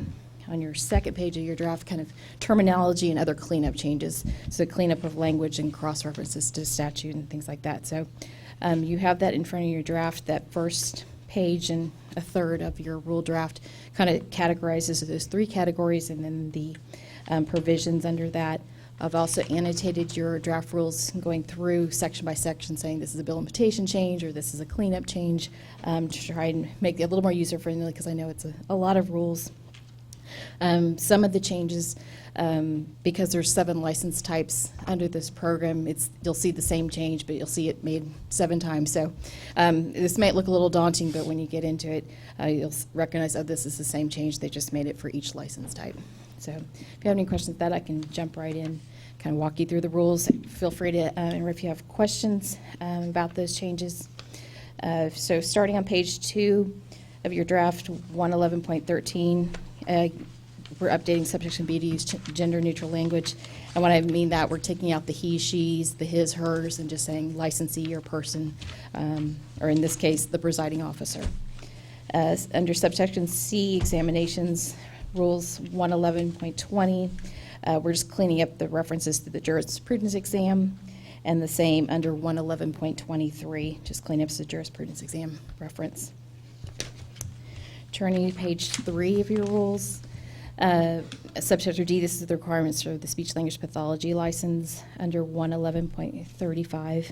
on your second page of your draft, kind of terminology and other cleanup changes. So cleanup of language and cross-references to statute and things like that. So you have that in front of your draft. That first page and a third of your rule draft kind of categorizes those three categories, and then the provisions under that. I've also annotated your draft rules, going through section by section, saying this is a bill and petition change, or this is a cleanup change, to try and make it a little more user-friendly, because I know it's a lot of rules. Some of the changes, because there's 7 license types under this program, you'll see the same change, but you'll see it made 7 times. So this might look a little daunting, but when you get into it, you'll recognize, oh, this is the same change. They just made it for each license type. So if you have any questions with that, I can jump right in, kind of walk you through the rules. Feel free to, or if you have questions about those changes. So starting on page 2 of your draft, 111.13, we're updating subsection B to use gender-neutral language. And when I mean that, we're taking out the he, she's, the his, hers, and just saying licensee or person, or in this case, the presiding officer. Under subsection C, examinations, rules 111.20, we're just cleaning up the references to the jurisprudence exam, and the same under 111.23, just clean up the jurisprudence exam reference. Turning to page 3 of your rules, subchapter D, this is the requirements for the speech-language pathology license under 111.35.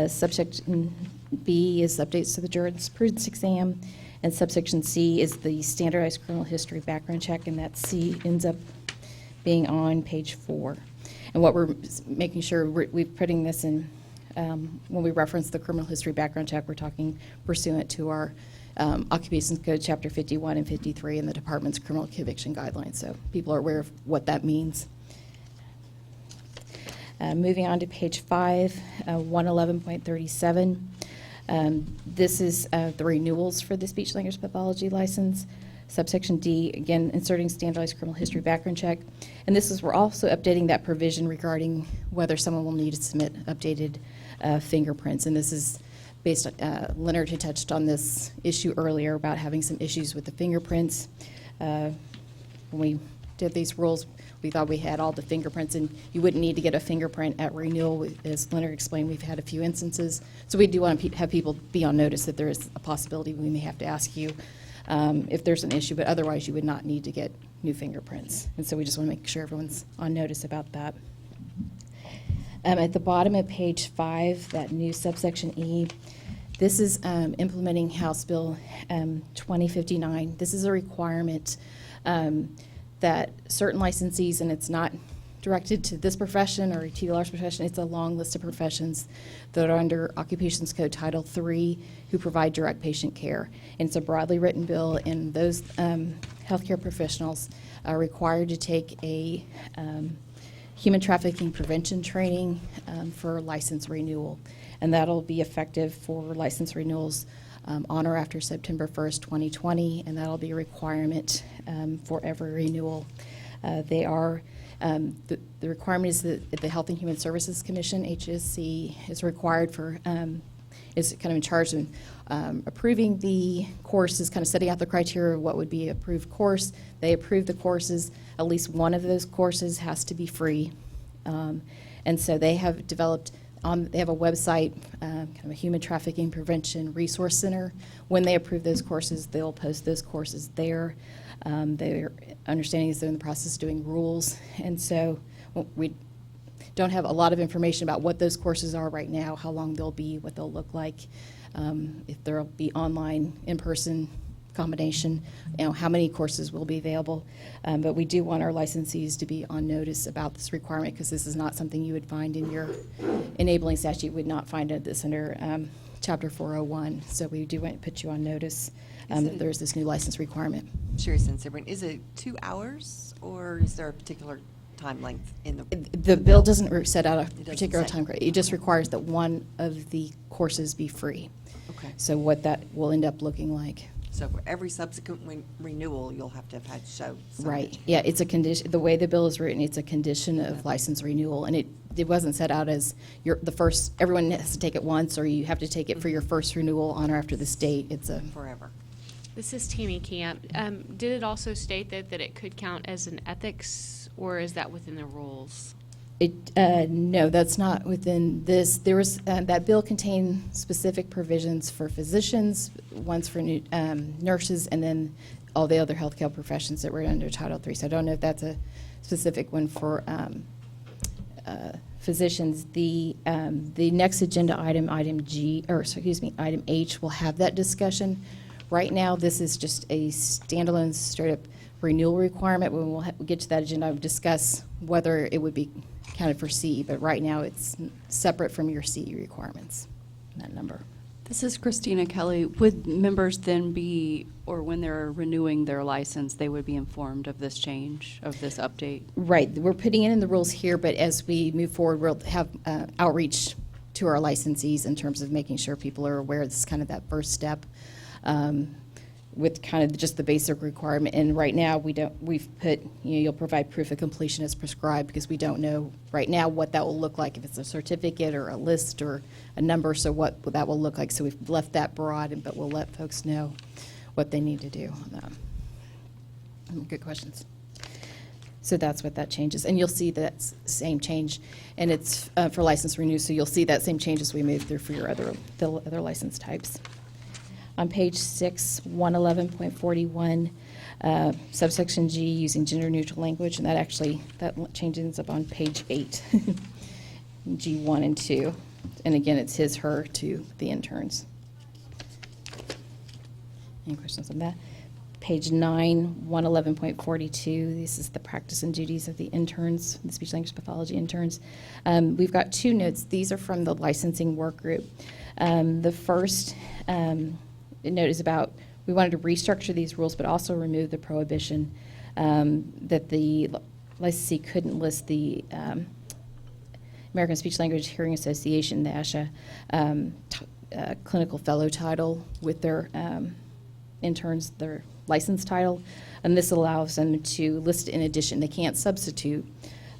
Subsection B is updates to the jurisprudence exam, and subsection C is the standardized criminal history background check, and that C ends up being on page 4. And what we're making sure we're putting this in, when we reference the criminal history background check, we're talking pursuant to our Occupations Code Chapter 51 and 53 and the Department's criminal conviction guidelines, so people are aware of what that means. Moving on to page 5, 111.37. This is the renewals for the speech-language pathology license. Subsection D, again, inserting standardized criminal history background check. And this is, we're also updating that provision regarding whether someone will need to submit updated fingerprints. And this is based on, Leonard had touched on this issue earlier about having some issues with the fingerprints. When we did these rules, we thought we had all the fingerprints, and you wouldn't need to get a fingerprint at renewal. As Leonard explained, we've had a few instances. So we do want to have people be on notice that there is a possibility we may have to ask you if there's an issue, but otherwise you would not need to get new fingerprints. And so we just want to make sure everyone's on notice about that. At the bottom of page 5, that new subsection E, this is implementing House Bill 2059. This is a requirement that certain licensees, and it's not directed to this profession or TDLR's profession, it's a long list of professions that are under Occupations Code Title III who provide direct patient care. And it's a broadly written bill, and those healthcare professionals are required to take a human trafficking prevention training for license renewal. And that'll be effective for license renewals on or after September 1st, 2020, and that'll be a requirement for every renewal. They are, the requirement is that the Health and Human Services Commission, HSC, is required for, is kind of in charge of approving the courses, kind of setting out the criteria of what would be an approved course. They approve the courses. At least one of those courses has to be free. And so they have developed, they have a website, kind of a Human Trafficking Prevention Resource Center. When they approve those courses, they'll post those courses there. Their understanding is they're in the process of doing rules. And so we don't have a lot of information about what those courses are right now, how long they'll be, what they'll look like, if there'll be online, in-person combination, how many courses will be available. But we do want our licensees to be on notice about this requirement, because this is not something you would find in your enabling statute. You would not find this under Chapter 401. So we do want to put you on notice that there's this new license requirement. Sherry Sabrina, is it 2 hours, or is there a particular time length in the The bill doesn't set out a particular say. time. It just requires that one of the courses be free. Okay. So what that will end up looking like. So for every subsequent renewal, you'll have to have had show. Right, yeah, it's a condition, the way the bill is written, it's a condition of license renewal, and it wasn't set out as the first, everyone has to take it once, or you have to take it for your first renewal on or after this date. It's a Forever. This is Tammy Camp. Did it also state that it could count as an ethics, or is that within the rules? No, that's not within this. There was, that bill contained specific provisions for physicians, ones for nurses, and then all the other healthcare professions that were under Title III. So I don't know if that's a specific one for physicians, the next agenda item, item H, will have that discussion. Right now, this is just a standalone straight-up renewal requirement. When we'll get to that agenda, I'll discuss whether it would be counted for C, but right now it's separate from your CE requirements, that number. This is Christina Kelly. Would members then be, or when they're renewing their license, they would be informed of this change, of this update? Right, we're putting it in the rules here, but as we move forward, we'll have outreach to our licensees in terms of making sure people are aware this is kind of that first step with kind of just the basic requirement. And right now, we've put, you'll provide proof of completion as prescribed, because we don't know right now what that will look like, if it's a certificate or a list or a number, so what that will look like. So we've left that broad, but we'll let folks know what they need to do on that. Good questions. So that's what that changes. And you'll see that same change, and it's for license renew, so you'll see that same change as we move through for your other license types. On page 6, 111.41, subsection G, using gender-neutral language, and that changes up on page 8, G1 and 2. And again, it's his, her to the interns. Any questions on that? Page 9, 111.42, this is the practice and duties of the interns, the speech-language pathology interns. We've got 2 notes. These are from the licensing work group. The first note is about, we wanted to restructure these rules, but also remove the prohibition that the licensee couldn't list the American Speech Language Hearing Association, the ASHA, clinical fellow title with their interns, their license title, and this allows them to list in addition. They can't substitute,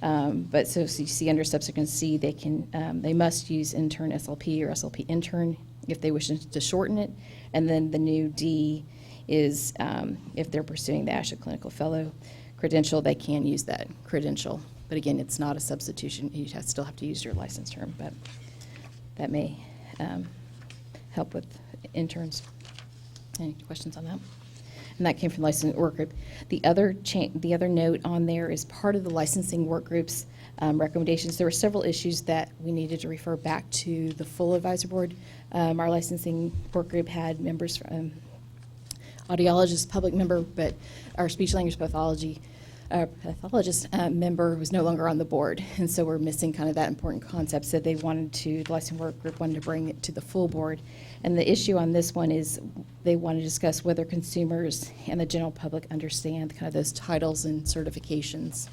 but so you see under subsection C, they must use intern SLP or SLP intern if they wish to shorten it, and then the new D is if they're pursuing the ASHA clinical fellow credential, they can use that credential. But again, it's not a substitution. You still have to use your license term, but that may help with interns. Any questions on that? And that came from the licensing work group. The other note on there is part of the licensing work group's recommendations. There were several issues that we needed to refer back to the full advisory board. Our licensing work group had members from audiologists, public member, but our speech language pathologist member was no longer on the board, and so we're missing kind of that important concept. So the licensing work group wanted to bring it to the full board. And the issue on this one is they want to discuss whether consumers and the general public understand kind of those titles and certifications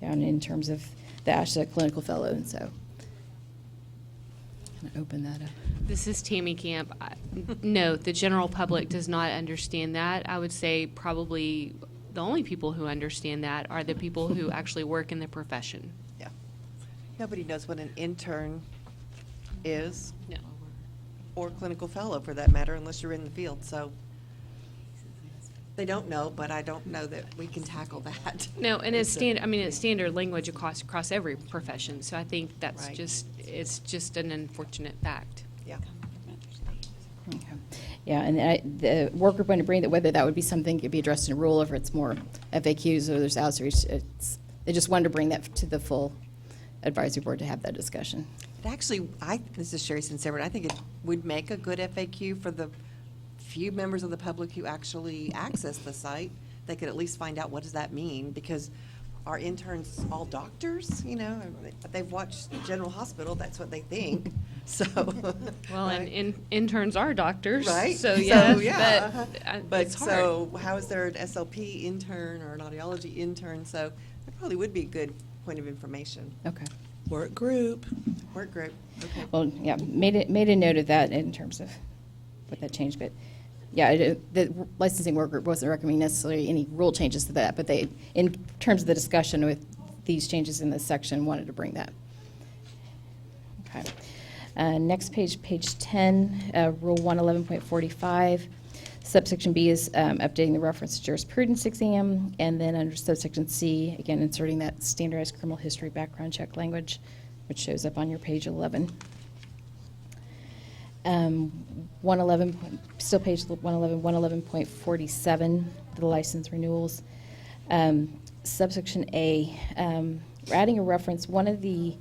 down in terms of the ASHA clinical fellow. And so I'm going to open that up. This is Tammy Camp. No, the general public does not understand that. I would say probably the only people who understand that are the people who actually work in the profession. Yeah. Nobody knows what an intern is. No. Or clinical fellow, for that matter, unless you're in the field. So they don't know, but I don't know that we can tackle that. No, and it's standard language across every profession. So I think that's Right. it's just an unfortunate fact. Yeah. Okay. Yeah, and the work group wanted to bring that, whether that would be something that could be addressed in a rule, or if it's more FAQs or there's outreach. They just wanted to bring that to the full advisory board to have that discussion. It actually, this is Sherry Sincero, I think it would make a good FAQ for the few members of the public who actually access the site. They could at least find out, what does that mean? Because are interns all doctors? They've watched General Hospital, that's what they think. So. Well, right? and interns are doctors, Right? So yeah, yeah. but it's hard. So how is there an SLP intern or an audiology intern? So that probably would be a good point of information. Okay. Work group. Work group, okay. Well, yeah, made a note of that in terms of what that changed, but yeah, the licensing work group wasn't recommending necessarily any rule changes to that, but they, in terms of the discussion with these changes in this section, wanted to bring that. Okay. Next page, page 10, Rule 111.45. Subsection B is updating the reference to jurisprudence exam, and then under subsection C, again, inserting that standardized criminal history background check language, which shows up on your page 11. 111, still page 111, 111.47, the license renewals. Subsection A adding a reference. One of the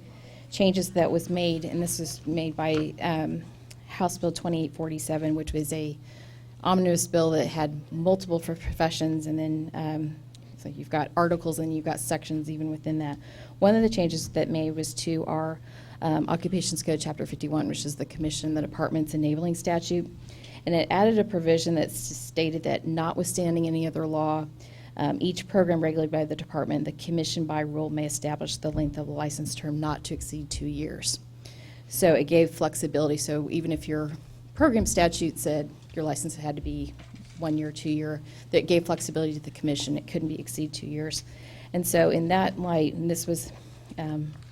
changes that was made, and this was made by House Bill 2847, which was a omnibus bill that had multiple professions, and then so you've got articles and you've got sections even within that. One of the changes that made was to our Occupations Code Chapter 51, which is the Commission, the Department's enabling statute, and it added a provision that stated that notwithstanding any other law, each program regulated by the department, the commission by rule may establish the length of the license term not to exceed 2 years. So it gave flexibility. So even if your program statute said your license had to be 1 year, 2 year, that gave flexibility to the commission. It couldn't exceed 2 years. And so in that light, and this was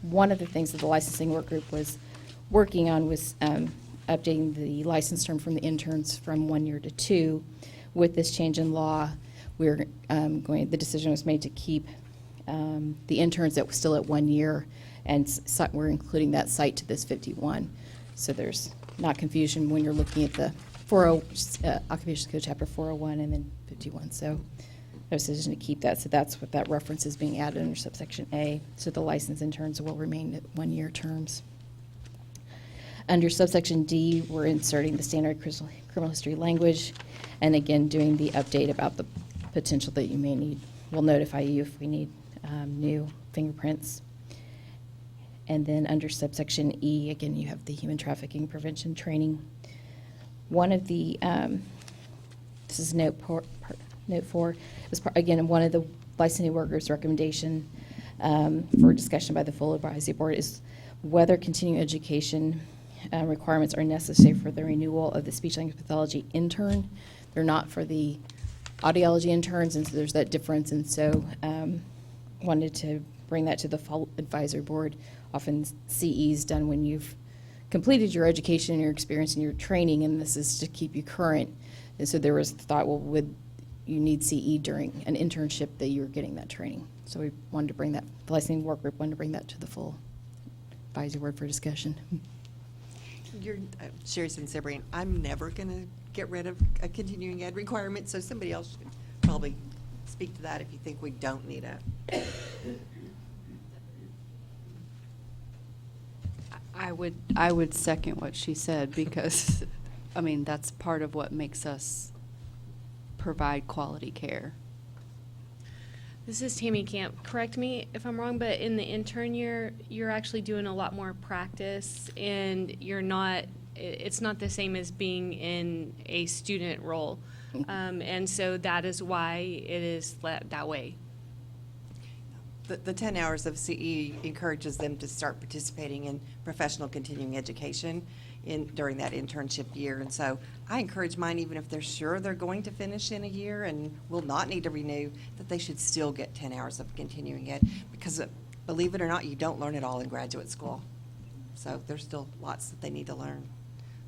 one of the things that the licensing work group was working on, was updating the license term from the interns from 1 year to 2. With this change in law, we're the decision was made to keep the interns that were still at 1 year, and we're including that site to this 51. So there's not confusion when you're looking at the Occupations Code Chapter 401 and then 51. So a decision to keep that. So that's what that reference is being added under subsection A. So the license interns will remain at 1 year terms. Under subsection D, we're inserting the standard criminal history language, and again doing the update about the potential that you may need. We'll notify you if we need new fingerprints. And then under subsection E, again, you have the human trafficking prevention training. One of the, this is note 4, was again, one of the licensing workers' recommendation for discussion by the full advisory board is whether continuing education requirements are necessary for the renewal of the speech language pathology intern. They're not for the audiology interns, and so there's that difference. And so wanted to bring that to the full advisory board. Often CE is done when you've completed your education and your experience and your training, and this is to keep you current. And so there was thought, well, would you need CE during an internship that you're getting that training? So we wanted to bring that, the licensing work group wanted to bring that to the full advisory board for discussion. You're serious and Sabrine, I'm never going to get rid of a continuing ed requirement, so somebody else should probably speak to that if you think we don't need it. I would second what she said, because, I mean, that's part of what makes us provide quality care. This is Tammy Camp. Correct me if I'm wrong, but in the intern year, you're actually doing a lot more practice, and it's not the same as being in a student role. And so that is why it is that way. The 10 hours of CE encourages them to start participating in professional continuing education during that internship year. And so I encourage mine, even if they're sure they're going to finish in a year and will not need to renew, that they should still get 10 hours of continuing ed, because believe it or not, you don't learn it all in graduate school. So there's still lots that they need to learn.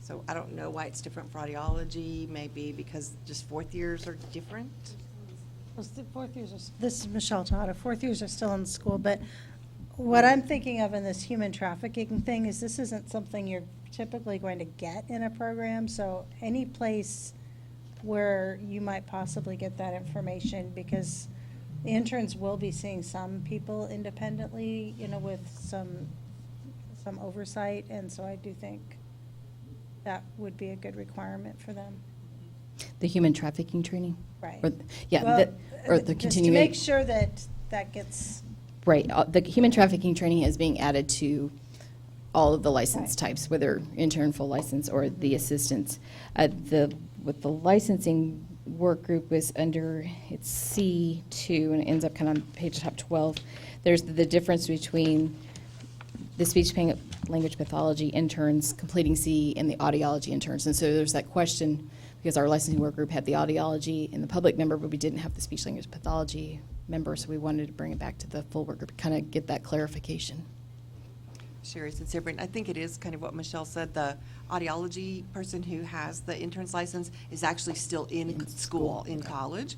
So I don't know why it's different for audiology, maybe because just fourth years are different. Well, the fourth years this is Michelle Tata. Fourth years are still in school, but what I'm thinking of in this human trafficking thing is this isn't something you're typically going to get in a program. So any place where you might possibly get that information, because the interns will be seeing some people independently, with some oversight, and so I do think that would be a good requirement for them. The human trafficking training? Right. Or, yeah, Well, or the just continuing. to make sure that that gets. Right. The human trafficking training is being added to all of the license types, whether intern, full license, or the assistants. With the licensing work group was under, it's C2, and it ends up kind of on page top 12. There's the difference between the speech language pathology interns completing C and the audiology interns. And so there's that question, because our licensing work group had the audiology and the public member, but we didn't have the speech language pathology member, so we wanted to bring it back to the full work group, kind of get that clarification. Sherry and Sabrine, I think it is kind of what Michelle said. The audiology person who has the intern's license is actually still in school, in college,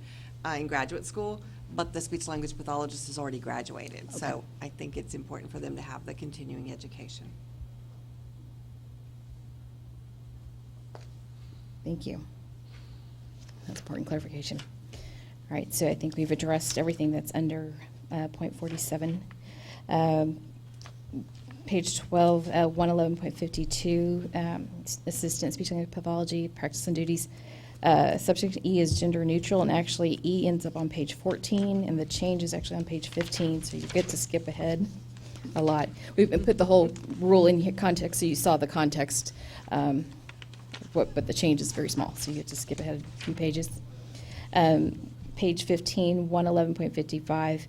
in graduate school, but the speech language pathologist has already graduated. Okay. So I think it's important for them to have the continuing education. Thank you. That's important clarification. All right, so I think we've addressed everything that's under point 47. Page 12, 111.52, assistant speech language pathology, practice and duties. Subsection E is gender neutral, and actually E ends up on page 14, and the change is actually on page 15, so you get to skip ahead a lot. We've put the whole rule in here context, so you saw the context, but the change is very small, so you get to skip ahead a few pages. Page 15, 111.55,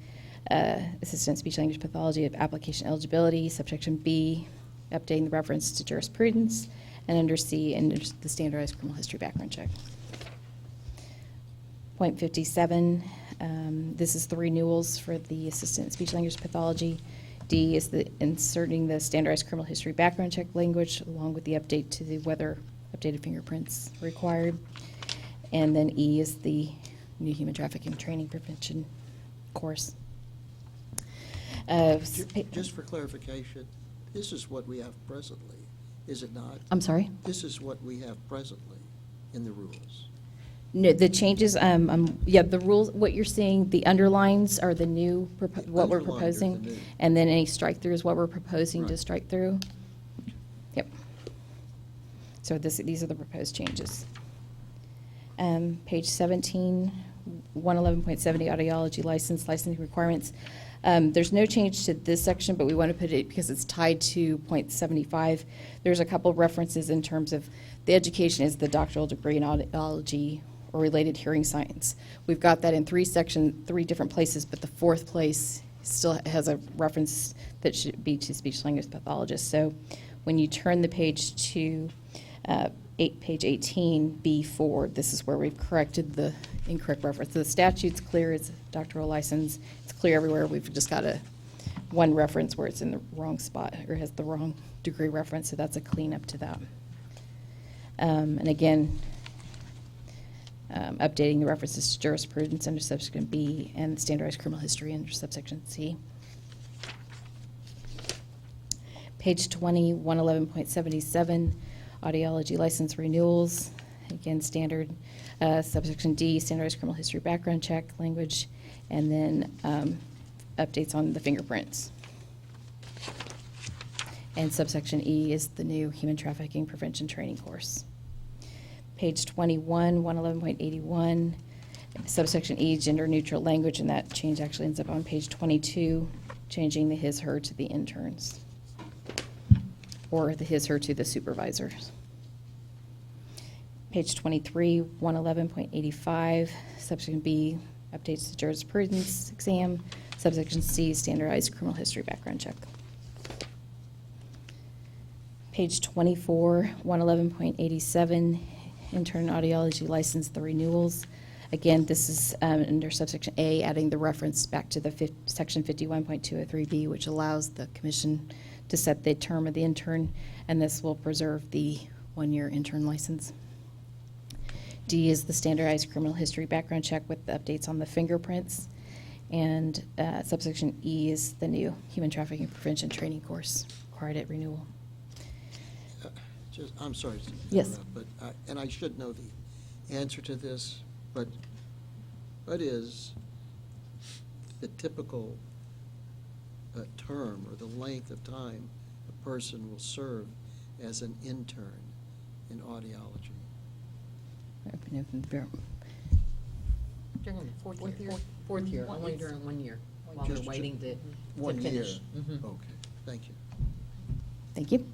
assistant speech language pathology of application eligibility, subsection B, updating the reference to jurisprudence, and under C, and the standardized criminal history background check. Point 57, this is the renewals for the assistant speech language pathology. D is the inserting the standardized criminal history background check language along with the update to the whether updated fingerprints required. And then E is the new human trafficking training prevention course. Just for clarification, this is what we have presently, is it not? I'm sorry? This is what we have presently in the rules. No, the changes, yeah, the rules, what you're seeing, the underlines are the new, what we're Underlined are the proposing, new. and then any strike-through is what we're proposing to Right. strike through. Yep. So these are the proposed changes. Page 17, 111.70, audiology licensing requirements. There's no change to this section, but we want to put it because it's tied to .75. There's a couple references in terms of the education is the doctoral degree in audiology or related hearing science. We've got that in three different places, but the fourth place still has a reference that should be to speech language pathologists. So when you turn the page to page 18, B4, this is where we've corrected the incorrect reference. The statute's clear, it's a doctoral license, it's clear everywhere. We've just got one reference where it's in the wrong spot or has the wrong degree reference, so that's a cleanup to that. And again, updating the references to jurisprudence under subsection B and standardized criminal history under subsection C. Page 20, 111.77, audiology license renewals. Again, standard, subsection D, standardized criminal history background check language, and then updates on the fingerprints. And subsection E is the new human trafficking prevention training course. Page 21, 111.81, subsection E, gender neutral language, and that change actually ends up on page 22, changing the his, her to the interns, or the his, her to the supervisors. Page 23, 111.85, subsection B, updates to jurisprudence exam, subsection C, standardized criminal history background check. Page 24, 111.87, intern audiology license, the renewals. Again, this is under subsection A, adding the reference back to the section 51.203B, which allows the commission to set the term of the intern, and this will preserve the one-year intern license. D is the standardized criminal history background check with the updates on the fingerprints, and subsection E is the new human trafficking prevention training course required at renewal. I'm sorry to Yes. interrupt, but and I should know the answer to this, but what is the typical term or the length of time a person will serve as an intern in audiology? During the fourth year? Fourth year, only during 1 year, while they're Just waiting to 1 year? finish. Mhm. Okay, thank you. Thank you.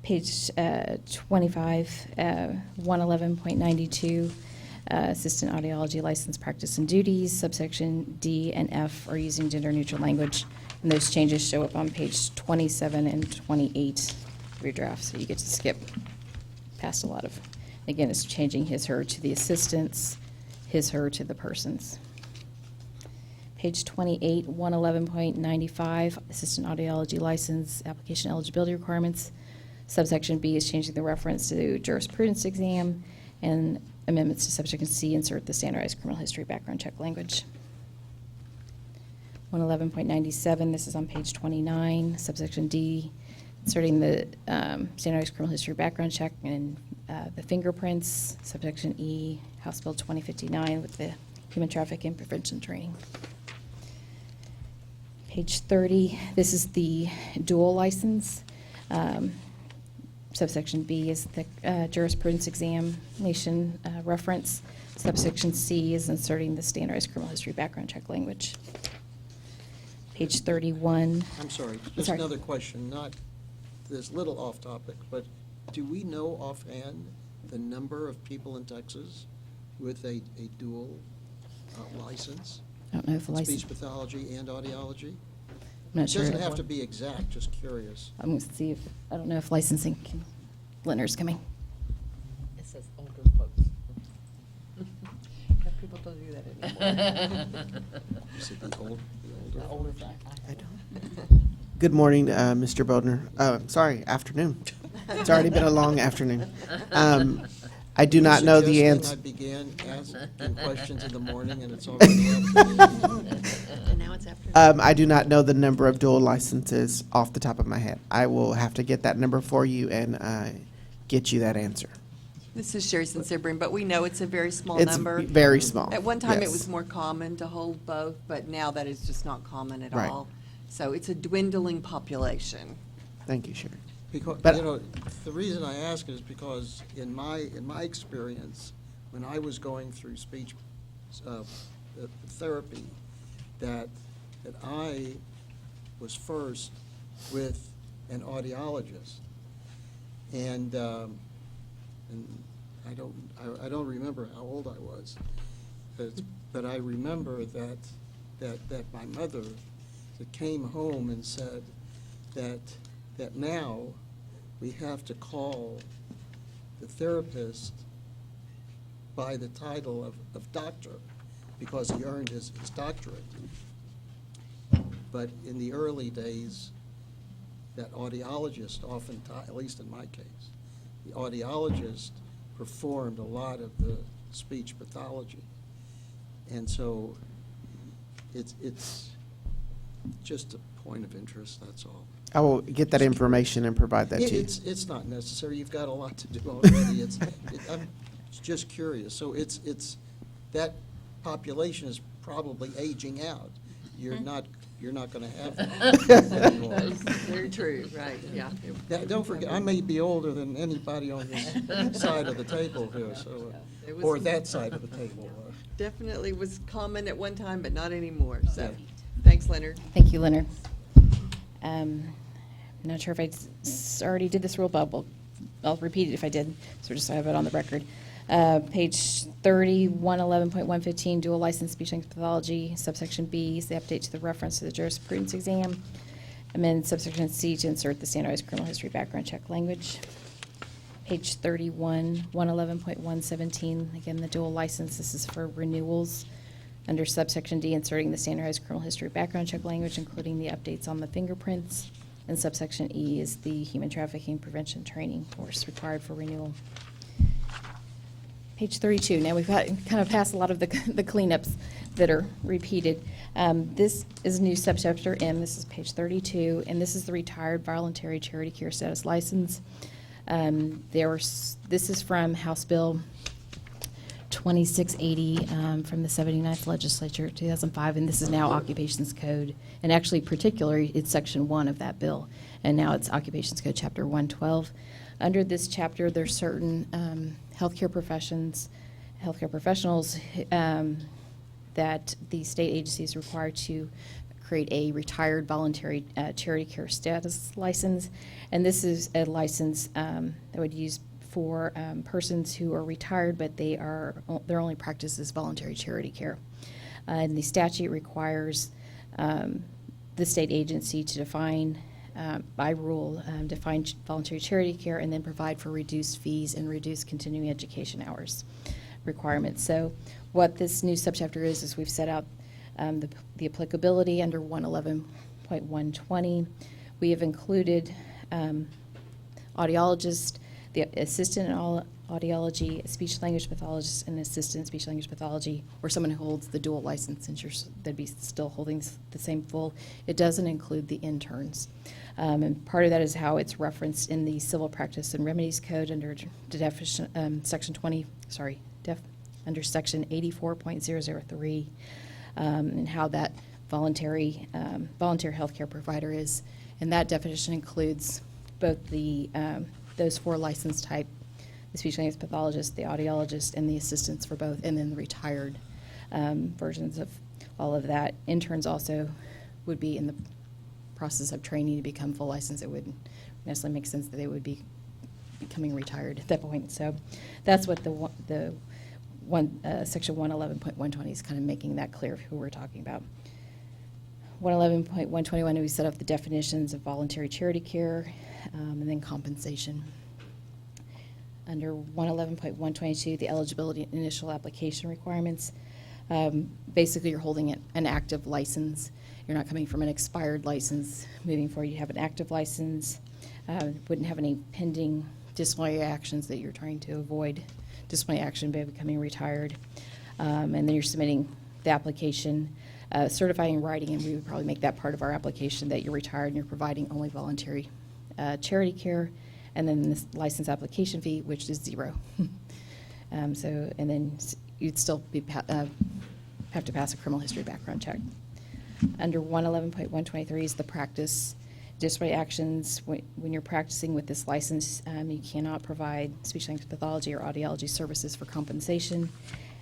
Page 25, 111.92, assistant audiology license practice and duties, subsection D and F are using gender-neutral language, and those changes show up on page 27 and 28 of your draft, so you get to skip past a lot of, again, it's changing his, her to the assistants, his, her to the persons. Page 28, 111.95, assistant audiology license, application eligibility requirements. Subsection B is changing the reference to jurisprudence exam, and amendments to subsection C insert the standardized criminal history background check language. 111.97, this is on page 29, subsection D, inserting the standardized criminal history background check and the fingerprints, subsection E, House Bill 2059 with the human trafficking prevention training. Page 30, this is the dual license. Subsection B is the jurisprudence examination reference. Subsection C is inserting the standardized criminal history background check language. Page 31. I'm sorry, just Sorry. another question, not this little off topic, but do we know offhand the number of people in Texas with a dual license? I don't know if the license, Speech pathology and audiology? I'm not sure. It doesn't have to be exact, just curious. I'm going to see if, I don't know if licensing, Leonard's coming. It says older folks. People don't do that anymore. You said the older The older folks? I don't. Good morning, Mr. Bodner. Sorry, afternoon. It's already been a long afternoon. I do not know the answer. I began asking questions in the morning and it's already afternoon. And now it's after. I do not know the number of dual licenses off the top of my head. I will have to get that number for you and get you that answer. This is Sherry Sebring, but we know it's a very small It's number. very small. At one time, it yes. was more common to hold both, but now that is just not common at Right. all. So it's a dwindling population. Thank you, Sherry. Because, But- you know, the reason I ask is because in my experience, when I was going through speech therapy, that I was first with an audiologist, and I don't remember how old I was, but I remember that my mother came home and said that now we have to call the therapist by the title of doctor because he earned his doctorate. But in the early days, that audiologist oftentimes, at least in my case, the audiologist performed a lot of the speech pathology. And so it's just a point of interest, that's all. I will get that information and provide that to you. It's not necessary, you've got a lot to do already. I'm just curious. So it's, that population is probably aging out. You're not gonna have that anymore. Very true, right, yeah. Yeah, don't forget, I may be older than anybody on this side of the table here, so, It was- or that side of the table. Definitely was common at one time, but not anymore, so. Yeah. Thanks, Leonard. Thank you, Leonard. I'm not sure if I already did this rule, but I'll repeat it if I did, so just so I have it on the record. Page 30, 111.115, dual license speech language pathology, subsection B is the update to the reference to the jurisprudence exam. Amend subsection C to insert the standardized criminal history background check language. Page 31, 111.117, again, the dual license, this is for renewals. Under subsection D, inserting the standardized criminal history background check language, including the updates on the fingerprints. And subsection E is the human trafficking prevention training course required for renewal. Page 32, now we've kind of passed a lot of the cleanups that are repeated. This is new subchapter M, this is page 32, and this is the retired voluntary charity care status license. This is from House Bill 2680 from the 79th Legislature, 2005, and this is now Occupations Code. And actually, particularly, it's Section 1 of that bill, and now it's Occupations Code, Chapter 112. Under this chapter, there's certain healthcare professionals that the state agency is required to create a retired voluntary charity care status license, and this is a license that would use for persons who are retired, but their only practice is voluntary charity care. And the statute requires the state agency to define, by rule, define voluntary charity care and then provide for reduced fees and reduced continuing education hours requirements. So what this new subchapter is we've set out the applicability under 111.120. We have included audiologists, the assistant in audiology, a speech language pathologist, and assistant in speech language pathology, or someone who holds the dual license, since they'd be still holding the same full. It doesn't include the interns. And part of that is how it's referenced in the Civil Practice and Remedies Code under under Section 84.003, and how that volunteer healthcare provider is, and that definition includes both the those 4 license type, the speech language pathologist, the audiologist, and the assistants for both, and then the retired versions of all of that. Interns also would be in the process of training to become full license. It wouldn't necessarily make sense that they would be becoming retired at that point. So that's what Section 111.120 is kind of making that clear of who we're talking about. 111.121, we set up the definitions of voluntary charity care and then compensation. Under 111.122, the eligibility and initial application requirements. Basically, you're holding an active license. You're not coming from an expired license. Moving forward, you have an active license. Wouldn't have any pending disciplinary actions that you're trying to avoid. Disciplinary action by becoming retired. And then you're submitting the application, certifying writing, and we would probably make that part of our application that you're retired and you're providing only voluntary charity care. And then this license application fee, which is $0. And then you'd still be have to pass a criminal history background check. Under 111.123 is the practice disciplinary actions. When you're practicing with this license, you cannot provide speech language pathology or audiology services for compensation,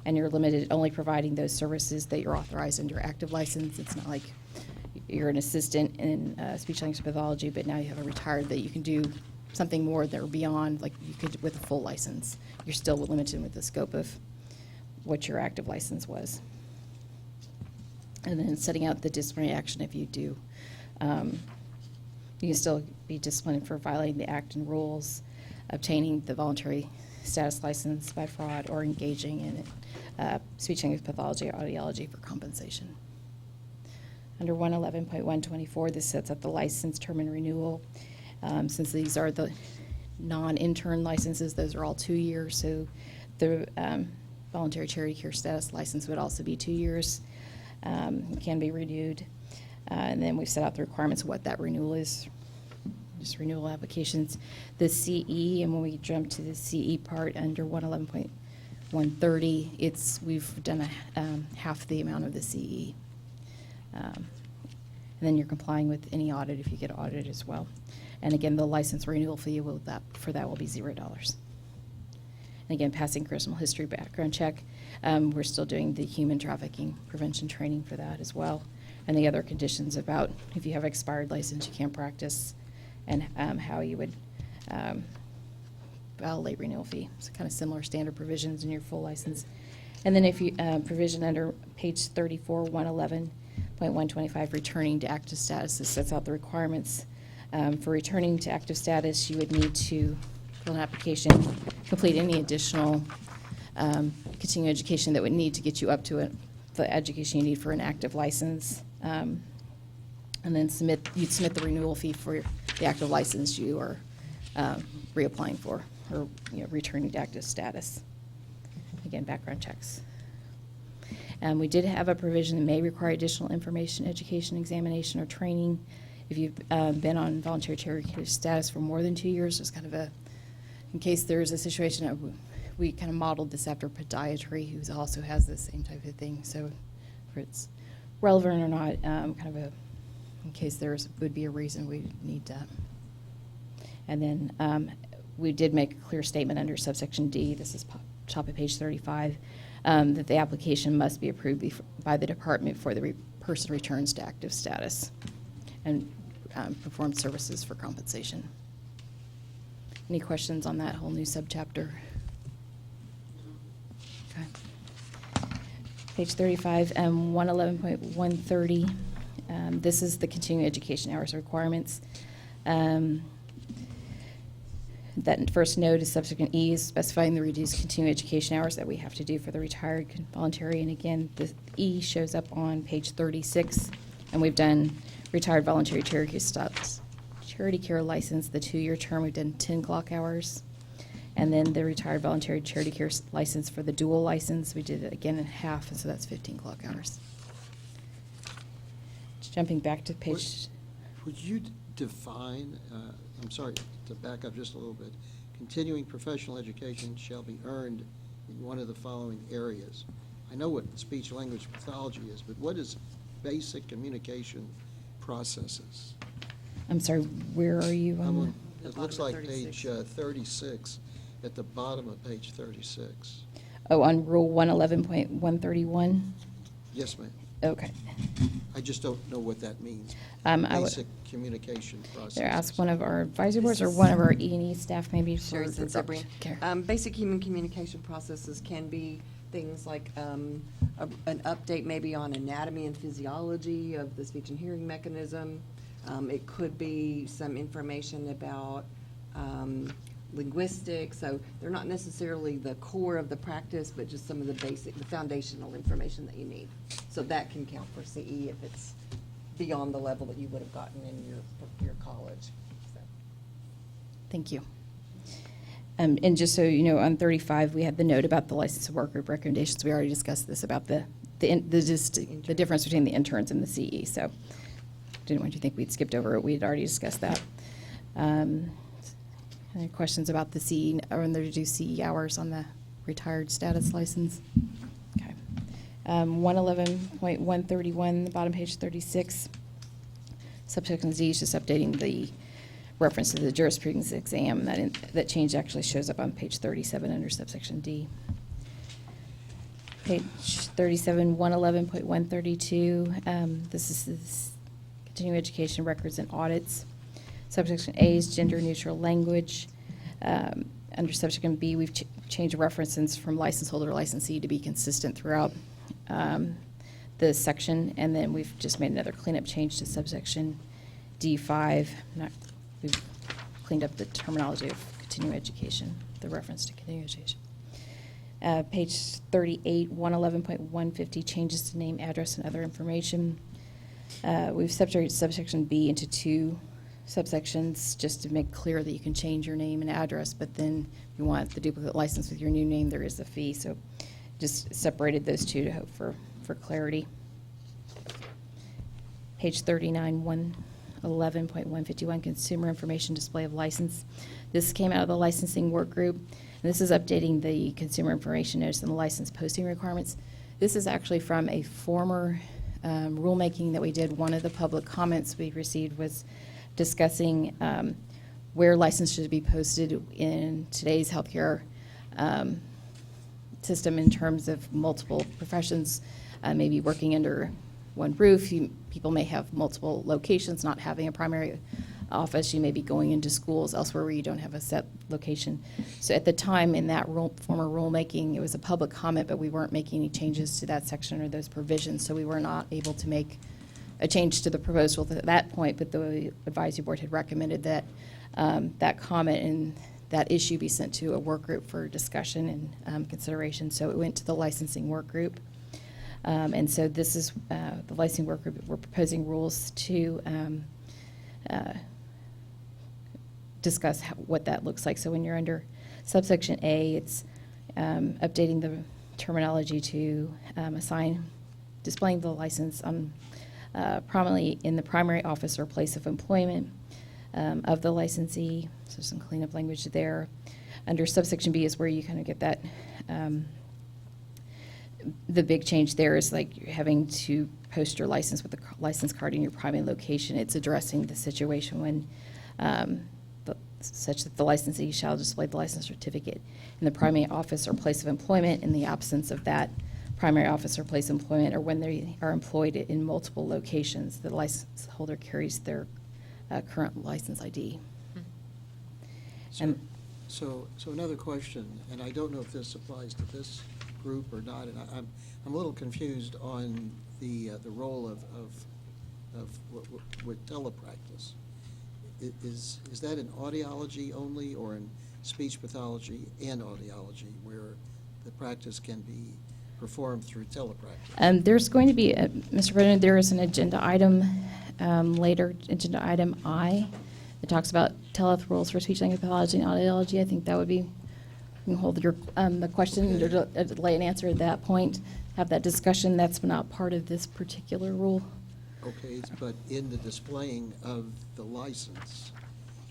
and you're limited only providing those services that you're authorized under your active license. It's not like you're an assistant in speech language pathology, but now you have a retired that you can do something more that are beyond, like you could with a full license. You're still limited with the scope of what your active license was. And then setting out the disciplinary action if you do. You can still be disciplined for violating the act and rules, obtaining the voluntary status license by fraud, or engaging in speech language pathology or audiology for compensation. Under 111.124, this sets up the license term and renewal. Since these are the non-intern licenses, those are all 2 years, so the voluntary charity care status license would also be 2 years. It can be renewed. And then we've set out the requirements of what that renewal is, just renewal applications. The CE, and when we jump to the CE part under 111.130, we've done half the amount of the CE. And then you're complying with any audit if you get audited as well. And again, the license renewal fee will be $0. And again, passing criminal history background check. We're still doing the human trafficking prevention training for that as well. And the other conditions about if you have expired license, you can't practice, and how you would file a late renewal fee. So kind of similar standard provisions in your full license. And then if you provision under page 34, 111.125, returning to active status, this sets out the requirements. For returning to active status, you would need to fill an application, complete any additional continuing education that would need to get you up to the education you need for an active license. And then you'd submit the renewal fee for the active license you are reapplying for, or returning to active status. Again, background checks. We did have a provision that may require additional information, education, examination, or training. If you've been on voluntary charity care status for more than 2 years, just kind of in case there's a situation, we kind of modeled this after podiatry, who also has the same type of thing. So if it's relevant or not, in case would be a reason we need that. And then we did make a clear statement under subsection D, this is top of page 35, that the application must be approved by the department before the person returns to active status and perform services for compensation. Any questions on that whole new subchapter? Okay. Page 35, 111.130. This is the continuing education hours requirements. That first note is subsequent E is specifying the reduced continuing education hours that we have to do for the retired voluntary. And again, the E shows up on page 36, and we've done retired voluntary charity care license, the 2-year term, we've done 10 clock hours. And then the retired voluntary charity care license for the dual license, we did it again in half, and so that's 15 clock hours. Jumping back to page... Would you define, I'm sorry to back up just a little bit, continuing professional education shall be earned in one of the following areas. I know what speech language pathology is, but what is basic communication processes. I'm sorry, where are you? I'm on, The it looks bottom like of 36. page 36, at the bottom of page 36. Oh, on Rule 111.131? Yes, ma'am. Okay. I just don't know what that means. I would- Basic communication processes. There, ask one of our advisory boards or one of our E&E staff maybe Sure, for since Dr. Sabrina. Care. Basic human communication processes can be things like an update maybe on anatomy and physiology of the speech and hearing mechanism. It could be some information about linguistics, so they're not necessarily the core of the practice, but just some of the basic, the foundational information that you need. So that can count for CE if it's beyond the level that you would have gotten in your college. So. Thank you. And just so you know, on 35, we had the note about the license work group recommendations. We already discussed this about the difference between the interns and the CE. So didn't want you to think we'd skipped over it. We had already discussed that. Any questions about the CE or when they do CE hours on the retired status license? Okay. 111.131, the bottom page 36. Subsection Z is just updating the reference to the jurisprudence exam. That change actually shows up on page 37 under subsection D. Page 37, 111.132. This is continuing education records and audits. Subsection A is gender neutral language. Under subsection B, we've changed references from license holder to licensee to be consistent throughout the section, and then we've just made another cleanup change to subsection D5. We've cleaned up the terminology of continuing education, the reference to continuing education. Page 38, 111.150, changes to name, address, and other information. We've separated subsection B into two subsections just to make clear that you can change your name and address, but then if you want the duplicate license with your new name, there is a fee. So just separated those two to hope for clarity. Page 39, 111.151, consumer information display of license. This came out of the licensing work group. And this is updating the consumer information notice and the license posting requirements. This is actually from a former rulemaking that we did. One of the public comments we received was discussing where license should be posted in today's healthcare system in terms of multiple professions, maybe working under one roof. People may have multiple locations, not having a primary office. You may be going into schools elsewhere where you don't have a set location. So at the time in that former rulemaking, it was a public comment, but we weren't making any changes to that section or those provisions, so we were not able to make a change to the proposal at that point, but the advisory board had recommended that that comment and that issue be sent to a work group for discussion and consideration. So it went to the licensing work group. And so this is the licensing work group. We're proposing rules to discuss what that looks like. So when you're under subsection A, it's updating the terminology to assign displaying the license prominently in the primary office or place of employment of the licensee. So some cleanup language there. Under subsection B is where you kind of get that. The big change there is like you're having to post your license with the license card in your primary location. It's addressing the situation when such that the licensee shall display the license certificate in the primary office or place of employment in the absence of that primary office or place of employment, or when they are employed in multiple locations. The license holder carries their current license ID. So another question, and I don't know if this applies to this group or not, and I'm a little confused on the role of with telepractice. Is that in audiology only, or in speech pathology and audiology, where the practice can be performed through telepractice? There's going to be, Mr. President, there is an agenda item later, agenda item I, that talks about telehealth rules for speech language pathology and audiology. I think that would be, you can hold your the question or delay an answer at that point, have that discussion. That's not part of this particular rule. Okay, but in the displaying of the license,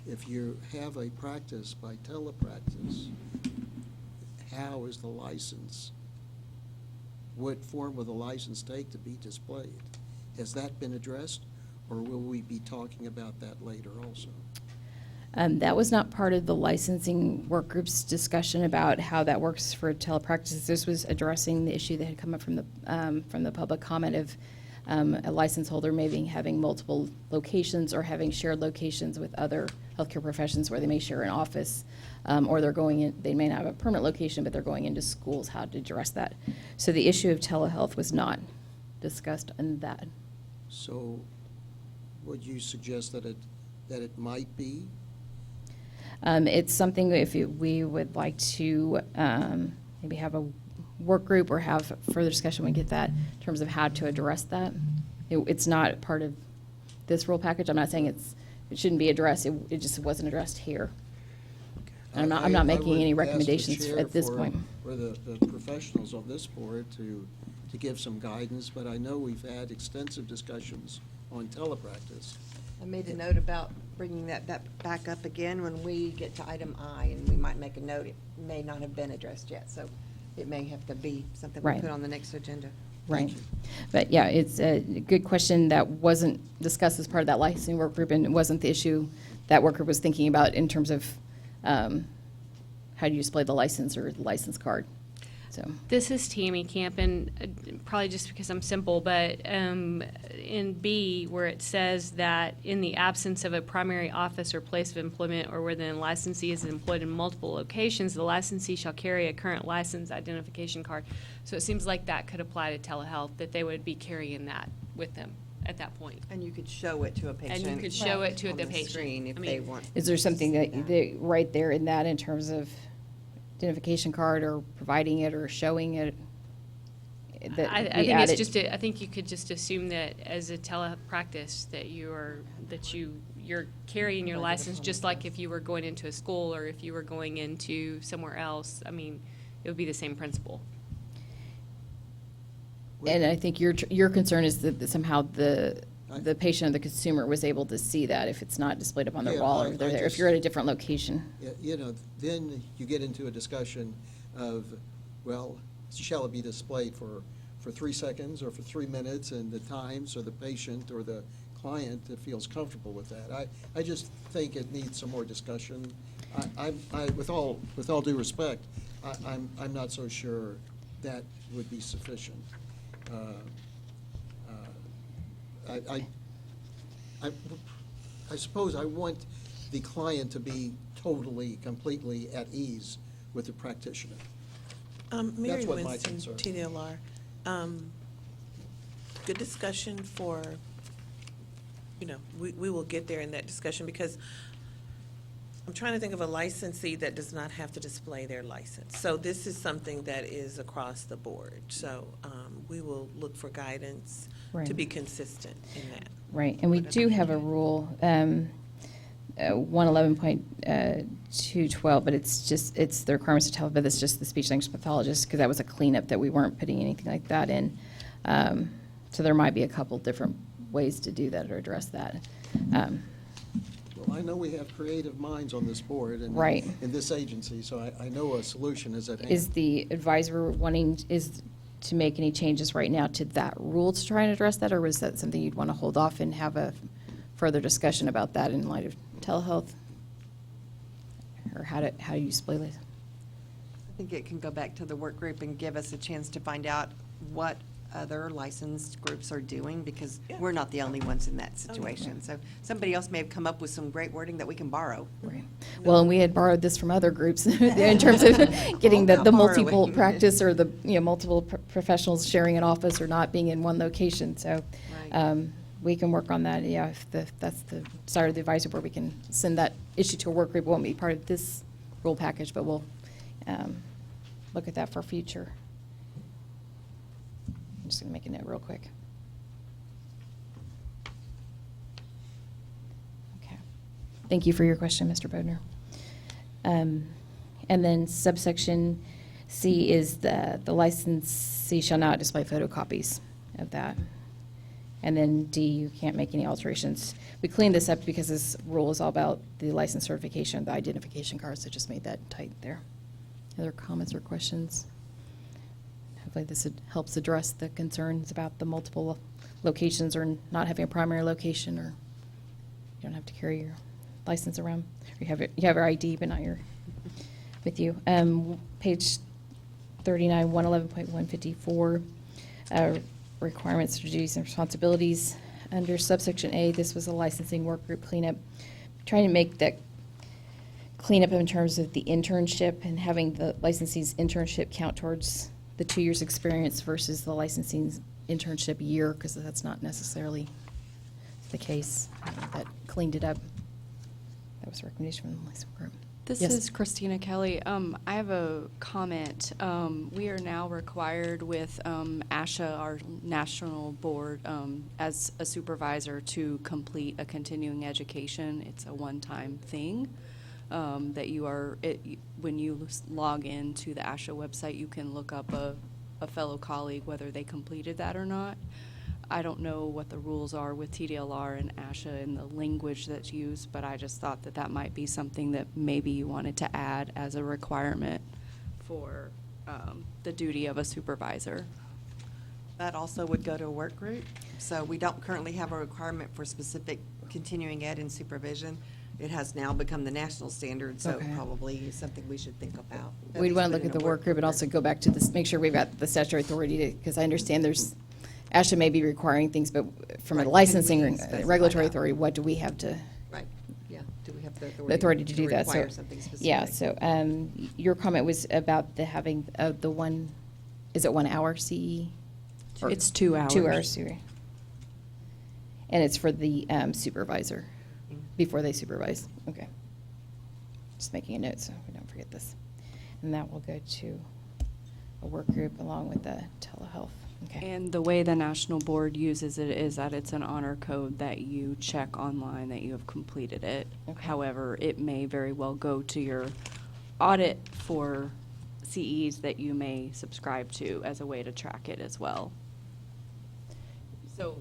if you have a practice by telepractice, how is the license, what form will the license take to be displayed? Has that been addressed, or will we be talking about that later also? That was not part of the licensing work group's discussion about how that works for telepractice. This was addressing the issue that had come up from the public comment of a license holder maybe having multiple locations or having shared locations with other healthcare professions where they may share an office, or they're going in, they may not have a permanent location, but they're going into schools, how to address that. So the issue of telehealth was not discussed in that. So would you suggest that it might be? It's something we would like to maybe have a work group or have further discussion when we get that in terms of how to address that. It's not part of this rule package. I'm not saying it shouldn't be addressed. It just wasn't addressed here. I'm not making any recommendations at this point. For the professionals on this board to give some guidance, but I know we've had extensive discussions on telepractice. I made a note about bringing that back up again when we get to item I, and we might make a note. It may not have been addressed yet, so it may have to be something we Right. put on the next agenda. Right. But yeah, it's a good question that wasn't discussed as part of that licensing work group, and it wasn't the issue that work group was thinking about in terms of how do you display the license or the license card. So This is Tammy Camp, and probably just because I'm simple, but in B, where it says that in the absence of a primary office or place of employment, or where the licensee is employed in multiple locations, the licensee shall carry a current license identification card. So it seems like that could apply to telehealth, that they would be carrying that with them at that point. And you could show it to a patient. And you could show it to on the the patient. screen if I they mean, want. is there something that right there in that in terms of identification card or providing it or showing it? I think it's just I think you could just assume that as a telepractice that you're carrying your license, just like if you were going into a school or if you were going into somewhere else. I mean, it would be the same principle. And I think your concern is that somehow the patient or the consumer was able to see that if it's not displayed up on their Yeah, wall I- or they're I there, if just- you're at a different location. Then you get into a discussion of, well, shall it be displayed for 3 seconds or for 3 minutes, and the time so the patient or the client feels comfortable with that. I just think it needs some more discussion. With all due respect, I'm not so sure that would be sufficient. I suppose I want the client to be totally, completely at ease with the practitioner. Mary That's what my Winston, concern. TDLR. Good discussion for, we will get there in that discussion, because I'm trying to think of a licensee that does not have to display their license. So this is something that is across the board. So we will look for guidance to Right. be consistent in that. Right, and we do have a rule, 111.212, but it's the requirements to tell, but it's just the speech language pathologist, because that was a cleanup that we weren't putting anything like that in. So there might be a couple different ways to do that or address that. Well, I know we have creative minds on this board and Right. in this agency, so I know a solution is at hand. Is the advisor wanting, to make any changes right now to that rule to try and address that, or was that something you'd want to hold off and have a further discussion about that in light of telehealth? Or how do you display this? I think it can go back to the work group and give us a chance to find out what other licensed groups are doing, because we're not the only ones in that situation. So somebody else may have come up with some great wording that we can borrow. Right. Well, and we had borrowed this from other groups in terms of getting the multiple borrowing. practice or the, multiple professionals sharing an office or not being in one location. So Right. we can work on that. Yeah, if that's the start of the advisory board, we can send that issue to a work group. It won't be part of this rule package, but we'll look at that for future. I'm just going to make a note real quick. Okay. Thank you for your question, Mr. Bodner. And then subsection C is the licensee shall not display photocopies of that. And then D, you can't make any alterations. We cleaned this up because this rule is all about the license certification, the identification cards, so just made that tight there. Other comments or questions? Hopefully this helps address the concerns about the multiple locations or not having a primary location, or you don't have to carry your license around. Or you have your ID, but not your with you. Page 39, 111.154, requirements for duties and responsibilities. Under subsection A, this was a licensing work group cleanup, trying to make that cleanup in terms of the internship and having the licensee's internship count towards the 2 years experience versus the licensing's internship year, because that's not necessarily the case. That cleaned it up. That was a recommendation from the licensing group. This Yes. is Christina Kelly. I have a comment. We are now required with ASHA, our national board, as a supervisor to complete a continuing education. It's a one-time thing that you are, when you log in to the ASHA website, you can look up a fellow colleague, whether they completed that or not. I don't know what the rules are with TDLR and ASHA and the language that's used, but I just thought that that might be something that maybe you wanted to add as a requirement for the duty of a supervisor. That also would go to a work group. So we don't currently have a requirement for specific continuing ed and supervision. It has now become the national standard, so Okay. probably something we should think about. We'd want to least put look in at a the work group and also go back to this, make sure we've got the statutory authority to, because I understand there's, ASHA may be requiring things, but from Right, a can licensing, we specify regulatory that? authority, what do we have to, Right, yeah. Do we have the the authority to do that? require So, something specific? yeah, so your comment was about the having the one, is it 1 hour CE? Or It's 2 hours. 2 hours, CE. And it's for the supervisor, before they supervise, okay. Just making a note so we don't forget this. And that will go to a work group along with the telehealth, okay. And the way the national board uses it is that it's an honor code that you check online that you have completed it. Okay. However, it may very well go to your audit for CEs that you may subscribe to as a way to track it as well. So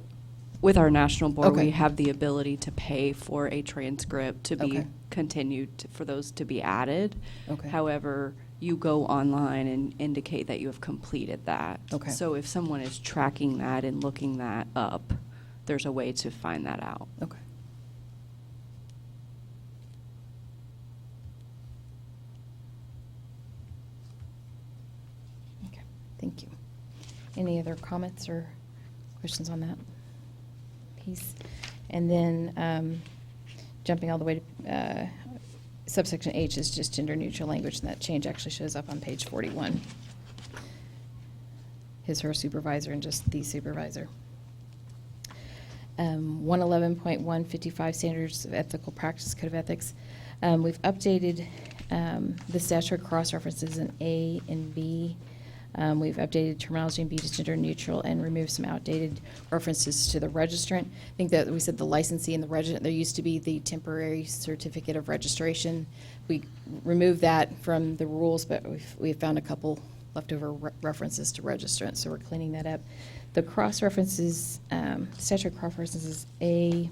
with our national board, Okay. we have the ability to pay for a transcript to be Okay. continued, for those to be added. Okay. However, you go online and indicate that you have completed that. Okay. So if someone is tracking that and looking that up, there's a way to find that out. Okay. Okay, thank you. Any other comments or questions on that piece? And then jumping all the way to subsection H is just gender neutral language, and that change actually shows up on page 41. His, her supervisor, and just the supervisor. 111.155 Standards of Ethical Practice, Code of Ethics. We've updated the statutory cross-references in A and B. We've updated terminology in B to gender neutral and removed some outdated references to the registrant. I think that we said the licensee and the registrant, there used to be the temporary certificate of registration. We removed that from the rules, but we've found a couple leftover references to registrant, so we're cleaning that up. The cross-references, statutory cross-references A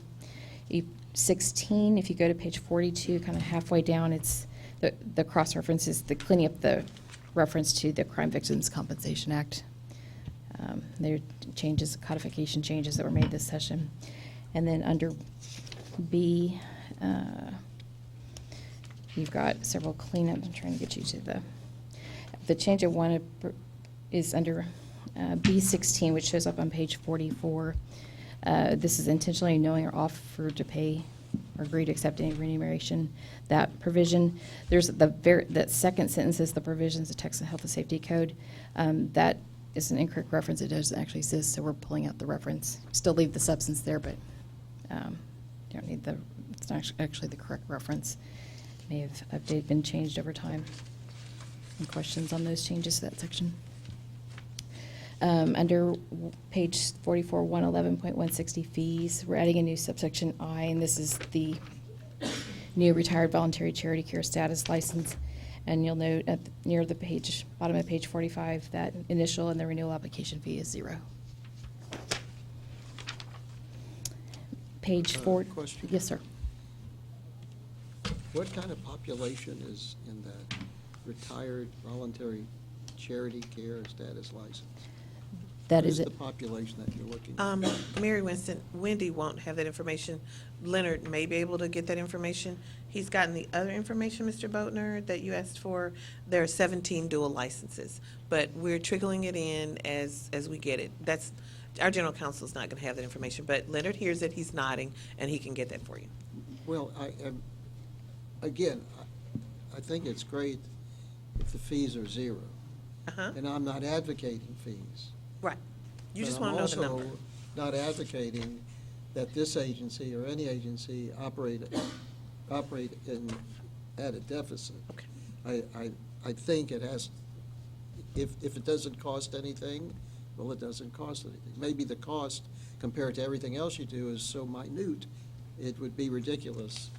16, if you go to page 42, kind of halfway down, it's the cross-references, the cleaning up the reference to the Crime Victims Compensation Act. There are changes, codification changes that were made this session. And then under B, you've got several cleanups. I'm trying to get you to the change I wanted is under B16, which shows up on page 44. This is intentionally knowing or offered to pay or agree to accept any remuneration. That provision, there's that second sentence is the provisions of Texas Health and Safety Code. That is an incorrect reference. It doesn't actually exist, so we're pulling out the reference. Still leave the substance there, but don't need it's not actually the correct reference. May have been changed over time. Any questions on those changes to that section? Under page 44, 111.160 fees, we're adding a new subsection I, and this is the new retired voluntary charity care status license. And you'll note near the page, bottom of page 45, that initial and the renewal application fee is 0. Page 4. Question. Yes, sir. What kind of population is in that retired voluntary charity care status license? that What is is it. the population that you're looking at? Mary Winston, Wendy won't have that information. Leonard may be able to get that information. He's gotten the other information, Mr. Boatner, that you asked for. There are 17 dual licenses, but we're trickling it in as we get it. That's, our general counsel is not going to have that information, but Leonard hears it, he's nodding, and he can get that for you. Well, again, I think it's great if the fees are zero. Uh-huh, And I'm not advocating fees. right. You But just want to know the number. I'm also not advocating that this agency or any agency operate at a deficit. Okay. I think it has, if it doesn't cost anything, well, it doesn't cost anything. Maybe the cost compared to everything else you do is so minute, it would be ridiculous,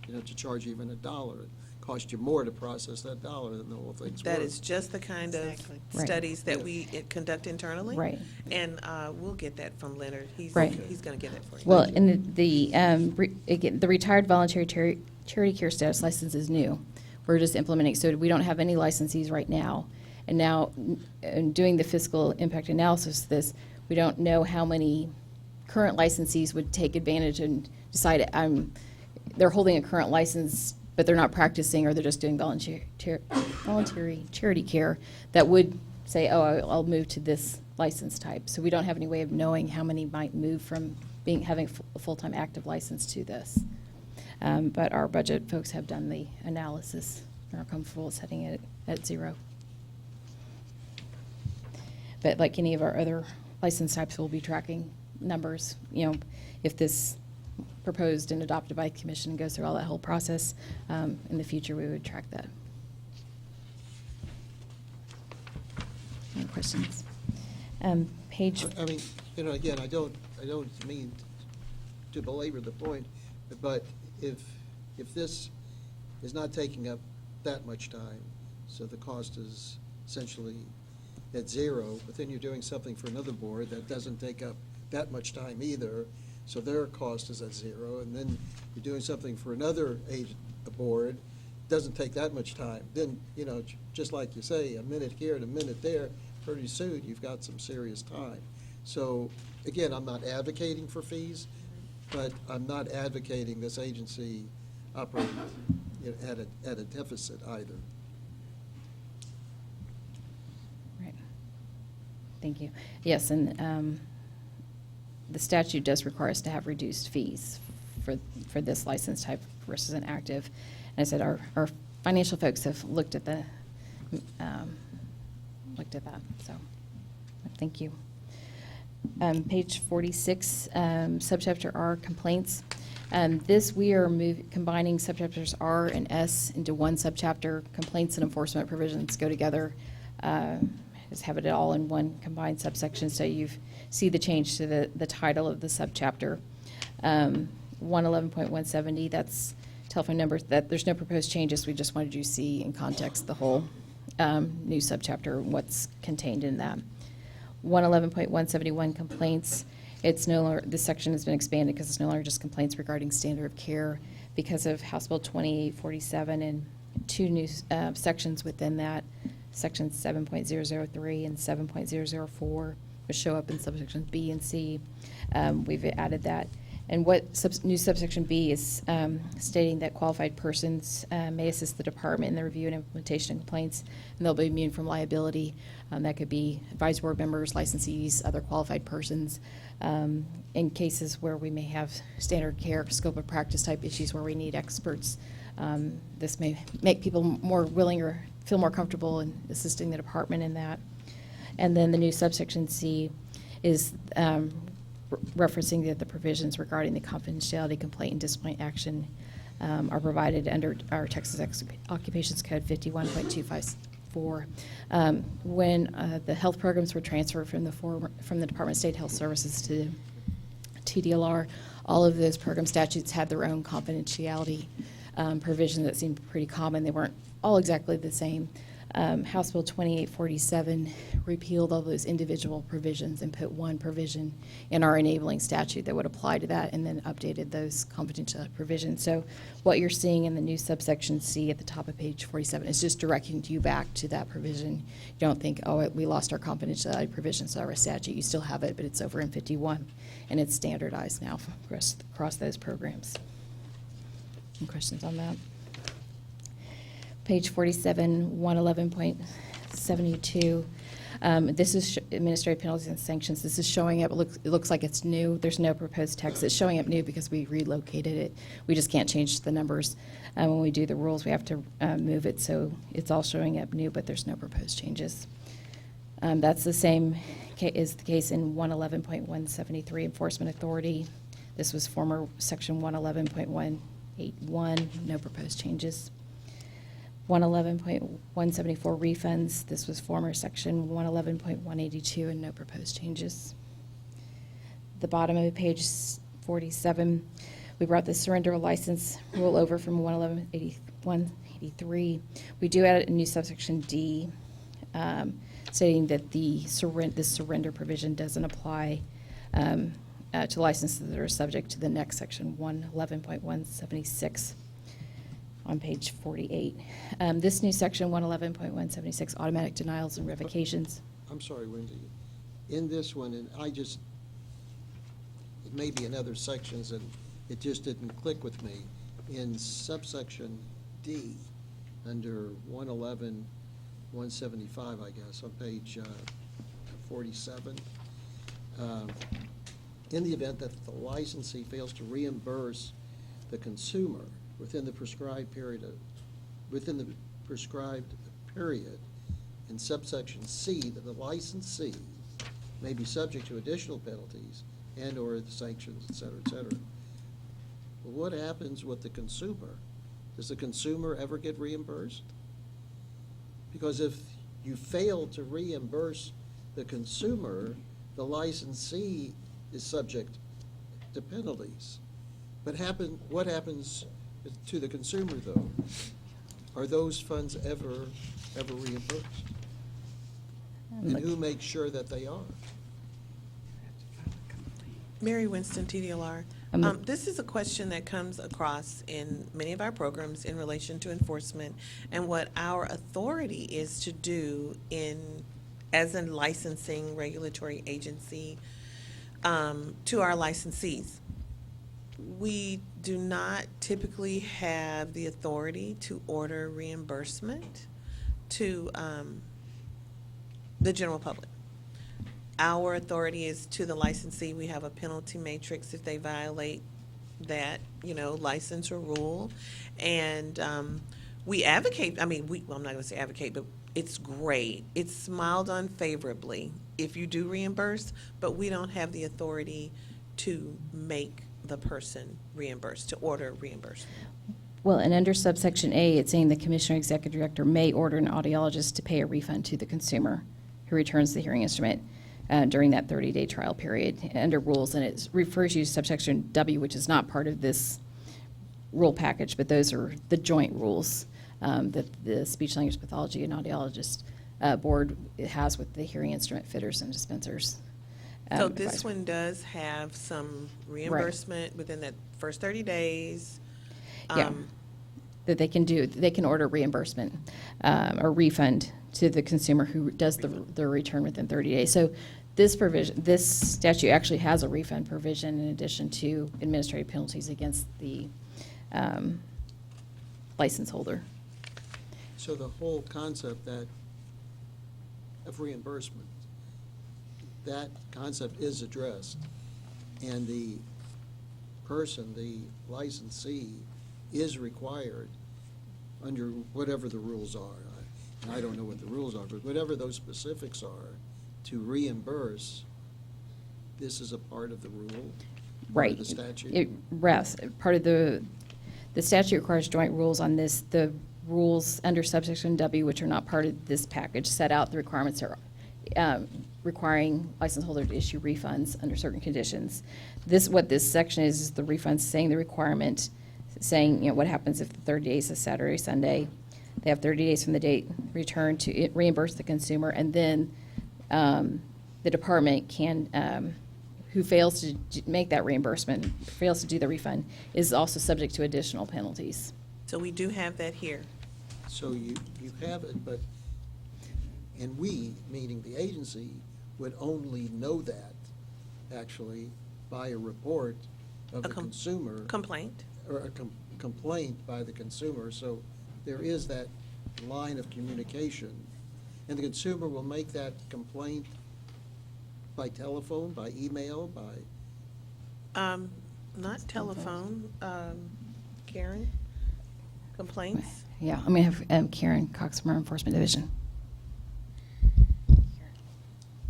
to charge even $1. It cost you more to process that $1 than the whole thing's worth. That is just the kind of Exactly. Right. studies that we conduct internally. Right. And we'll get that from Leonard. He's Right. going to get that for you. Well, and again, the retired voluntary charity care status license is new. We're just implementing, so we don't have any licensees right now. And now, in doing the fiscal impact analysis of this, we don't know how many current licensees would take advantage and decide they're holding a current license, but they're not practicing, or they're just doing voluntary charity care, that would say, oh, I'll move to this license type. So we don't have any way of knowing how many might move from having a full-time active license to this. But our budget folks have done the analysis and are comfortable setting it at zero. But like any of our other license types, we'll be tracking numbers. If this proposed and adopted by the commission goes through all that whole process, in the future, we would track that. Any questions? Page. I mean, again, I don't mean to belabor the point, but if this is not taking up that much time, so the cost is essentially at zero, but then you're doing something for another board that doesn't take up that much time either, so their cost is at zero, and then you're doing something for another board, doesn't take that much time, then, just like you say, a minute here and a minute there, pretty soon you've got some serious time. So, again, I'm not advocating for fees, but I'm not advocating this agency operate at a deficit either. Right. Thank you. Yes, and the statute does require us to have reduced fees for this license type versus an active. And I said our financial folks have looked at that. So, thank you. Page 46, subchapter R, complaints. This, we are combining subchapters R and S into one subchapter. Complaints and enforcement provisions go together. Just have it all in one combined subsection, so you see the change to the title of the subchapter. 111.170, that's telephone numbers. That there's no proposed changes. We just wanted you to see in context the whole new subchapter, what's contained in that. 111.171, complaints. It's no longer, this section has been expanded because it's no longer just complaints regarding standard of care because of House Bill 2847 and two new sections within that, sections 7.003 and 7.004, which show up in subsections B and C. We've added that. And what new subsection B is stating that qualified persons may assist the department in the review and implementation of complaints, and they'll be immune from liability. That could be advisory board members, licensees, other qualified persons. In cases where we may have standard care, scope of practice type issues where we need experts, this may make people more willing or feel more comfortable in assisting the department in that. And then the new subsection C is referencing that the provisions regarding the confidentiality, complaint, and disciplinary action are provided under our Texas Occupations Code 51.254. When the health programs were transferred from the Department of State Health Services to TDLR, all of those program statutes had their own confidentiality provisions that seemed pretty common. They weren't all exactly the same. House Bill 2847 repealed all those individual provisions and put one provision in our enabling statute that would apply to that, and then updated those confidentiality provisions. So what you're seeing in the new subsection C at the top of page 47 is just directing you back to that provision. You don't think, oh, we lost our confidentiality provisions to our statute. You still have it, but it's over in 51, and it's standardized now across those programs. Any questions on that? Page 47, 111.72. This is administrative penalties and sanctions. This is showing up. It looks like it's new. There's no proposed text. It's showing up new because we relocated it. We just can't change the numbers. When we do the rules, we have to move it, so it's all showing up new, but there's no proposed changes. That's the same is the case in 111.173, enforcement authority. This was former section 111.181, no proposed changes. 111.174 refunds. This was former section 111.182 and no proposed changes. The bottom of page 47, we brought the surrender of license rule over from 111.183. We do add a new subsection D, stating that this surrender provision doesn't apply to licenses that are subject to the next section, 111.176. On page 48. This new section, 111.176, automatic denials and revocations. I'm sorry, Wendy. In this one, and it may be in other sections, and it just didn't click with me. In subsection D, under 111.175, I guess, on page 47, in the event that the licensee fails to reimburse the consumer within the prescribed period, in subsection C, that the licensee may be subject to additional penalties and/or the sanctions, et cetera, et cetera. Well, what happens with the consumer? Does the consumer ever get reimbursed? Because if you fail to reimburse the consumer, the licensee is subject to penalties. But what happens to the consumer, though? Are those funds ever reimbursed? And who makes sure that they are? Mary Winston, TDLR. This is a question that comes across in many of our programs in relation to enforcement and what our authority is to do as a licensing regulatory agency to our licensees. We do not typically have the authority to order reimbursement to the general public. Our authority is to the licensee. We have a penalty matrix if they violate that, license or rule. And we advocate, I'm not going to say advocate, but it's great. It's smiled on favorably if you do reimburse, but we don't have the authority to make the person reimbursed, to order reimbursement. Well, and under subsection A, it's saying the commissioner or executive director may order an audiologist to pay a refund to the consumer who returns the hearing instrument during that 30-day trial period under rules, and it refers you to subsection W, which is not part of this rule package, but those are the joint rules that the Speech Language Pathology and Audiologist Board has with the hearing instrument fitters and dispensers. So this one does have some reimbursement within that first 30 days. Yeah, that they can order reimbursement or refund to the consumer who does the return within 30 days. So this statute actually has a refund provision in addition to administrative penalties against the license holder. So the whole concept of reimbursement, that concept is addressed, and the person, the licensee, is required under whatever the rules are. I don't know what the rules are, but whatever those specifics are, to reimburse. This is a part of the rule, Right. Part of the statute. Part of the statute requires joint rules on this. The rules under subsection W, which are not part of this package, set out the requirements are requiring license holder to issue refunds under certain conditions. What this section is the refunds saying the requirement, saying what happens if the 30 days is Saturday, Sunday. They have 30 days from the date returned to reimburse the consumer, and then the department can, who fails to make that reimbursement, fails to do the refund, is also subject to additional penalties. So we do have that here. So you have it, but, and we, meaning the agency, would only know that, actually, by a report of A the consumer. Complaint. Or a complaint by the consumer, so there is that line of communication. And the consumer will make that complaint by telephone, by email, by, Not telephone, Karen, complaints? Yeah, I'm going to have Karen Cox from our Enforcement Division.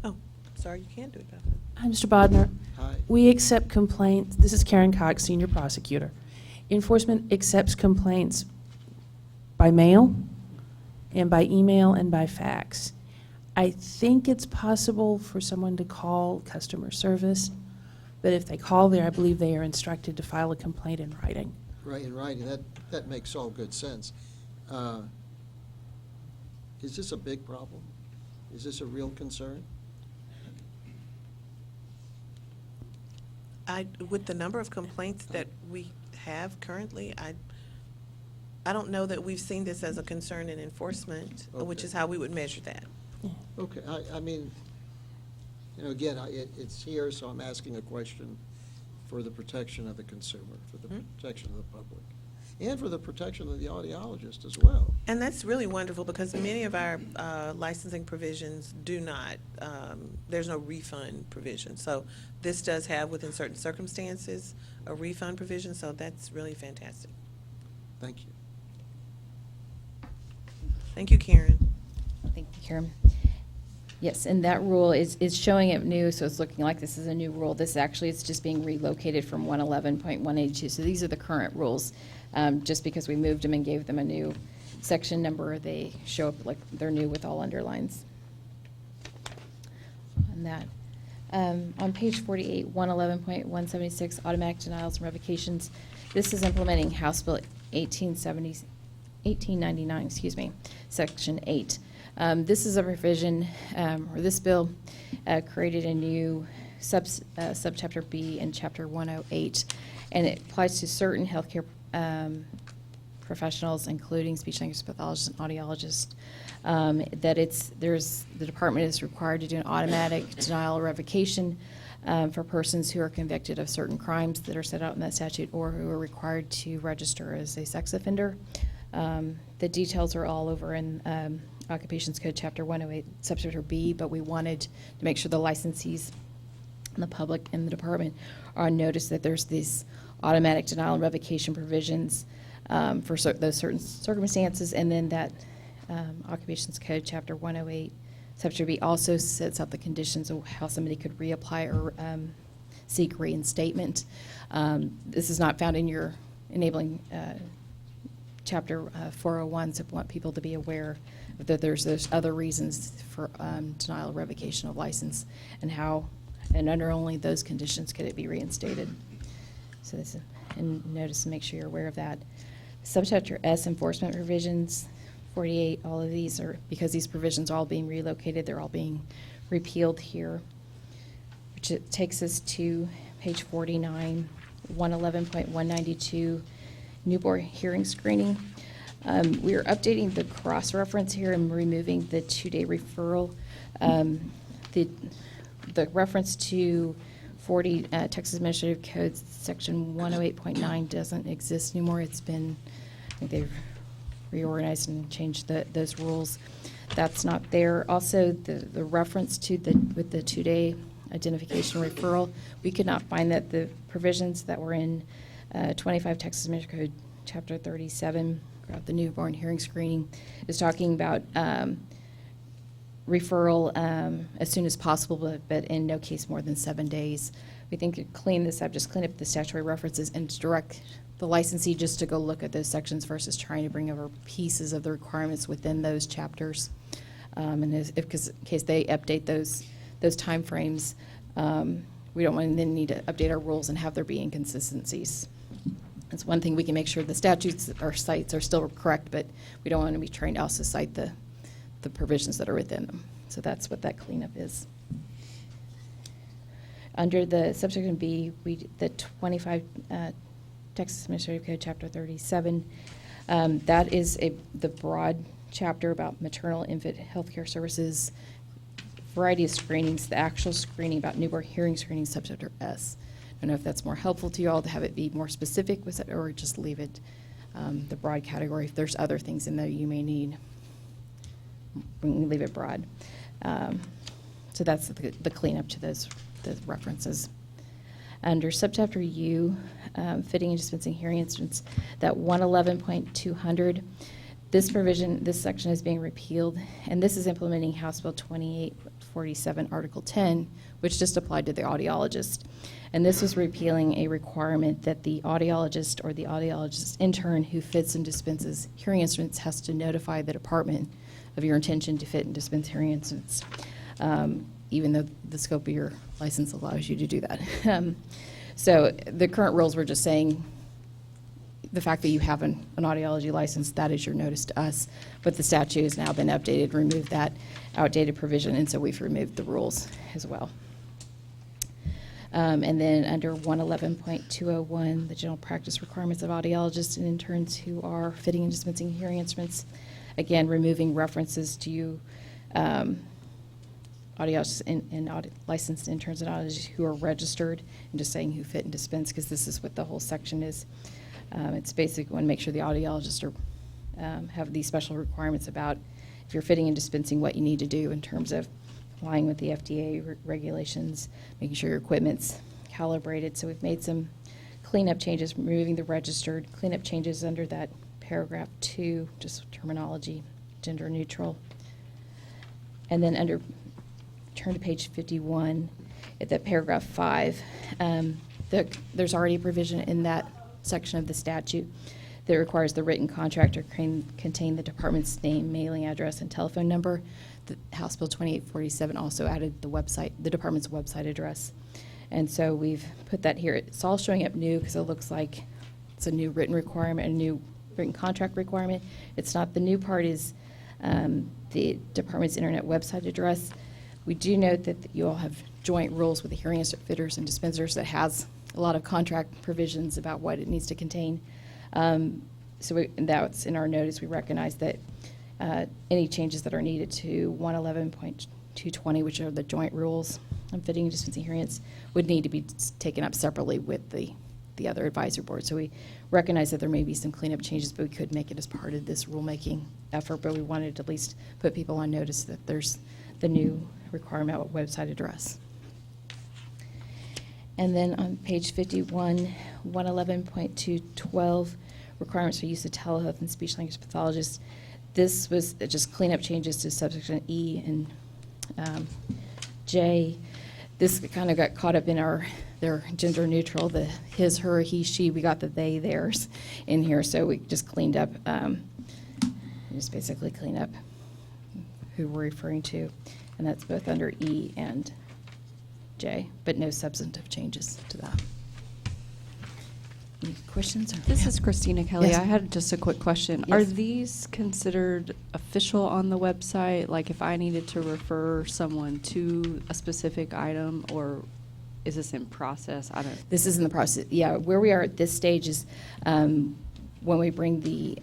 Oh, sorry, you can't do it, Beth. Hi, Mr. Bodnar. hi. We accept complaints, this is Karen Cox, Senior Prosecutor. Enforcement accepts complaints by mail and by email and by fax. I think it's possible for someone to call customer service, but if they call there, I believe they are instructed to file a complaint in writing. Right, in writing, that makes all good sense. Is this a big problem? Is this a real concern? With the number of complaints that we have currently, I don't know that we've seen this as a concern in enforcement, which Okay. is how we would measure that. Okay, I mean, you know, again, it's here, so I'm asking a question for the protection of the consumer, for the protection of the public, and for the protection of the audiologist as well. And that's really wonderful because many of our licensing provisions do not, there's no refund provision. So this does have, within certain circumstances, a refund provision, so that's really fantastic. Thank you. Thank you, Karen. Thank you, Karen. Yes, and that rule is showing it new, so it's looking like this is a new rule. This actually is just being relocated from 111.182. So these are the current rules. Just because we moved them and gave them a new section number, they show up like they're new with all underlines. On that. On page 48, 111.176, automatic denials and revocations. This is implementing House Bill 1899, Section 8. This is a revision, or this bill created a new subchapter B in Chapter 108, and it applies to certain healthcare professionals, including speech language pathologists and audiologists. The department is required to do an automatic denial or revocation for persons who are convicted of certain crimes that are set out in that statute or who are required to register as a sex offender. The details are all over in Occupations Code Chapter 108, Subchapter B, but we wanted to make sure the licensees and the public and the department are on notice that there's these automatic denial and revocation provisions for those certain circumstances, and then that Occupations Code Chapter 108, Subchapter B also sets out the conditions of how somebody could reapply or seek reinstatement. This is not found in your enabling Chapter 401, so I want people to be aware that there's other reasons for denial or revocation of license and how, and under only those conditions could it be reinstated. So this is, and notice and make sure you're aware of that. Subchapter S, enforcement provisions, 48, all of these are, because these provisions are all being relocated, they're all being repealed here, which it takes us to page 49, 111.192, newborn hearing screening. We are updating the cross-reference here and removing the 2-day referral. The reference to 40 Texas Administrative Code Section 108.9 doesn't exist anymore. It's been, I think they've reorganized and changed those rules. That's not there. Also, the reference to with the 2-day identification referral, we could not find that the provisions that were in 25 Texas Administrative Code Chapter 37, the newborn hearing screening, is talking about referral as soon as possible, but in no case more than 7 days. We think to clean this up, just clean up the statutory references and direct the licensee just to go look at those sections versus trying to bring over pieces of the requirements within those chapters. And in case they update those timeframes, we don't want to then need to update our rules and have there be inconsistencies. It's one thing we can make sure the statutes or cites are still correct, but we don't want to be trying to also cite the provisions that are within them. So that's what that cleanup is. Under the subsection B, the 25 Texas Administrative Code, Chapter 37, that is the broad chapter about maternal infant health care services, variety of screenings, the actual screening about newborn hearing screening, subchapter S. I don't know if that's more helpful to you all to have it be more specific with it, or just leave it the broad category. If there's other things in there you may need, we can leave it broad. So that's the cleanup to those references. Under subchapter U, fitting and dispensing hearing instruments, that 111.200, this provision, this section is being repealed, and this is implementing House Bill 2847, Article 10, which just applied to the audiologist. And this was repealing a requirement that the audiologist or the audiologist intern who fits and dispenses hearing instruments has to notify the department of your intention to fit and dispense hearing instruments, even though the scope of your license allows you to do that. So the current rules were just saying the fact that you have an audiology license, that is your notice to us. But the statute has now been updated, removed that outdated provision, and so we've removed the rules as well. And then under 111.201, the general practice requirements of audiologists and interns who are fitting and dispensing hearing instruments, again, removing references to audiologists and licensed interns and audiologists who are registered, and just saying who fit and dispense, because this is what the whole section is. It's basically want to make sure the audiologists have these special requirements about if you're fitting and dispensing, what you need to do in terms of complying with the FDA regulations, making sure your equipment's calibrated. So we've made some cleanup changes, removing the registered, cleanup changes under that paragraph 2, just terminology, gender neutral. And then turn to page 51, at that paragraph 5, there's already a provision in that section of the statute that requires the written contract to contain the department's name, mailing address, and telephone number. The House Bill 2847 also added the department's website address. And so we've put that here. It's all showing up new because it looks like it's a new written requirement, a new written contract requirement. It's not. The new part is the department's internet website address. We do note that you all have joint rules with the hearing instrument fitters and dispensers that has a lot of contract provisions about what it needs to contain. So that's in our notice. We recognize that any changes that are needed to 111.220, which are the joint rules on fitting and dispensing hearing aids, would need to be taken up separately with the other advisory board. So we recognize that there may be some cleanup changes, but we could make it as part of this rulemaking effort. But we wanted to at least put people on notice that there's the new requirement of website address. And then on page 51, 111.212, requirements for use of telehealth and speech language pathologists. This was just cleanup changes to subsection E and J. This kind of got caught up in their gender neutral, the his, her, he, she. We got the they, theirs in here, so we just cleaned up, just basically clean up who we're referring to, and that's both under E and J, but no substantive changes to that. Any questions? This is Christina Kelly. Yes. I had just a quick question. Yes. Are these considered official on the website? Like if I needed to refer someone to a specific item, or is this in process? I don't. This is in the process. Yeah, where we are at this stage is when we bring the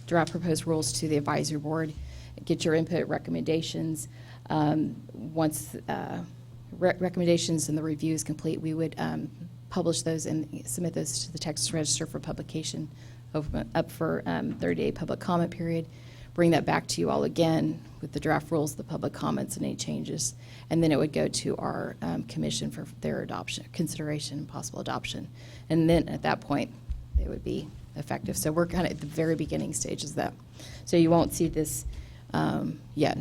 draft proposed rules to the advisory board, get your input, recommendations. Once recommendations and the review is complete, we would publish those and submit those to the Texas Register for publication, up for 30-day public comment period. Bring that back to you all again with the draft rules, the public comments, and any changes. And then it would go to our commission for their adoption, consideration, and possible adoption. And then at that point, it would be effective. So we're kind of at the very beginning stages of that. So you won't see this yet.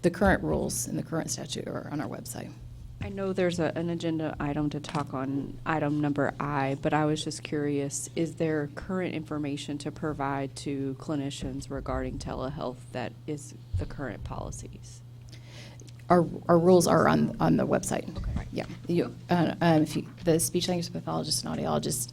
The current rules and the current statute are on our website. I know there's an agenda item to talk on, item number I, but I was just curious, is there current information to provide to clinicians regarding telehealth that is the current policies? Our rules are on the website. Okay. Yeah. The speech language pathologist and audiologist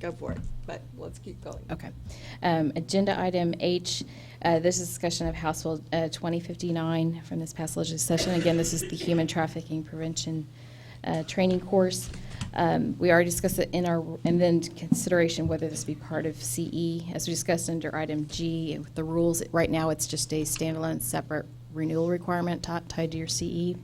go for it, but let's keep going. Okay. Agenda item H, this is discussion of House Bill 2059 from this past legislative session. Again, this is the human trafficking prevention training course. We already discussed it and then consideration whether this be part of CE. As we discussed under item G, with the rules, right now it's just a standalone separate renewal requirement tied to your CE.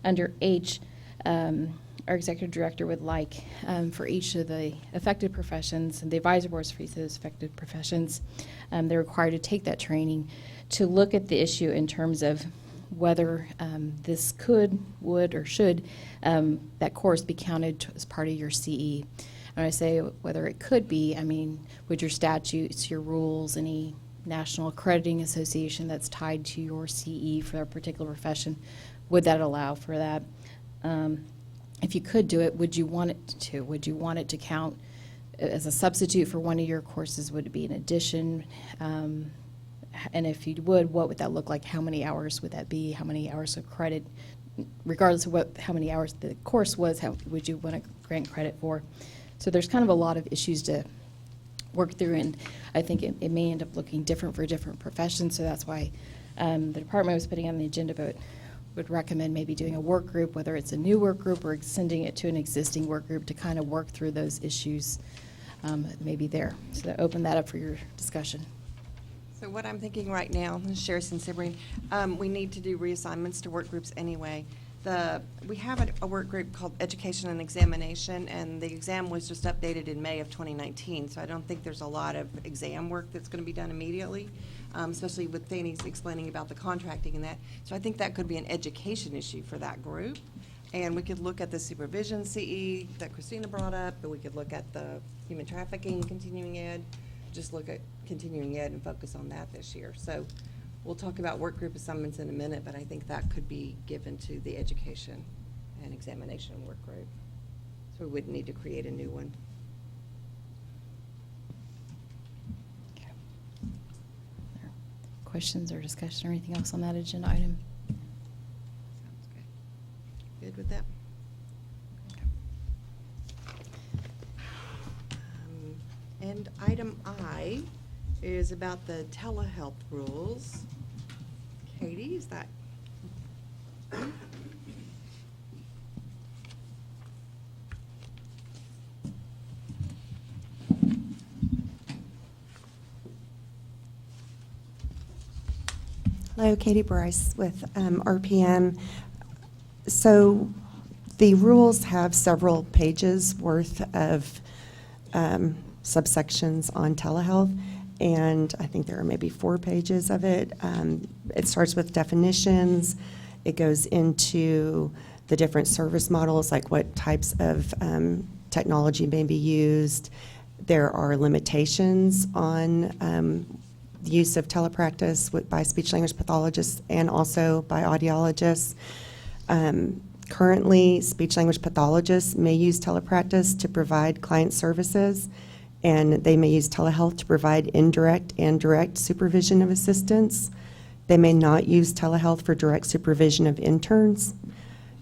Under H, our executive director would like for each of the affected professions and the advisory boards for each of those affected professions, they're required to take that training to look at the issue in terms of whether this would, or should that course be counted as part of your CE. And I say whether it could be, I mean, would your statutes, your rules, any national accrediting association that's tied to your CE for a particular profession, would that allow for that? If you could do it, would you want it to? Would you want it to count as a substitute for one of your courses? Would it be an addition? And if you would, what would that look like? How many hours would that be? How many hours of credit? Regardless of how many hours the course was, how would you want to grant credit for? So there's kind of a lot of issues to work through, and I think it may end up looking different for different professions, so that's why the department was putting on the agenda, but would recommend maybe doing a work group, whether it's a new work group or sending it to an existing work group to kind of work through those issues maybe there. So to open that up for your discussion. So what I'm thinking right now, Sherry Sibreen, we need to do reassignments to work groups anyway. We have a work group called Education and Examination, and the exam was just updated in May of 2019, so I don't think there's a lot of exam work that's going to be done immediately, especially with Fanny's explaining about the contracting and that. So I think that could be an education issue for that group. And we could look at the supervision CE that Christina brought up, but we could look at the human trafficking continuing ed, just look at continuing ed and focus on that this year. So we'll talk about work group assignments in a minute, but I think that could be given to the education and examination work group. So we wouldn't need to create a new one. Okay. Questions or discussion or anything else on that agenda item? Sounds good. Good with that? And item I is about the telehealth rules. Katie, is that? Hello, Katie Bryce with RPM. So the rules have several pages worth of subsections on telehealth, and I think there are maybe 4 pages of it. It starts with definitions. It goes into the different service models, like what types of technology may be used. There are limitations on the use of telepractice by speech-language pathologists and also by audiologists. Currently, speech-language pathologists may use telepractice to provide client services, and they may use telehealth to provide indirect and direct supervision of assistants. They may not use telehealth for direct supervision of interns.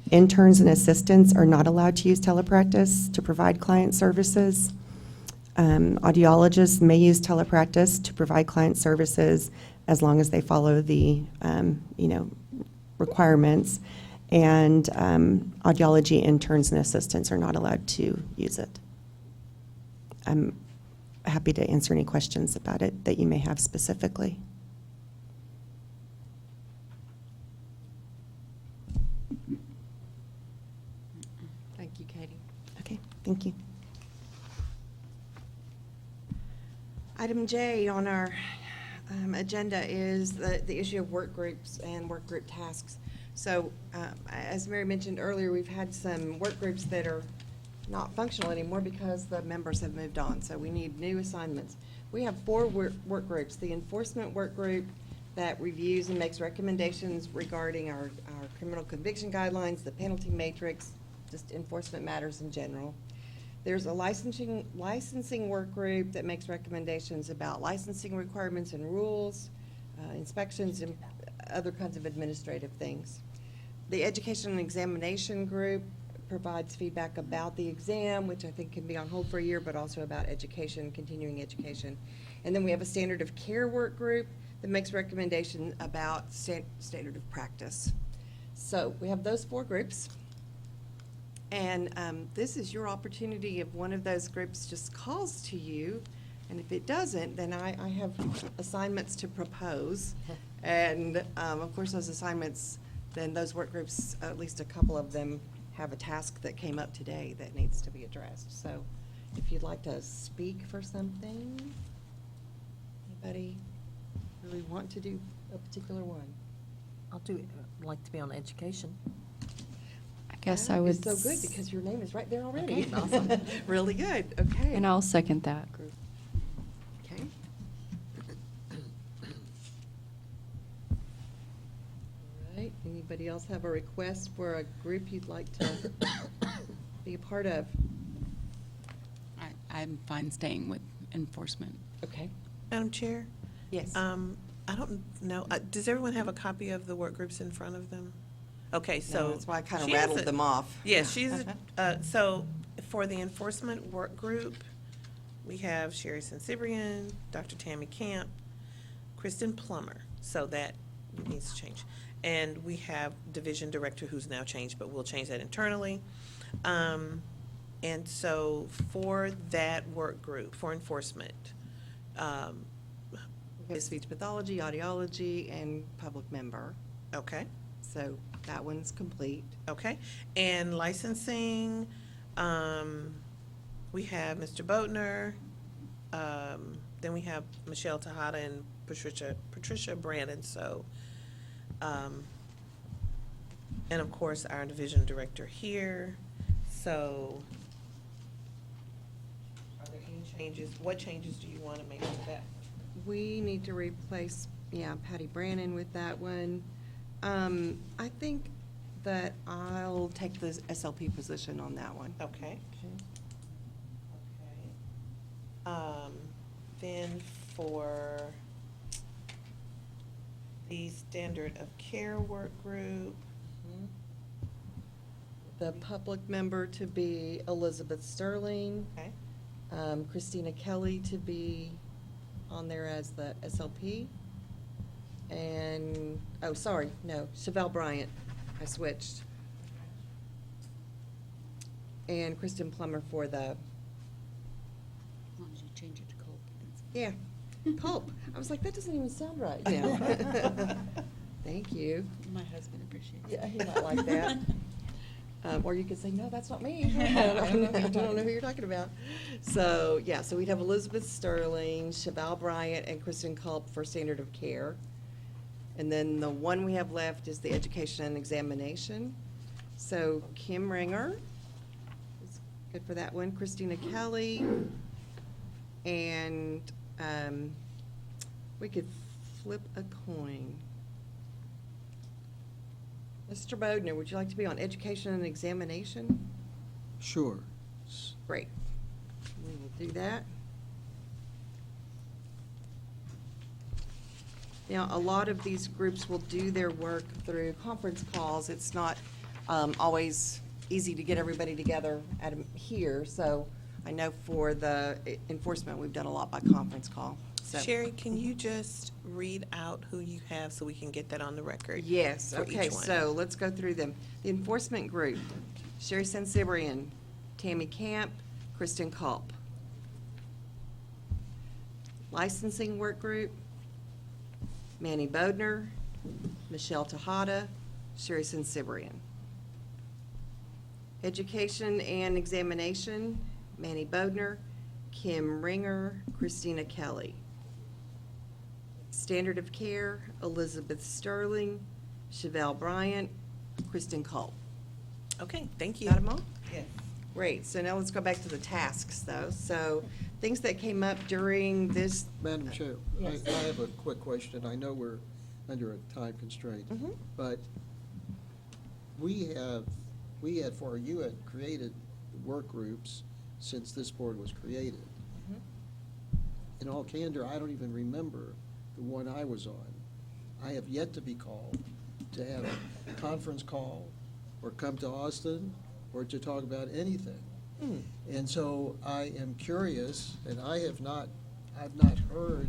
Interns and assistants are not allowed to use telepractice to provide client services. Audiologists may use telepractice to provide client services as long as they follow the requirements. And audiology interns and assistants are not allowed to use it. I'm happy to answer any questions about it that you may have specifically. Thank you, Katie. Okay, thank you. Item J on our agenda is the issue of work groups and work group tasks. So as Mary mentioned earlier, we've had some work groups that are not functional anymore because the members have moved on. So we need new assignments. We have 4 work groups. The enforcement work group that reviews and makes recommendations regarding our criminal conviction guidelines, the penalty matrix, just enforcement matters in general. There's a licensing work group that makes recommendations about licensing requirements and rules, inspections, and other kinds of administrative things. The education and examination group provides feedback about the exam, which I think can be on hold for a year, but also about education, continuing education. And then we have a standard of care work group that makes recommendation about standard of practice. So we have those 4 groups. And this is your opportunity if one of those groups just calls to you. And if it doesn't, then I have assignments to propose. And of course, those assignments, then those work groups, at least a couple of them, have a task that came up today that needs to be addressed. So if you'd like to speak for something, anybody really want to do a particular one? I'll like to be on education. I guess Ah, I would. It's so good because your name is right there already. Okay, awesome. Really good, okay. And I'll second that group. Okay. All right, anybody else have a request for a group you'd like to be a part of? I'm fine staying with enforcement. Okay. Madam Chair? Yes. I don't know, does everyone have a copy of the work groups in front of them? Okay, so. No, that's why I kind of she has rattled them off. Yeah, so for the enforcement work group, we have Sherry Sensibrian, Dr. Tammy Camp, Kristen Plummer, so that needs to change. And we have division director who's now changed, but we'll change that internally. And so for that work group, for enforcement, We have speech pathology, audiology, and public member. okay. So that one's complete. Okay, and licensing, we have Mr. Bodner, then we have Michelle Tejada and Patricia Brandon, so, and of course, our division director here, so, are there any changes, what changes do you want to make to that? We need to replace, Patty Brannon with that one. I think that I'll take the SLP position on that one. Okay. Okay. Then for the standard of care work group, The public member to be Elizabeth Sterling. okay, Christina Kelly to be on there as the SLP. And, Chevelle Bryant, I switched. And Kristen Plummer for the, As long as you change it to Colt. yeah, Culp. I was like, that doesn't even sound right. Yeah. Thank you. My husband appreciates it. Yeah, he might like that. Or you could say, no, that's not me. I don't know who you're talking about. So, so we'd have Elizabeth Sterling, Chevelle Bryant, and Kristen Culp for standard of care. And then the one we have left is the education and examination. So Kim Ringer is good for that one, Christina Kelly, and we could flip a coin. Mr. Bodner, would you like to be on education and examination? Sure. Great. We will do that. Now, a lot of these groups will do their work through conference calls. It's not always easy to get everybody together here, so I know for the enforcement, we've done a lot by conference call. So. Sherry, can you just read out who you have so we can get that on the record? Yes, for okay, each one? so let's go through them. The enforcement group, Sherry Sensibrian, Tammy Camp, Kristen Culp. Licensing work group, Manny Bodner, Michelle Tejada, Sherry Sensibrian. Education and examination, Manny Bodner, Kim Ringer, Christina Kelly. Standard of care, Elizabeth Sterling, Chevelle Bryant, Kristen Culp. Okay, thank you. Got them all? Yes. Great, so now let's go back to the tasks, though. So, things that came up during this. Madam Chair, Yes. I have a quick question. I know we're under a time constraint, Mhm. but we had, for you had created work groups since this board was created. In all candor, I don't even remember the one I was on. I have yet to be called to have a conference call or come to Austin or to talk about anything. And so I am curious, and I've not heard,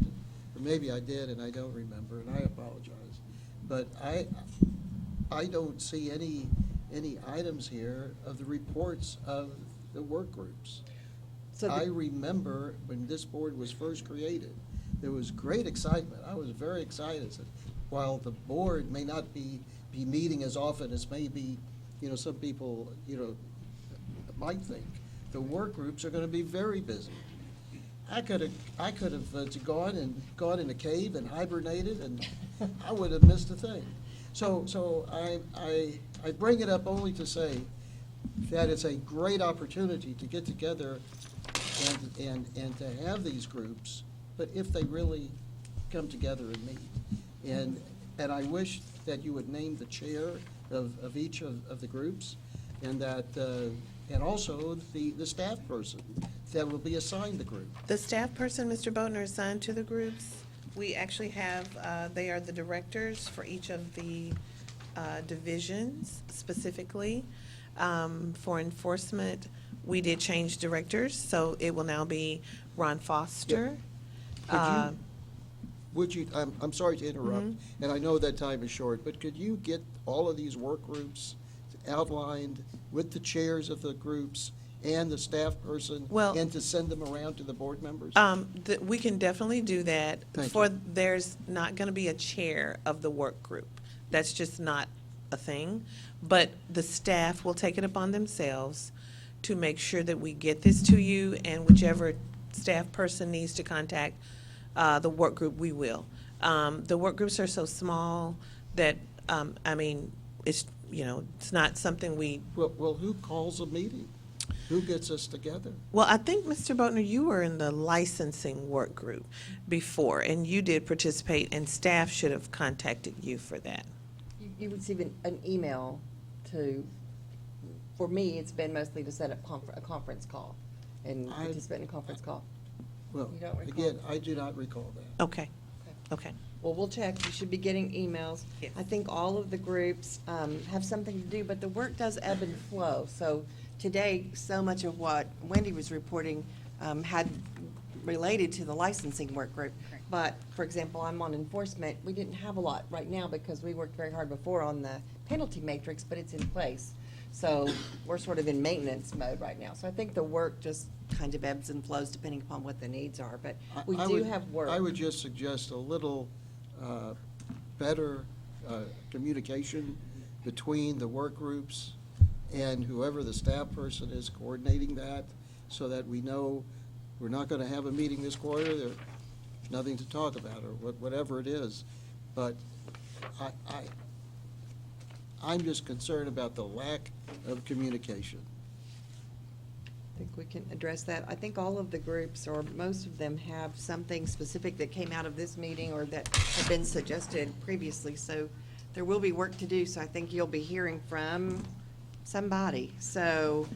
or maybe I did and I don't remember, and I apologize, but I don't see any items here of the reports of the work groups. So I remember when this board was first created, there was great excitement. I was very excited. So while the board may not be meeting as often as maybe, some people, might think, the work groups are going to be very busy. I could have gone in a cave and hibernated, and I would have missed a thing. So I bring it up only to say that it's a great opportunity to get together and to have these groups, but if they really come together and meet. And I wish that you would name the chair of each of the groups, and that and also the staff person that will be assigned the group. The staff person, Mr. Bodner, assigned to the groups, we actually have, they are the directors for each of the divisions specifically. For enforcement, we did change directors, so it will now be Ron Foster. Would you, I'm sorry to interrupt, and I know that time is short, but could you get all of these work groups outlined with the chairs of the groups and the staff person, and to send them around to the board members? We can definitely do that. Thank For you. there's not going to be a chair of the work group. That's just not a thing. But the staff will take it upon themselves to make sure that we get this to you, and whichever staff person needs to contact the work group, we will. The work groups are so small that, it's, it's not something we... Well, who calls a meeting? Who gets us together? Well, I think, Mr. Bodner, you were in the licensing work group before, and you did participate, and staff should have contacted you for that. You would receive an email for me, it's been mostly to set up a conference call and participate in a conference call. Well, You don't recall? again, I do not recall that. Okay. Well, we'll check. You should be getting emails. Yes. I think all of the groups have something to do, but the work does ebb and flow. So today, so much of what Wendy was reporting had related to the licensing work group. But, for example, I'm on enforcement. We didn't have a lot right now because we worked very hard before on the penalty matrix, but it's in place. So we're sort of in maintenance mode right now. So I think the work just kind of ebbs and flows depending upon what the needs are. But we do have work. I would just suggest a little better communication between the work groups and whoever the staff person is coordinating that, so that we know we're not going to have a meeting this quarter, there's nothing to talk about, or whatever it is. But I'm just concerned about the lack of communication. I think we can address that. I think all of the groups, or most of them, have something specific that came out of this meeting or that had been suggested previously. So there will be work to do, so I think you'll be hearing from somebody. So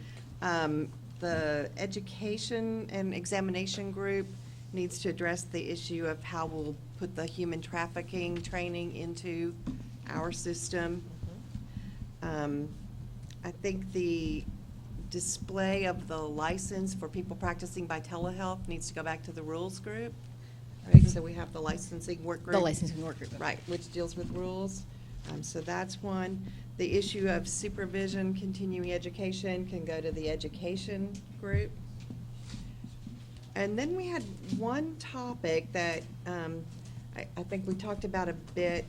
the education and examination group needs to address the issue of how we'll put the human trafficking training into our system. I think the display of the license for people practicing by telehealth needs to go back to the rules group. Right, so we have the licensing work group. The licensing work group. Right, which deals with rules. So that's one. The issue of supervision, continuing education can go to the education group. And then we had one topic that I think we talked about a bit,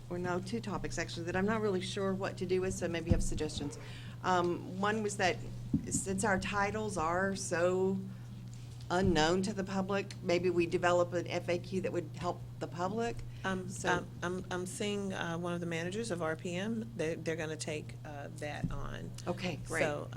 or no, two topics actually, that I'm not really sure what to do with, so maybe you have suggestions. One was that since our titles are so unknown to the public, maybe we develop an FAQ that would help the public. I'm seeing one of the managers of RPM. They're going to take that on. Okay, great. So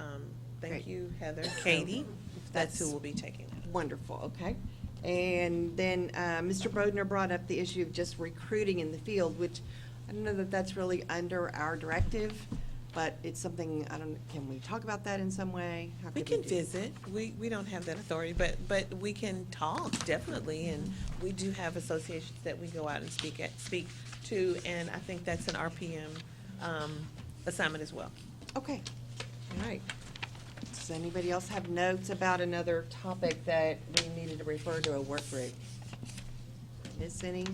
thank you, Heather. Katie, that's who will be taking that. Wonderful, okay. And then Mr. Bodner brought up the issue of just recruiting in the field, which I don't know that that's really under our directive, but it's something, can we talk about that in some way? How We could can do- visit. We don't have that authority, but we can talk, definitely. And we do have associations that we go out and speak to, and I think that's an RPM assignment as well. Okay, All right. Does anybody else have notes about another topic that we needed to refer to a work group? Miss any?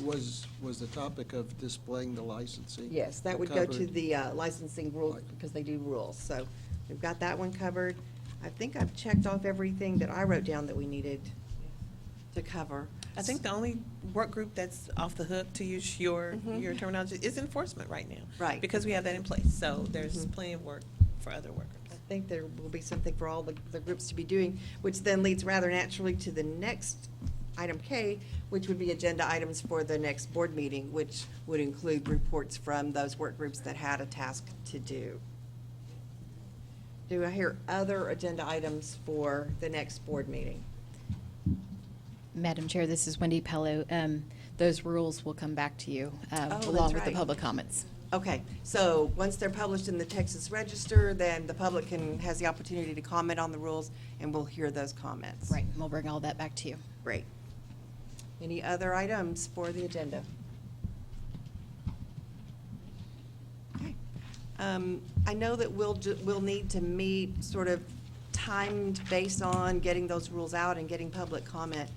Was the topic of displaying the licensing? Yes, that would go to covered? the licensing rules, because they do rules. So we've got that one covered. I think I've checked off everything that I wrote down that we needed to cover. I think the only work group that's off the hook, to use your terminology, is enforcement right now. Right. Because we have that in place, so there's plenty of work for other workers. I think there will be something for all the groups to be doing, which then leads rather naturally to the next item K, which would be agenda items for the next board meeting, which would include reports from those work groups that had a task to do. Do I hear other agenda items for the next board meeting? Madam Chair, this is Wendy Pello. Those rules will come back to you that's along with the right. public comments. Okay, so once they're published in the Texas Register, then the public has the opportunity to comment on the rules, and we'll hear those comments. Right, and we'll bring all that back to you. Great. Any other items for the agenda? Okay. I know that we'll need to meet sort of timed based on getting those rules out and getting public comment.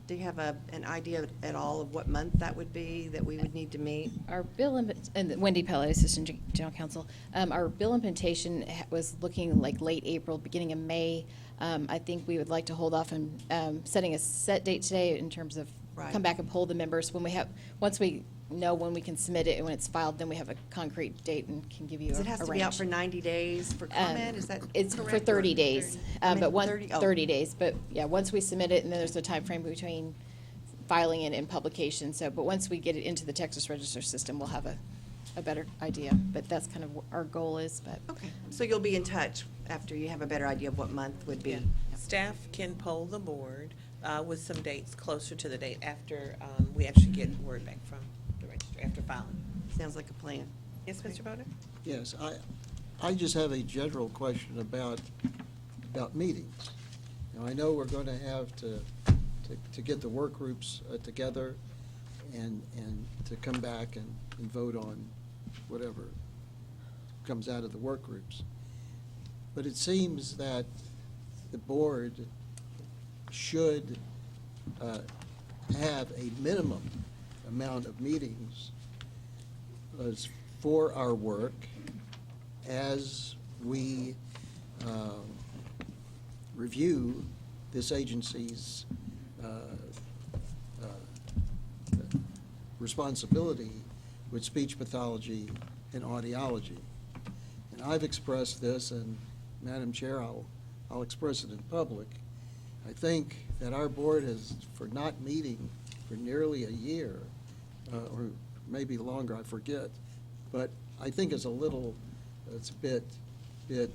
Do you have an idea at all of what month that would be that we would need to meet? Our bill, and Wendy Pello, Assistant General Counsel, our bill implementation was looking like late April, beginning of May. I think we would like to hold off on setting a set date today in terms of Right. come back and poll the members. Once we know when we can submit it and when it's filed, then we have a concrete date and can give you a Does it have to be out range. for 90 days for comment? Is that It's for correct? 30 days, I mean, but 30 days. But yeah, once we submit it, and then there's a time frame between filing it and publication. So, but once we get it into the Texas Register system, we'll have a better idea. But that's kind of what our goal is. But Okay, so you'll be in touch after you have a better idea of what month would be. Yeah. Staff can poll the board with some dates closer to the date after we actually get word back from the registry, after filing. Sounds like a plan. Yes, Mr. Boder? Yes, I just have a general question about meetings. Now, I know we're going to have to get the work groups together and to come back and vote on whatever comes out of the work groups. But it seems that the board should have a minimum amount of meetings for our work as we review this agency's responsibility with speech pathology and audiology. And I've expressed this, and Madam Chair, I'll express it in public. I think that our board has, for not meeting for nearly a year, or maybe longer, I forget, but I think it's a bit, the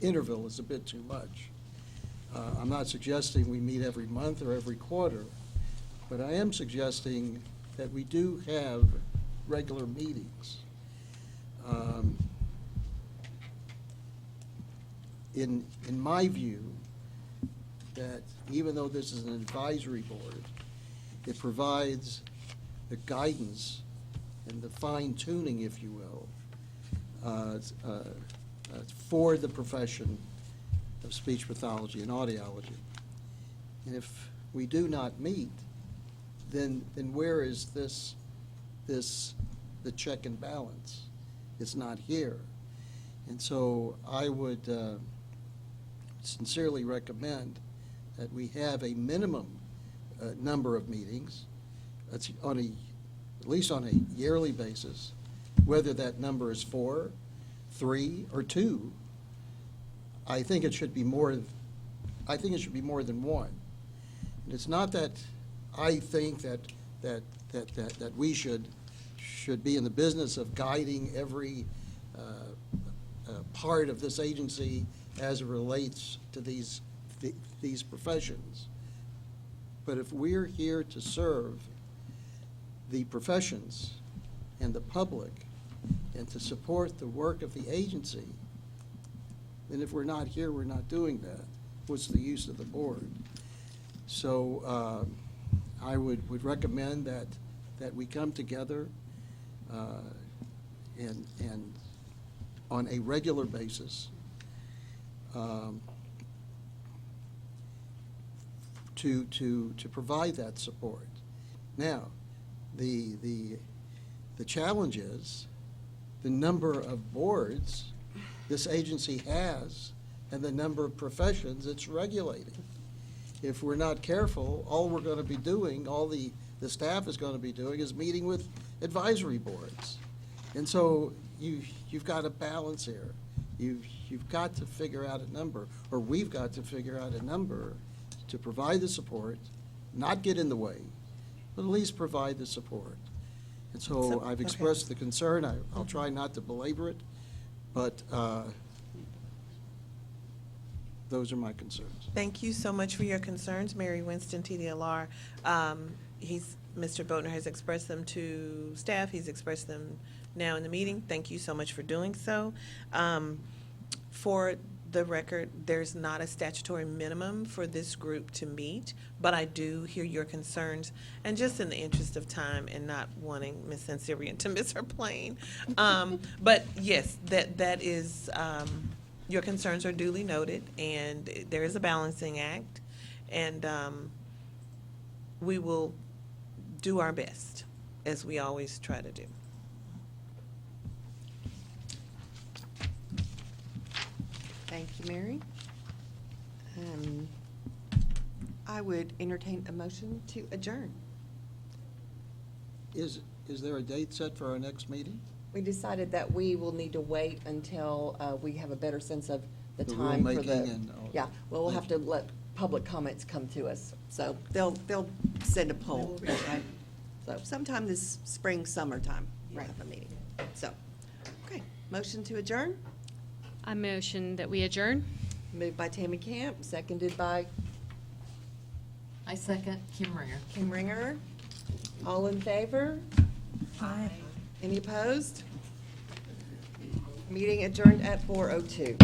interval is a bit too much. I'm not suggesting we meet every month or every quarter, but I am suggesting that we do have regular meetings. In my view, that even though this is an advisory board, it provides the guidance and the fine-tuning, if you will, for the profession of speech pathology and audiology. And if we do not meet, then where is the check and balance? It's not here. And so I would sincerely recommend that we have a minimum number of meetings, that's at least on a yearly basis, whether that number is 4, 3, or 2. I think it should be more. I think it should be more than one. And it's not that I think that we should be in the business of guiding every part of this agency as it relates to these professions. But if we're here to serve the professions and the public and to support the work of the agency, then if we're not here, we're not doing that. What's the use of the board? So I would recommend that we come together and on a regular basis to provide that support. Now, the challenge is the number of boards this agency has and the number of professions it's regulating. If we're not careful, all we're going to be doing, all the staff is going to be doing is meeting with advisory boards. And so you've got a balance here. You've got to figure out a number, or we've got to figure out a number to provide the support, not get in the way, but at least provide the support. And so I've expressed the concern. I'll try not to belabor it, but those are my concerns. Thank you so much for your concerns, Mary Winston, TDLR. Mr. Boatner has expressed them to staff. He's expressed them now in the meeting. Thank you so much for doing so. For the record, there's not a statutory minimum for this group to meet, but I do hear your concerns, and just in the interest of time and not wanting Ms. Sansarian to miss her plane. But yes, that is, your concerns are duly noted, and there is a balancing act, and we will do our best, as we always try to do. Thank you, Mary. I would entertain a motion to adjourn. Is there a date set for our next meeting? We decided that we will need to wait until we have a better sense of the The time for rulemaking the. and all. Yeah, well, we'll have to let public comments come to us. So they'll send a poll, right? So sometime this spring, summertime, we'll have a meeting. So, okay, motion to adjourn? I motion that we adjourn. Moved by Tammy Camp, seconded by I second Kim Ringer. Kim Ringer. All in favor? Aye. Any opposed? Meeting adjourned at 4:02.